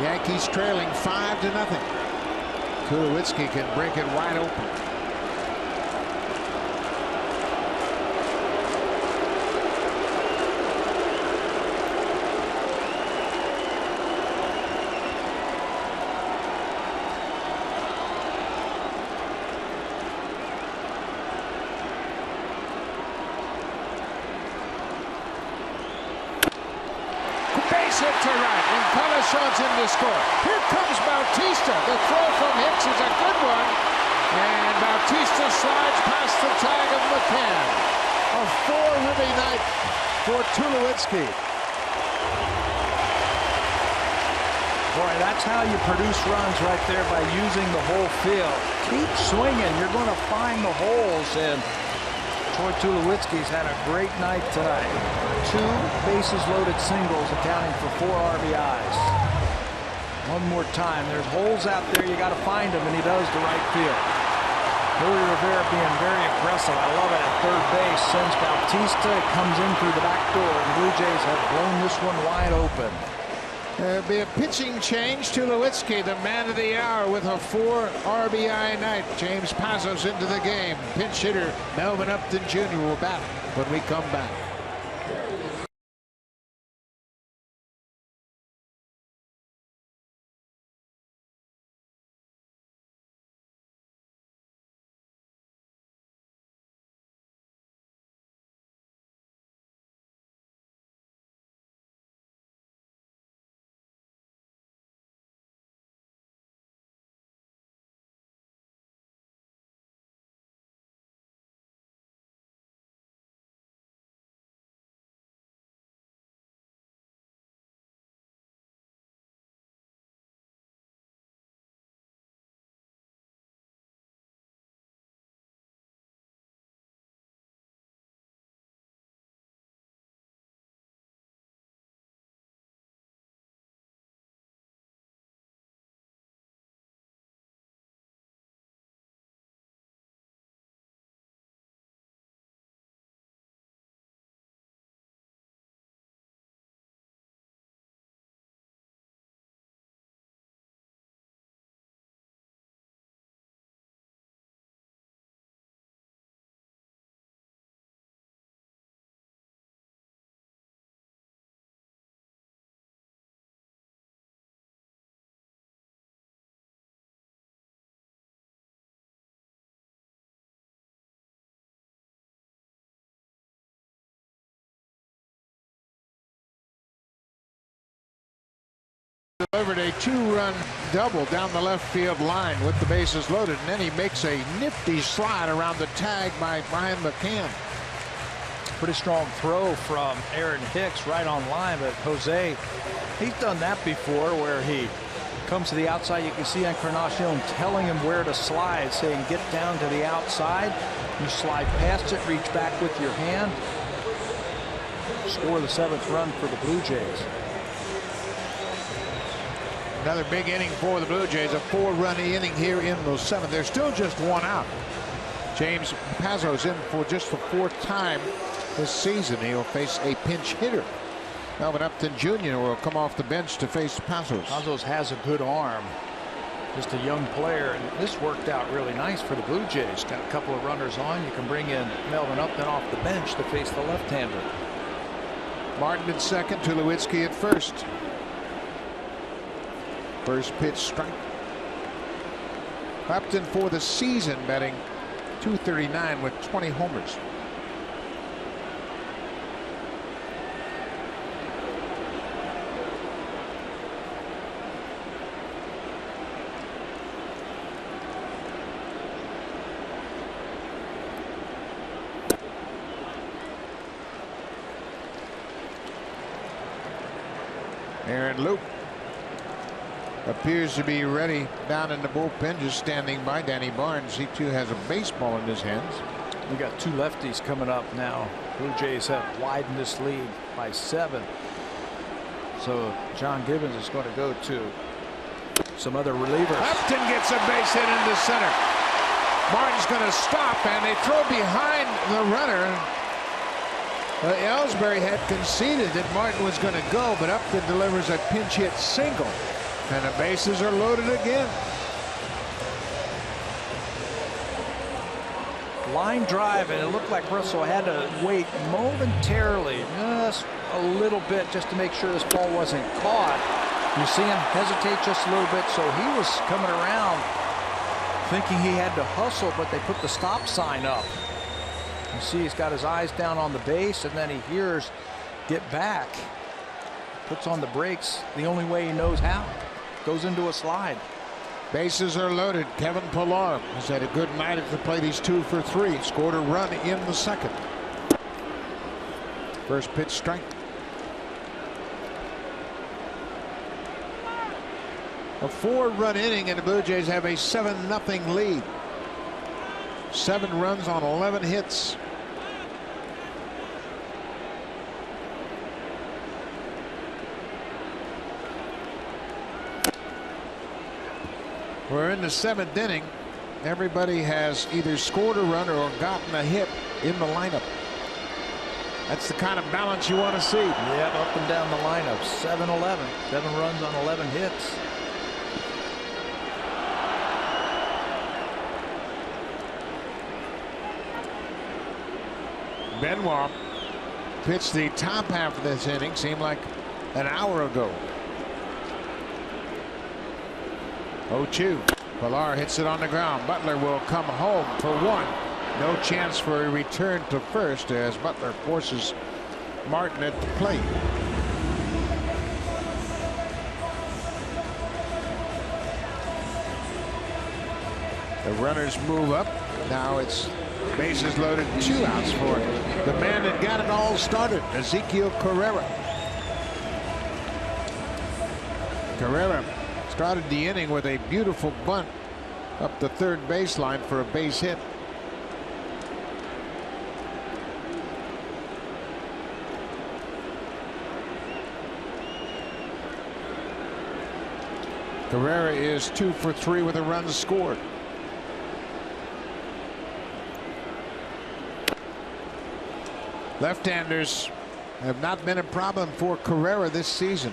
Speaker 1: Yankees trailing 5-0. Tulowitzki can break it wide open. Base hit to right, and Colishaw's in to score. Here comes Bautista. The throw from Hicks is a good one, and Bautista slides past the tag of McCann. A 4-ribby night for Tulowitzki.
Speaker 2: Boy, that's how you produce runs right there, by using the whole field. Keep swinging. You're going to find the holes, and Troy Tulowitzki's had a great night tonight. 2 bases loaded singles accounting for 4 RBIs. One more time. There's holes out there. You got to find them, and he does to right field. Billy Rivera being very aggressive. I love it at third base. Sends Bautista. It comes in through the back door, and the Blue Jays have blown this one wide open.
Speaker 1: There'll be a pitching change. Tulowitzki, the man of the hour, with a 4 RBI night. James Pazos into the game. Pinch hitter Melvin Upton Jr. will bat when we come back. delivered a 2-run double down the left field line with the bases loaded, and then he makes a nifty slide around the tag by Brian McCann.
Speaker 2: Pretty strong throw from Aaron Hicks right on line, but Jose, he's done that before where he comes to the outside. You can see Encarnacion telling him where to slide, saying get down to the outside. You slide past it, reach back with your hand. Score the 7th run for the Blue Jays.
Speaker 1: Another big inning for the Blue Jays, a 4-run inning here in the 7th. There's still just 1 out. James Pazos in for just the 4th time this season. He'll face a pinch hitter. Melvin Upton Jr. will come off the bench to face Pazos.
Speaker 2: Pazos has a good arm. Just a young player, and this worked out really nice for the Blue Jays. Got a couple of runners on. You can bring in Melvin Upton off the bench to face the left-hander.
Speaker 1: Martin at second, Tulowitzki at first. First pitch strike. Upton for the season batting .239 with 20 homers. Aaron Luke appears to be ready down in the bullpen, just standing by. Danny Barnes, he too has a baseball in his hands.
Speaker 2: We got 2 lefties coming up now. Blue Jays have widened this lead by 7. So John Gibbons is going to go to some other relievers.
Speaker 1: Upton gets a base hit into center. Martin's going to stop, and they throw behind the runner. Ellsbury had conceded that Martin was going to go, but Upton delivers a pinch hit single, and the bases are loaded again.
Speaker 2: Line drive, and it looked like Russell had to wait momentarily, just a little bit, just to make sure this ball wasn't caught. You see him hesitate just a little bit, so he was coming around thinking he had to hustle, but they put the stop sign up. You see he's got his eyes down on the base, and then he hears get back, puts on the brakes the only way he knows how, goes into a slide.
Speaker 1: Bases are loaded. Kevin Pillar has had a good night at the plate. He's 2 for 3, scored a run in the 2nd. First pitch strike. A 4-run inning, and the Blue Jays have a 7-0 lead. 7 runs on 11 hits. We're in the 7th inning. Everybody has either scored a run or gotten a hit in the lineup. That's the kind of balance you want to see.
Speaker 2: Yep, up and down the lineup. 7-11. 7 runs on 11 hits.
Speaker 1: Benoit pitched the top half of this inning, seemed like an hour ago. 0-2. Pillar hits it on the ground. Butler will come home for 1. No chance for a return to first as Butler forces Martin at the plate. The runners move up. Now it's bases loaded, 2 outs for the man that got it all started, Ezequiel Carrera. Carrera started the inning with a beautiful bunt up the third baseline for a base hit. Carrera is 2 for 3 with a run scored. Left-handers have not been a problem for Carrera this season.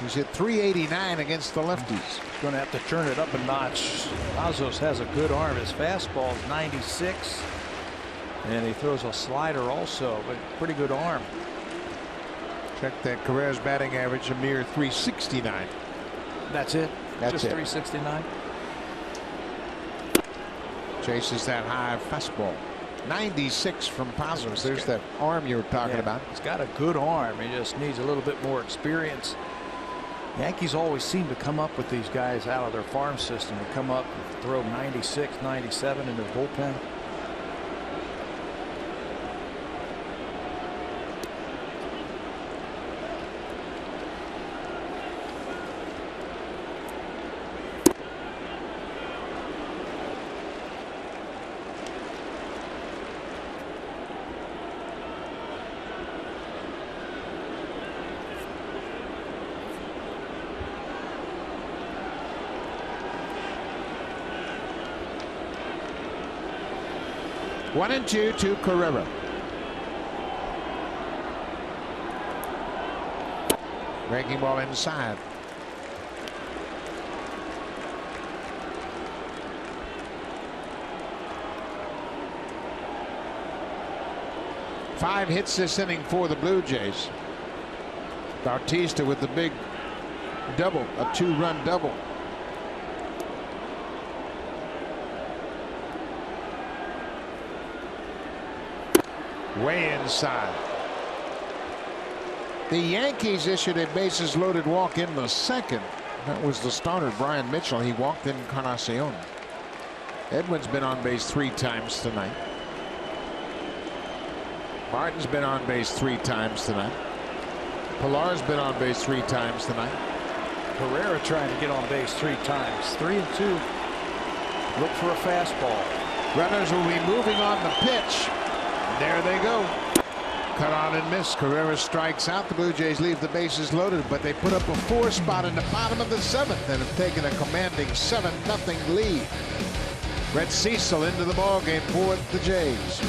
Speaker 1: He's hit .389 against the lefties.
Speaker 2: Going to have to turn it up a notch. Pazos has a good arm. His fastball is 96, and he throws a slider also, but pretty good arm.
Speaker 1: Check that. Carrera's batting average a mere .369.
Speaker 2: That's it.
Speaker 1: That's
Speaker 2: just
Speaker 1: it.
Speaker 2: .369.
Speaker 1: Chases that high fastball. 96 from Pazos. There's that arm you were talking about.
Speaker 2: He's got a good arm. He just needs a little bit more experience Yankees always seem to come up with these guys out of their farm system. They come up and throw 96, 97 in their bullpen.
Speaker 1: One and two to Carrera. Breaking ball inside. Five hits this inning for the Blue Jays. Bautista with the big double, a 2-run double. Way inside. The Yankees issued a bases loaded walk in the second. That was the starter, Brian Mitchell. He walked in Encarnacion. Edwin's been on base 3 times tonight. Martin's been on base 3 times tonight. Pillar's been on base 3 times tonight.
Speaker 2: Herrera trying to get on base 3 times. 3 and 2. Look for a fastball.
Speaker 1: Runners will be moving on the pitch. There they go. Cut on and miss. Carrera strikes out. The Blue Jays leave the bases loaded, but they put up a 4 spot in the bottom of the 7th and have taken a commanding 7-0 lead. Brett Cecil into the ballgame for the Jays.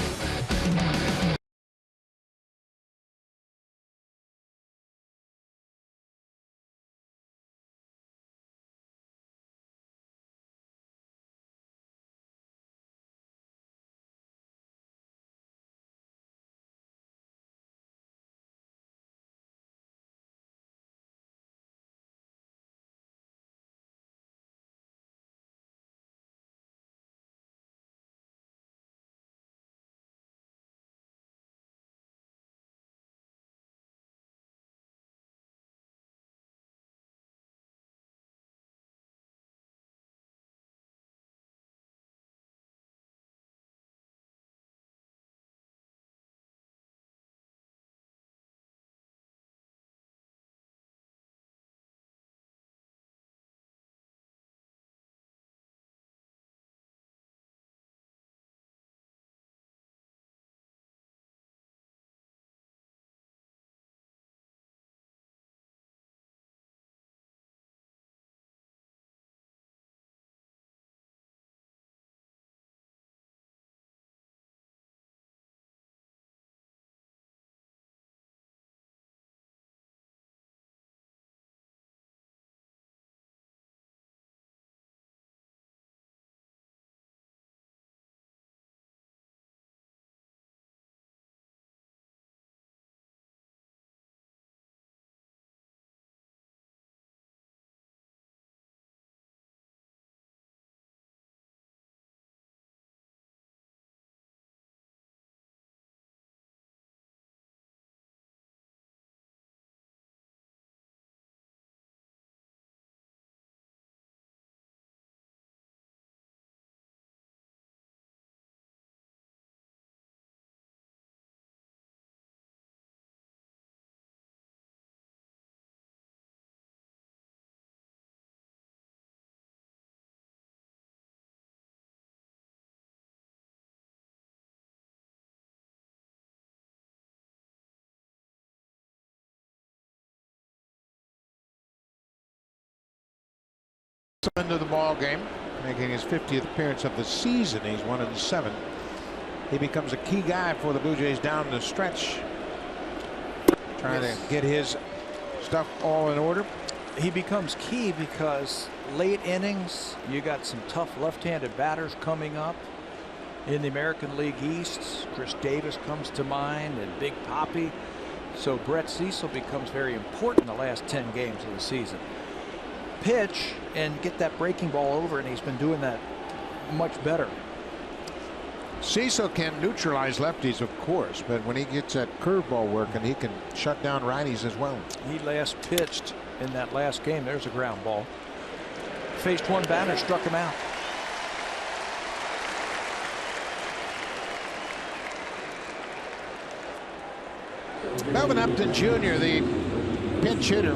Speaker 1: Into the ball game, making his 50th appearance of the season. He's 1-7. He becomes a key guy for the Blue Jays down the stretch, trying to get his stuff all in order.
Speaker 2: He becomes key because late innings, you got some tough left-handed batters coming up in the American League East. Chris Davis comes to mind, and Big Papi. So Brett Cecil becomes very important in the last 10 games of the season. Pitch and get that breaking ball over, and he's been doing that much better.
Speaker 1: Cecil can neutralize lefties, of course, but when he gets that curveball working, he can shut down righties as well.
Speaker 2: He last pitched in that last game. There's a ground ball. Faced one batter, struck him out.
Speaker 1: Melvin Upton Jr., the pinch hitter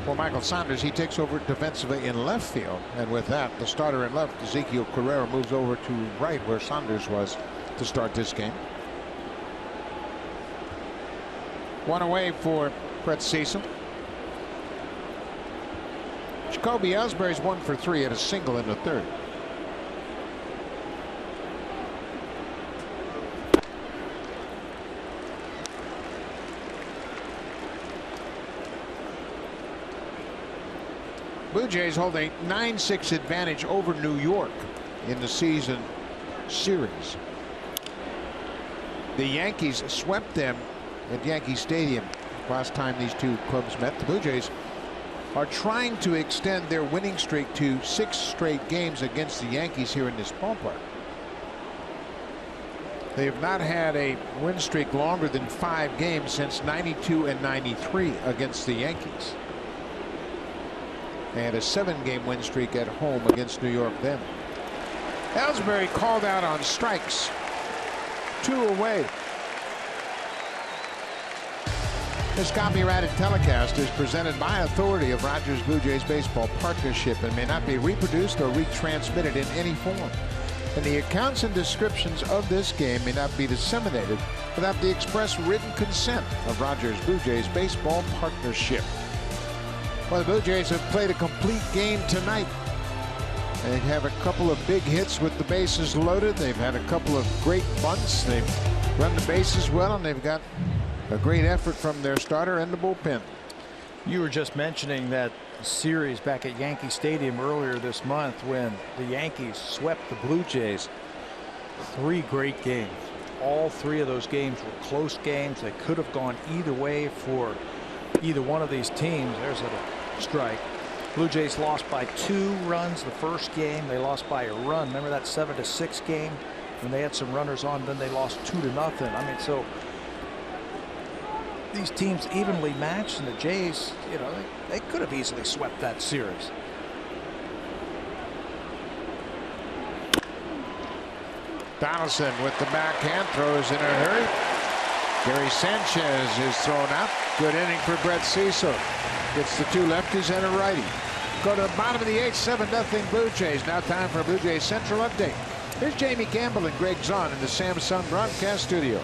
Speaker 1: for Michael Saunders, he takes over defensively in left field, and with that, the starter in left, Ezekiel Carrera, moves over to right where Saunders was to start this game. One away for Brett Cecil. Jacoby Ellsbury's 1 for 3 at a single in the third. Blue Jays hold a 9-6 advantage over New York in the season series. The Yankees swept them at Yankee Stadium last time these two clubs met. The Blue Jays are trying to extend their winning streak to 6 straight games against the Yankees here in this ballpark. They have not had a win streak longer than 5 games since '92 and '93 against the Yankees. They had a 7-game win streak at home against New York then. Ellsbury called out on strikes. 2 away. This copyrighted telecast is presented by authority of Rogers Blue Jays Baseball Partnership and may not be reproduced or retransmitted in any form. And the accounts and descriptions of this game may not be disseminated without the express written consent of Rogers Blue Jays Baseball Partnership. Well, the Blue Jays have played a complete game tonight. They have a couple of big hits with the bases loaded. They've had a couple of great bunts. They've run the bases well, and they've got a great effort from their starter and the bullpen.
Speaker 2: You were just mentioning that series back at Yankee Stadium earlier this month when the Yankees swept the Blue Jays. 3 great games. All 3 of those games were close games. They could have gone either way for either one of these teams. There's a strike. Blue Jays lost by 2 runs the first game. They lost by a run. Remember that 7-6 game when they had some runners on, then they lost 2-0. I mean, so these teams evenly matched, and the Jays, you know, they could have easily swept that series.
Speaker 1: Donaldson with the backhand, throws in a hurry. Gary Sanchez is thrown out. Good inning for Brett Cecil. Gets the 2 lefties and a righty. Go to the bottom of the 8th, 7-0 Blue Jays. Now time for a Blue Jays Central update. Here's Jamie Campbell and Greg Zahn in the Samsung broadcast studio.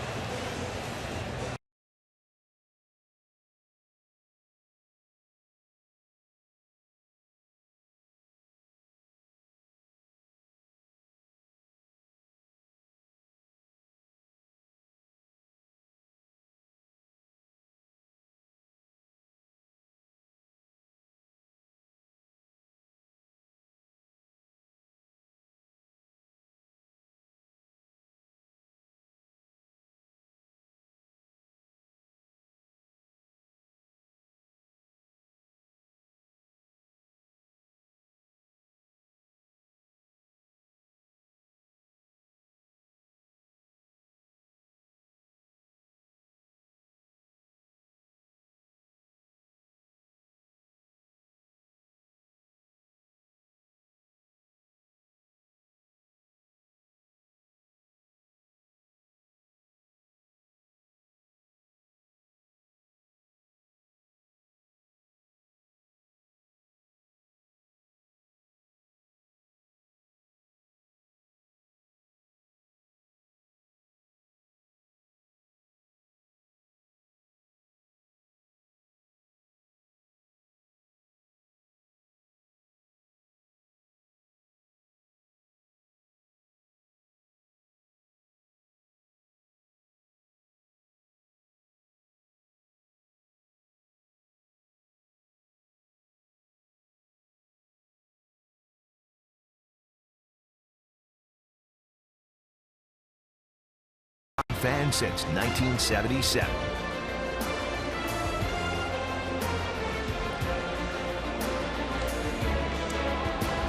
Speaker 4: Fan since 1977.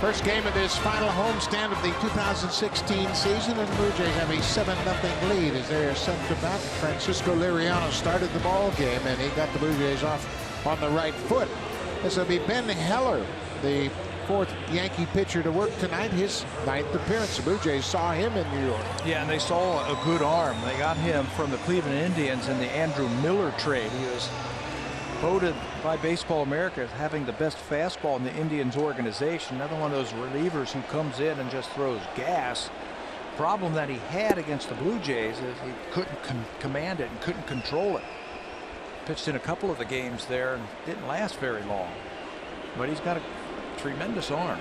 Speaker 1: First game of this final homestand of the 2016 season, and the Blue Jays have a 7-0 lead as they are sent to bat. Francisco Liriano started the ball game, and he got the Blue Jays off on the right foot. This will be Ben Heller, the fourth Yankee pitcher to work tonight, his ninth appearance. The Blue Jays saw him in New York.
Speaker 2: Yeah, and they saw a good arm. They got him from the Cleveland Indians in the Andrew Miller trade. He was voted by Baseball America as having the best fastball in the Indians organization. Another one of those relievers who comes in and just throws gas. Problem that he had against the Blue Jays is he couldn't command it and couldn't control it. Pitched in a couple of the games there and didn't last very long. But he's got a tremendous arm.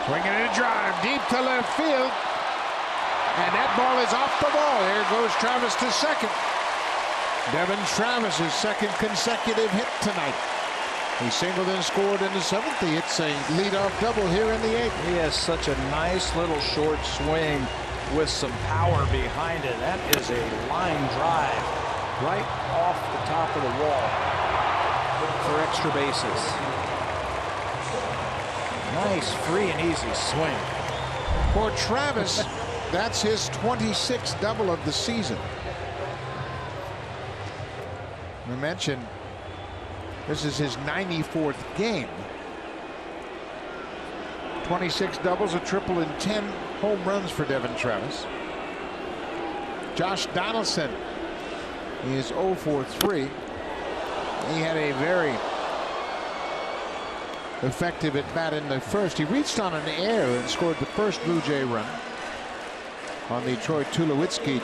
Speaker 1: Swinging a drive deep to left field. And that ball is off the wall. There goes Travis to second. Devin Travis's second consecutive hit tonight. He singled and scored in the seventh. He hits a leadoff double here in the eighth.
Speaker 2: He has such a nice little short swing with some power behind it. That is a line drive right off the top of the wall for extra bases. Nice free and easy swing.
Speaker 1: For Travis, that's his 26th double of the season. We mentioned this is his 94th game. 26 doubles, a triple, and 10 home runs for Devin Travis. Josh Donaldson is 0 for 3. He had a very effective at bat in the first. He reached on an error and scored the first Blue Jay run on the Troy Tulowitzki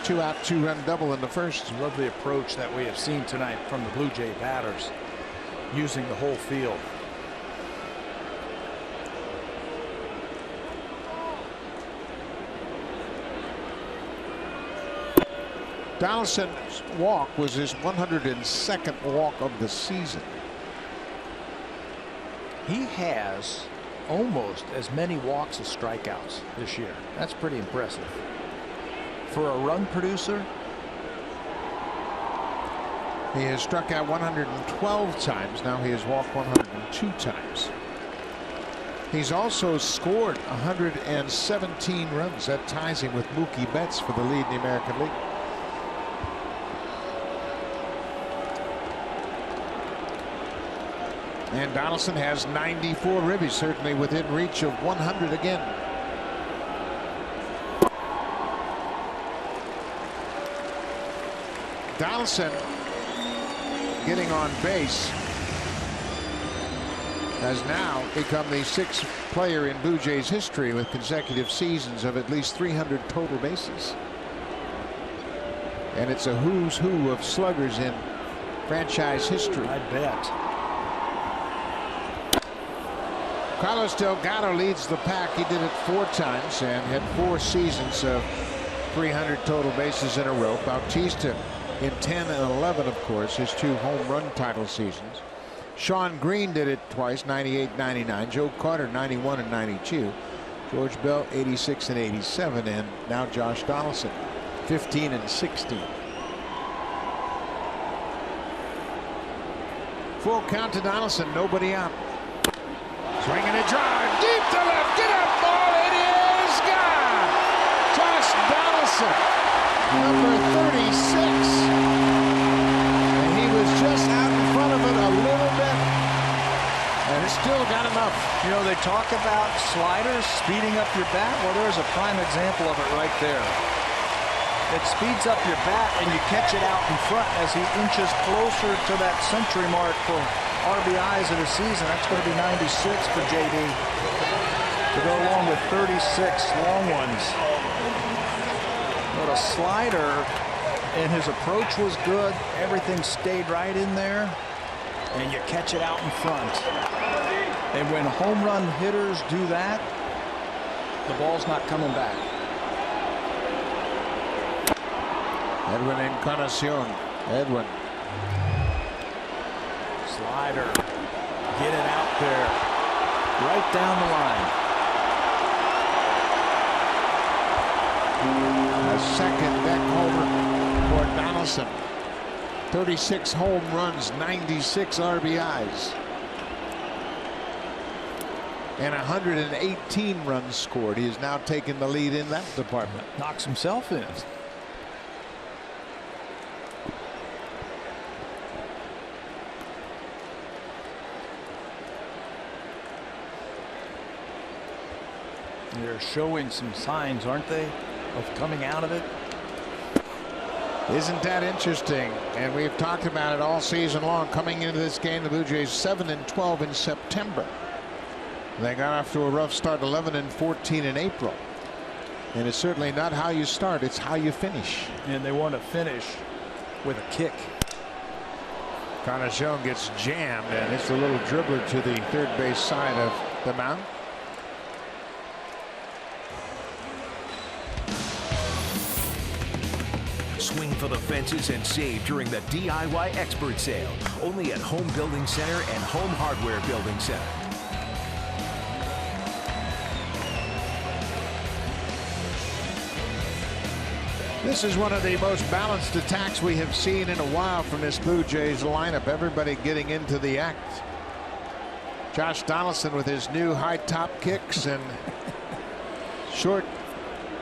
Speaker 1: 2-out 2-run double in the first.
Speaker 2: Lovely approach that we have seen tonight from the Blue Jay batters, using the whole field.
Speaker 1: Donaldson's walk was his 102nd walk of the season.
Speaker 2: He has almost as many walks as strikeouts this year. That's pretty impressive. For a run producer,
Speaker 1: he has struck out 112 times. Now he has walked 102 times. He's also scored 117 runs. That ties him with Mookie Betts for the lead in the American League. And Donaldson has 94 ribbies, certainly within reach of 100 again. Donaldson getting on base has now become the 6th player in Blue Jays history with consecutive seasons of at least 300 total bases. And it's a who's who of sluggers in franchise history.
Speaker 2: I bet.
Speaker 1: Carlos Delgado leads the pack. He did it 4 times and had 4 seasons of 300 total bases in a row. Bautista in 10 and 11, of course, his 2 home run title seasons. Sean Green did it twice, 98, 99. Joe Carter, 91 and 92. George Bell, 86 and 87. And now Josh Donaldson, 15 and 16. Full count to Donaldson, nobody out. Swinging a drive deep to left. Get up, ball. It is gone. Josh Donaldson, number 36. And he was just out in front of it a little bit. And it still got enough.
Speaker 2: You know, they talk about sliders speeding up your bat. Well, there's a prime example of it right there. It speeds up your bat and you catch it out in front as he inches closer to that century mark for RBIs of the season. That's going to be 96 for JD to go along with 36 long ones. But a slider, and his approach was good. Everything stayed right in there, and you catch it out in front. And when home run hitters do that, the ball's not coming back.
Speaker 1: Edwin Encarnacion. Edwin.
Speaker 2: Slider. Get it out there. Right down the line.
Speaker 1: A second deck homer for Donaldson. 36 home runs, 96 RBIs. And 118 runs scored. He has now taken the lead in that department.
Speaker 2: Knocks himself in. They're showing some signs, aren't they, of coming out of it?
Speaker 1: Isn't that interesting? And we've talked about it all season long. Coming into this game, the Blue Jays 7-12 in September. They got off to a rough start, 11-14 in April. And it's certainly not how you start, it's how you finish.
Speaker 2: And they want to finish with a kick.
Speaker 1: Carnacion gets jammed, and it's a little dribbler to the third base side of the mound.
Speaker 4: Swing for the fences and save during the DIY Expert Sale. Only at Home Building Center and Home Hardware Building Center.
Speaker 1: This is one of the most balanced attacks we have seen in a while from this Blue Jays lineup. Everybody getting into the act. Josh Donaldson with his new high top kicks and short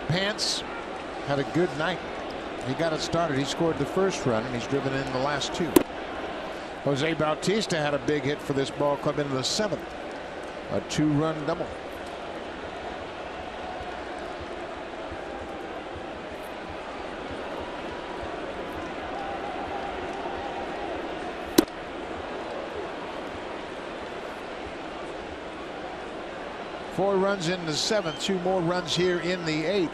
Speaker 1: pants had a good night. He got it started. He scored the first run, and he's driven in the last two. Jose Bautista had a big hit for this ball club into the seventh. A two-run double. Four runs in the seventh, two more runs here in the eighth.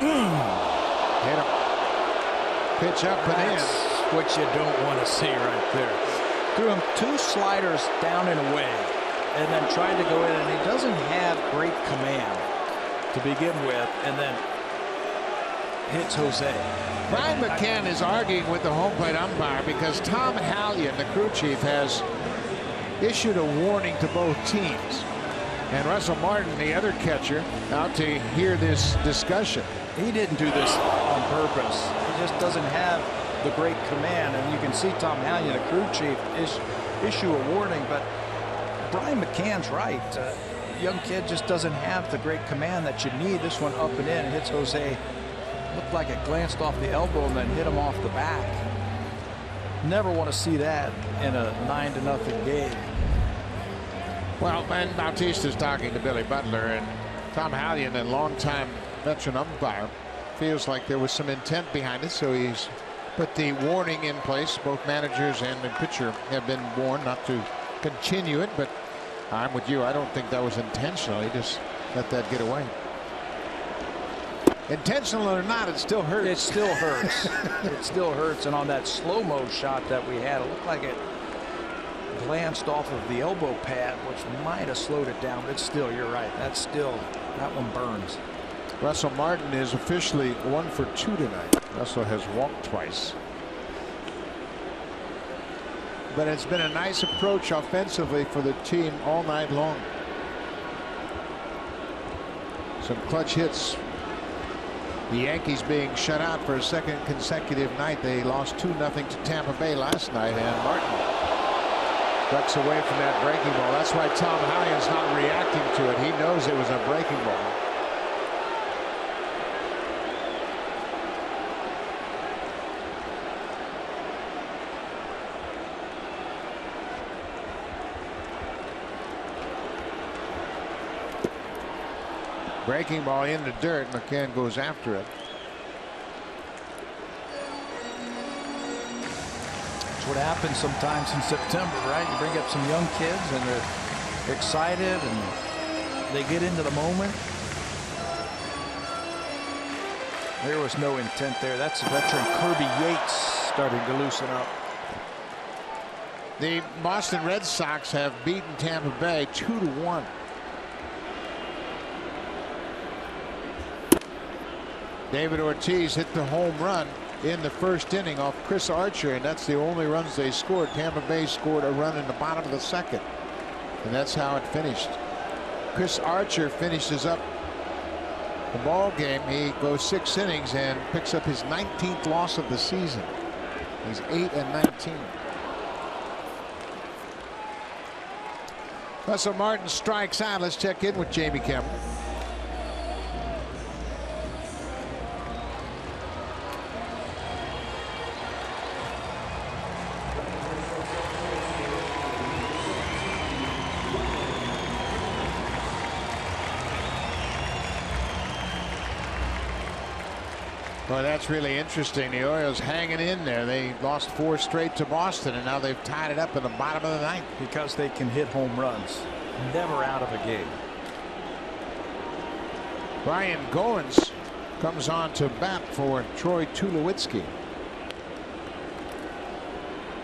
Speaker 1: Hit him. Pitch up and in.
Speaker 2: What you don't want to see right there. Threw him two sliders down and away, and then tried to go in, and he doesn't have great command to begin with, and then hits Jose.
Speaker 1: Brian McCann is arguing with the home plate umpire because Tom Hallion, the crew chief, has issued a warning to both teams. And Russell Martin, the other catcher, out to hear this discussion.
Speaker 2: He didn't do this on purpose. He just doesn't have the great command, and you can see Tom Hallion, the crew chief, issue a warning. But Brian McCann's right. Young kid just doesn't have the great command that you need. This one up and in, hits Jose. Looked like it glanced off the elbow and then hit him off the back. Never want to see that in a 9-0 game.
Speaker 1: Well, and Bautista's talking to Billy Butler, and Tom Hallion, a longtime veteran umpire, feels like there was some intent behind it, so he's put the warning in place. Both managers and the pitcher have been warned not to continue it, but I'm with you. I don't think that was intentional. He just let that get away. Intentional or not, it still hurts.
Speaker 2: It still hurts. It still hurts. And on that slow-mo shot that we had, it looked like it glanced off of the elbow pad, which might have slowed it down. But still, you're right. That one burns.
Speaker 1: Russell Martin is officially 1 for 2 tonight. Russell has walked twice. But it's been a nice approach offensively for the team all night long. Some clutch hits. The Yankees being shut out for a second consecutive night. They lost 2-0 to Tampa Bay last night, and Martin ducks away from that breaking ball. That's why Tom Hallion's not reacting to it. He knows it was a breaking ball. Breaking ball in the dirt. McCann goes after it.
Speaker 2: That's what happens sometimes in September, right? You bring up some young kids and they're excited and they get into the moment. There was no intent there. That's veteran Kirby Yates starting to loosen up.
Speaker 1: The Boston Red Sox have beaten Tampa Bay 2-1. David Ortiz hit the home run in the first inning off Chris Archer, and that's the only runs they scored. Tampa Bay scored a run in the bottom of the second, and that's how it finished. Chris Archer finishes up the ball game. He goes 6 innings and picks up his 19th loss of the season. He's 8-19. Russell Martin strikes out. Let's check in with Jamie Kemp. Well, that's really interesting. The Orioles hanging in there. They lost 4 straight to Boston, and now they've tied it up in the bottom of the 9th.
Speaker 2: Because they can hit home runs. Never out of a game.
Speaker 1: Ryan Goins comes on to bat for Troy Tulowitzki.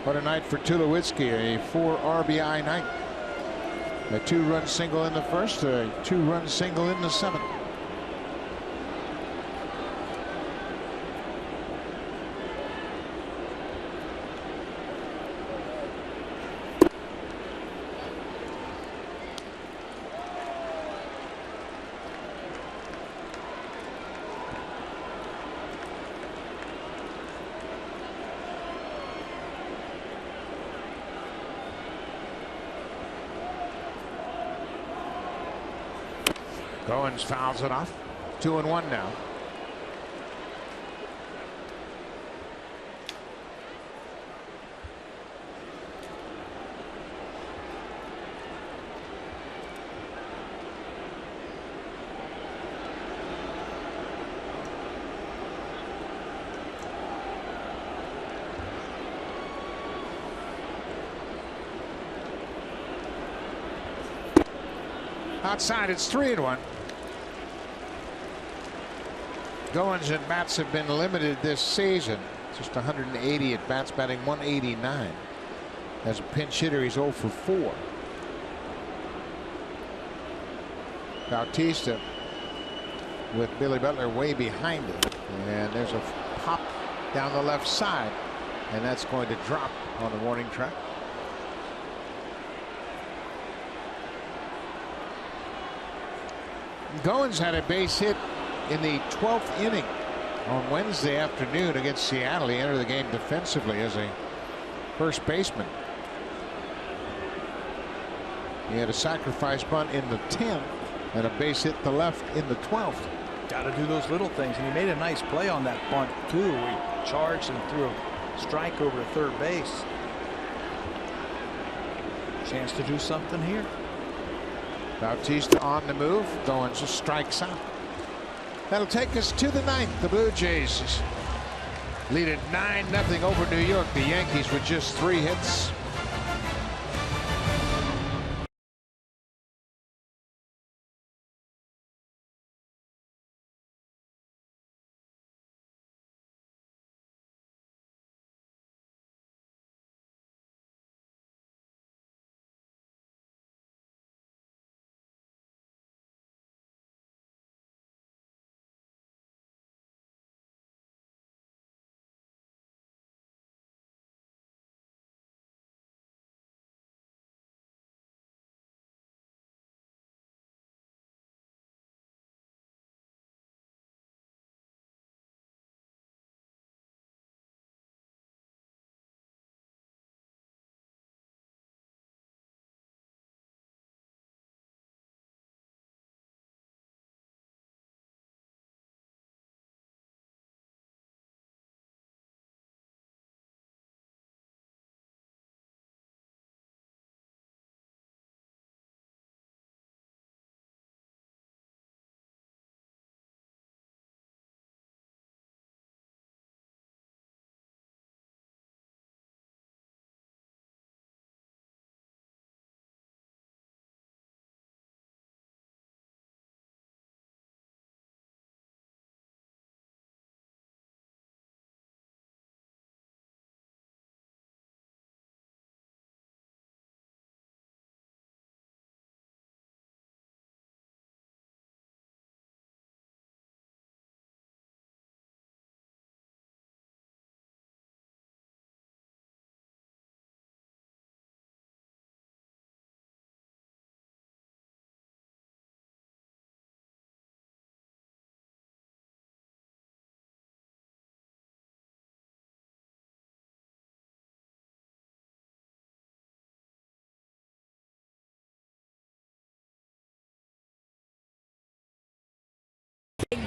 Speaker 1: What a night for Tulowitzki. A 4 RBI night. A 2-run single in the first, a 2-run single in the 7th. Goins fouls it off. 2-1 now. Outside, it's 3-1. Goins at bats have been limited this season. Just 180 at bats, batting 189. As a pinch hitter, he's 0 for 4. Bautista with Billy Butler way behind him. And there's a pop down the left side. And that's going to drop on the warning track. Goins had a base hit in the 12th inning on Wednesday afternoon against Seattle. He entered the game defensively as a first baseman. He had a sacrifice bunt in the 10th and a base hit to left in the 12th.
Speaker 2: Got to do those little things, and he made a nice play on that bunt too. He charged and threw a strike over to third base. Chance to do something here.
Speaker 1: Bautista on the move. Goins just strikes out. That'll take us to the 9th. The Blue Jays lead at 9-0 over New York. The Yankees with just 3 hits.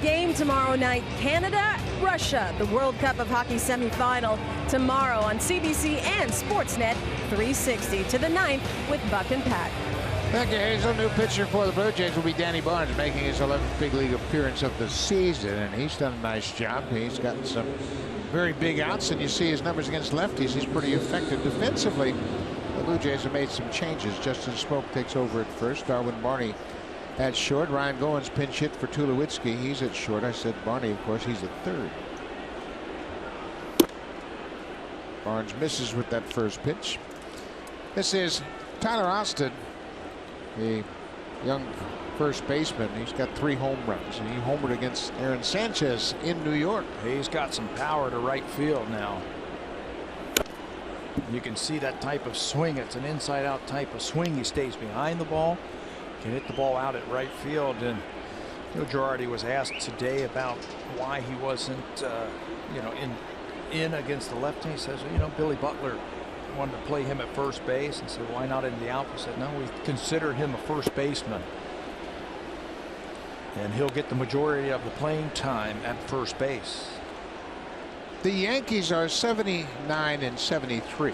Speaker 3: Game tomorrow night, Canada, Russia, the World Cup of Hockey semifinal tomorrow on CBC and Sportsnet 360 to the 9th with Buck and Pat.
Speaker 1: Thank you, Hazel. New pitcher for the Blue Jays will be Danny Barnes, making his 11th big league appearance of the season, and he's done a nice job. He's gotten some very big outs, and you see his numbers against lefties. He's pretty effective defensively. The Blue Jays have made some changes. Justin Smoak takes over at first. Darwin Barney at short. Ryan Goins pinch hit for Tulowitzki. He's at short. I said Barney, of course. He's at third. Barnes misses with that first pitch. This is Tyler Austin, the young first baseman. He's got 3 home runs, and he homered against Aaron Sanchez in New York.
Speaker 2: He's got some power to right field now. You can see that type of swing. It's an inside-out type of swing. He stays behind the ball, can hit the ball out at right field. And Girardi was asked today about why he wasn't, in against the lefty. He says, Billy Butler wanted to play him at first base, and said, why not in the outfield? Said, no, we consider him a first baseman, and he'll get the majority of the playing time at first base.
Speaker 1: The Yankees are 79 and 73,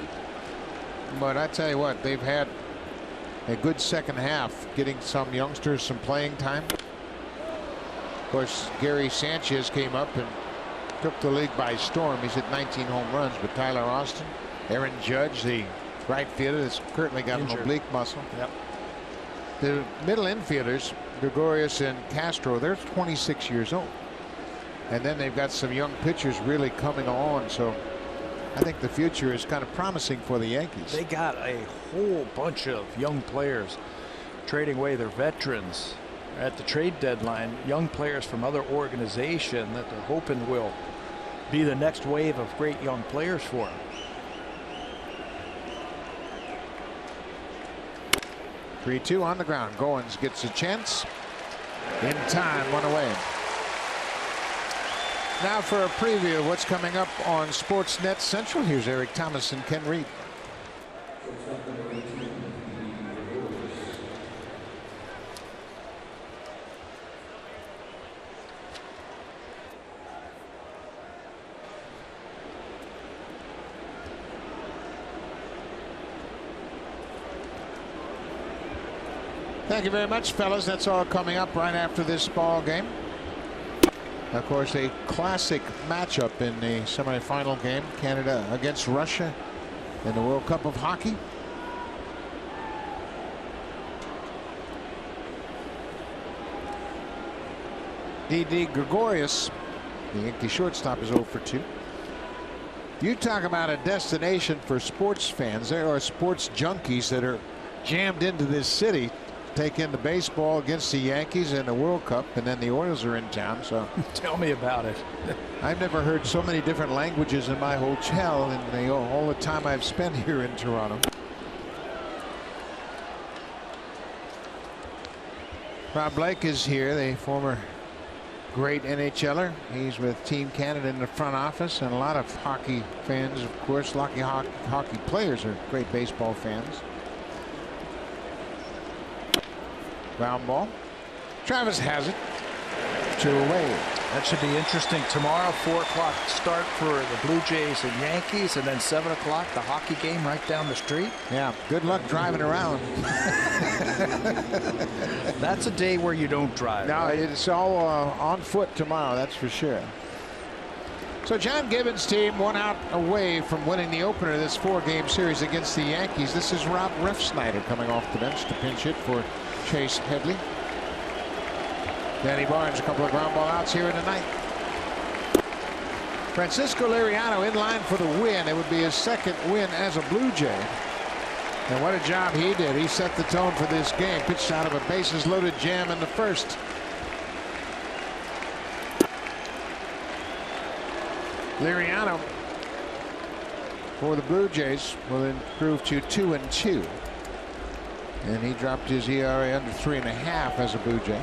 Speaker 1: but I tell you what, they've had a good second half, getting some youngsters some playing time. Of course, Gary Sanchez came up and took the league by storm. He's at 19 home runs, but Tyler Austin, Aaron Judge, the right fielder that's currently got an oblique muscle.
Speaker 2: Yep.
Speaker 1: The middle infielders, Gregorius and Castro, they're 26 years old. And then they've got some young pitchers really coming on. So I think the future is kind of promising for the Yankees.
Speaker 2: They got a whole bunch of young players trading away their veterans at the trade deadline. Young players from other organizations that they're hoping will be the next wave of great young players for them.
Speaker 1: 3-2 on the ground. Goins gets a chance. In time, 1 away. Now for a preview of what's coming up on Sportsnet Central. Here's Eric Thomas and Ken Reed. Thank you very much, fellas. That's all coming up right after this ball game. Of course, a classic matchup in the semifinal game, Canada against Russia in the World Cup of Hockey. D.D. Gregorius, the Yankee shortstop, is 0 for 2. You talk about a destination for sports fans. There are sports junkies that are jammed into this city. Take in the baseball against the Yankees in the World Cup, and then the Orioles are in town. So
Speaker 2: tell me about it.
Speaker 1: I've never heard so many different languages in my hotel in all the time I've spent here in Toronto. Rob Blake is here, the former great NHLer. He's with Team Canada in the front office, and a lot of hockey fans, of course. Hockey players are great baseball fans. Ground ball. Travis has it. 2 away.
Speaker 2: That should be interesting tomorrow. 4 o'clock start for the Blue Jays and Yankees, and then 7 o'clock the hockey game right down the street.
Speaker 1: Yeah, good luck driving around.
Speaker 2: That's a day where you don't drive.
Speaker 1: No,
Speaker 2: right?
Speaker 1: It's all on foot tomorrow, that's for sure. So John Gibbons' team 1 out away from winning the opener of this 4-game series against the Yankees. This is Rob Refsnyder coming off the bench to pinch hit for Chase Headley. Danny Barnes, a couple of ground ball outs here in the ninth. Francisco Liriano in line for the win. It would be his 2nd win as a Blue Jay. And what a job he did. He set the tone for this game. Pitched out of a bases loaded jam in the first. Liriano for the Blue Jays will improve to 2-2. And he dropped his ERA under 3.5 as a Blue Jay.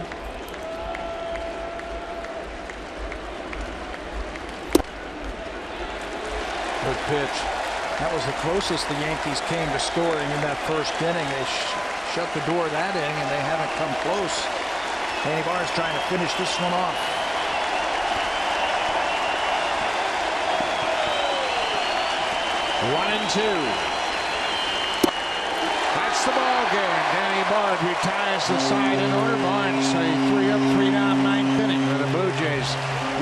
Speaker 2: Good pitch. That was the closest the Yankees came to scoring in that first inning. They shut the door that inning, and they haven't come close. Danny Barnes trying to finish this one off.
Speaker 1: That's the ball game. Danny Bard retires the side in order. Barnes, a 3 up, 3 down, 9th inning for the Blue Jays.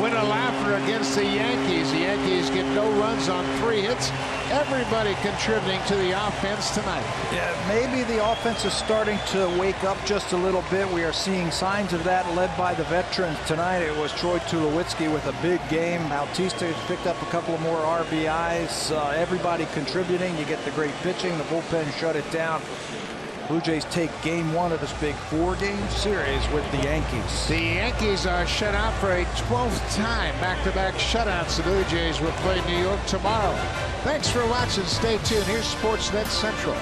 Speaker 1: Win a laugher against the Yankees. The Yankees get no runs on 3 hits. Everybody contributing to the offense tonight.
Speaker 2: Yeah, maybe the offense is starting to wake up just a little bit. We are seeing signs of that, led by the veterans. Tonight it was Troy Tulowitzki with a big game. Bautista has picked up a couple of more RBIs. Everybody contributing. You get the great pitching. The bullpen shut it down. Blue Jays take game 1 of this big 4-game series with the Yankees.
Speaker 1: The Yankees are shut out for a 12th time. Back-to-back shutouts. The Blue Jays will play New York tomorrow. Thanks for watching. Stay tuned. Here's Sportsnet Central.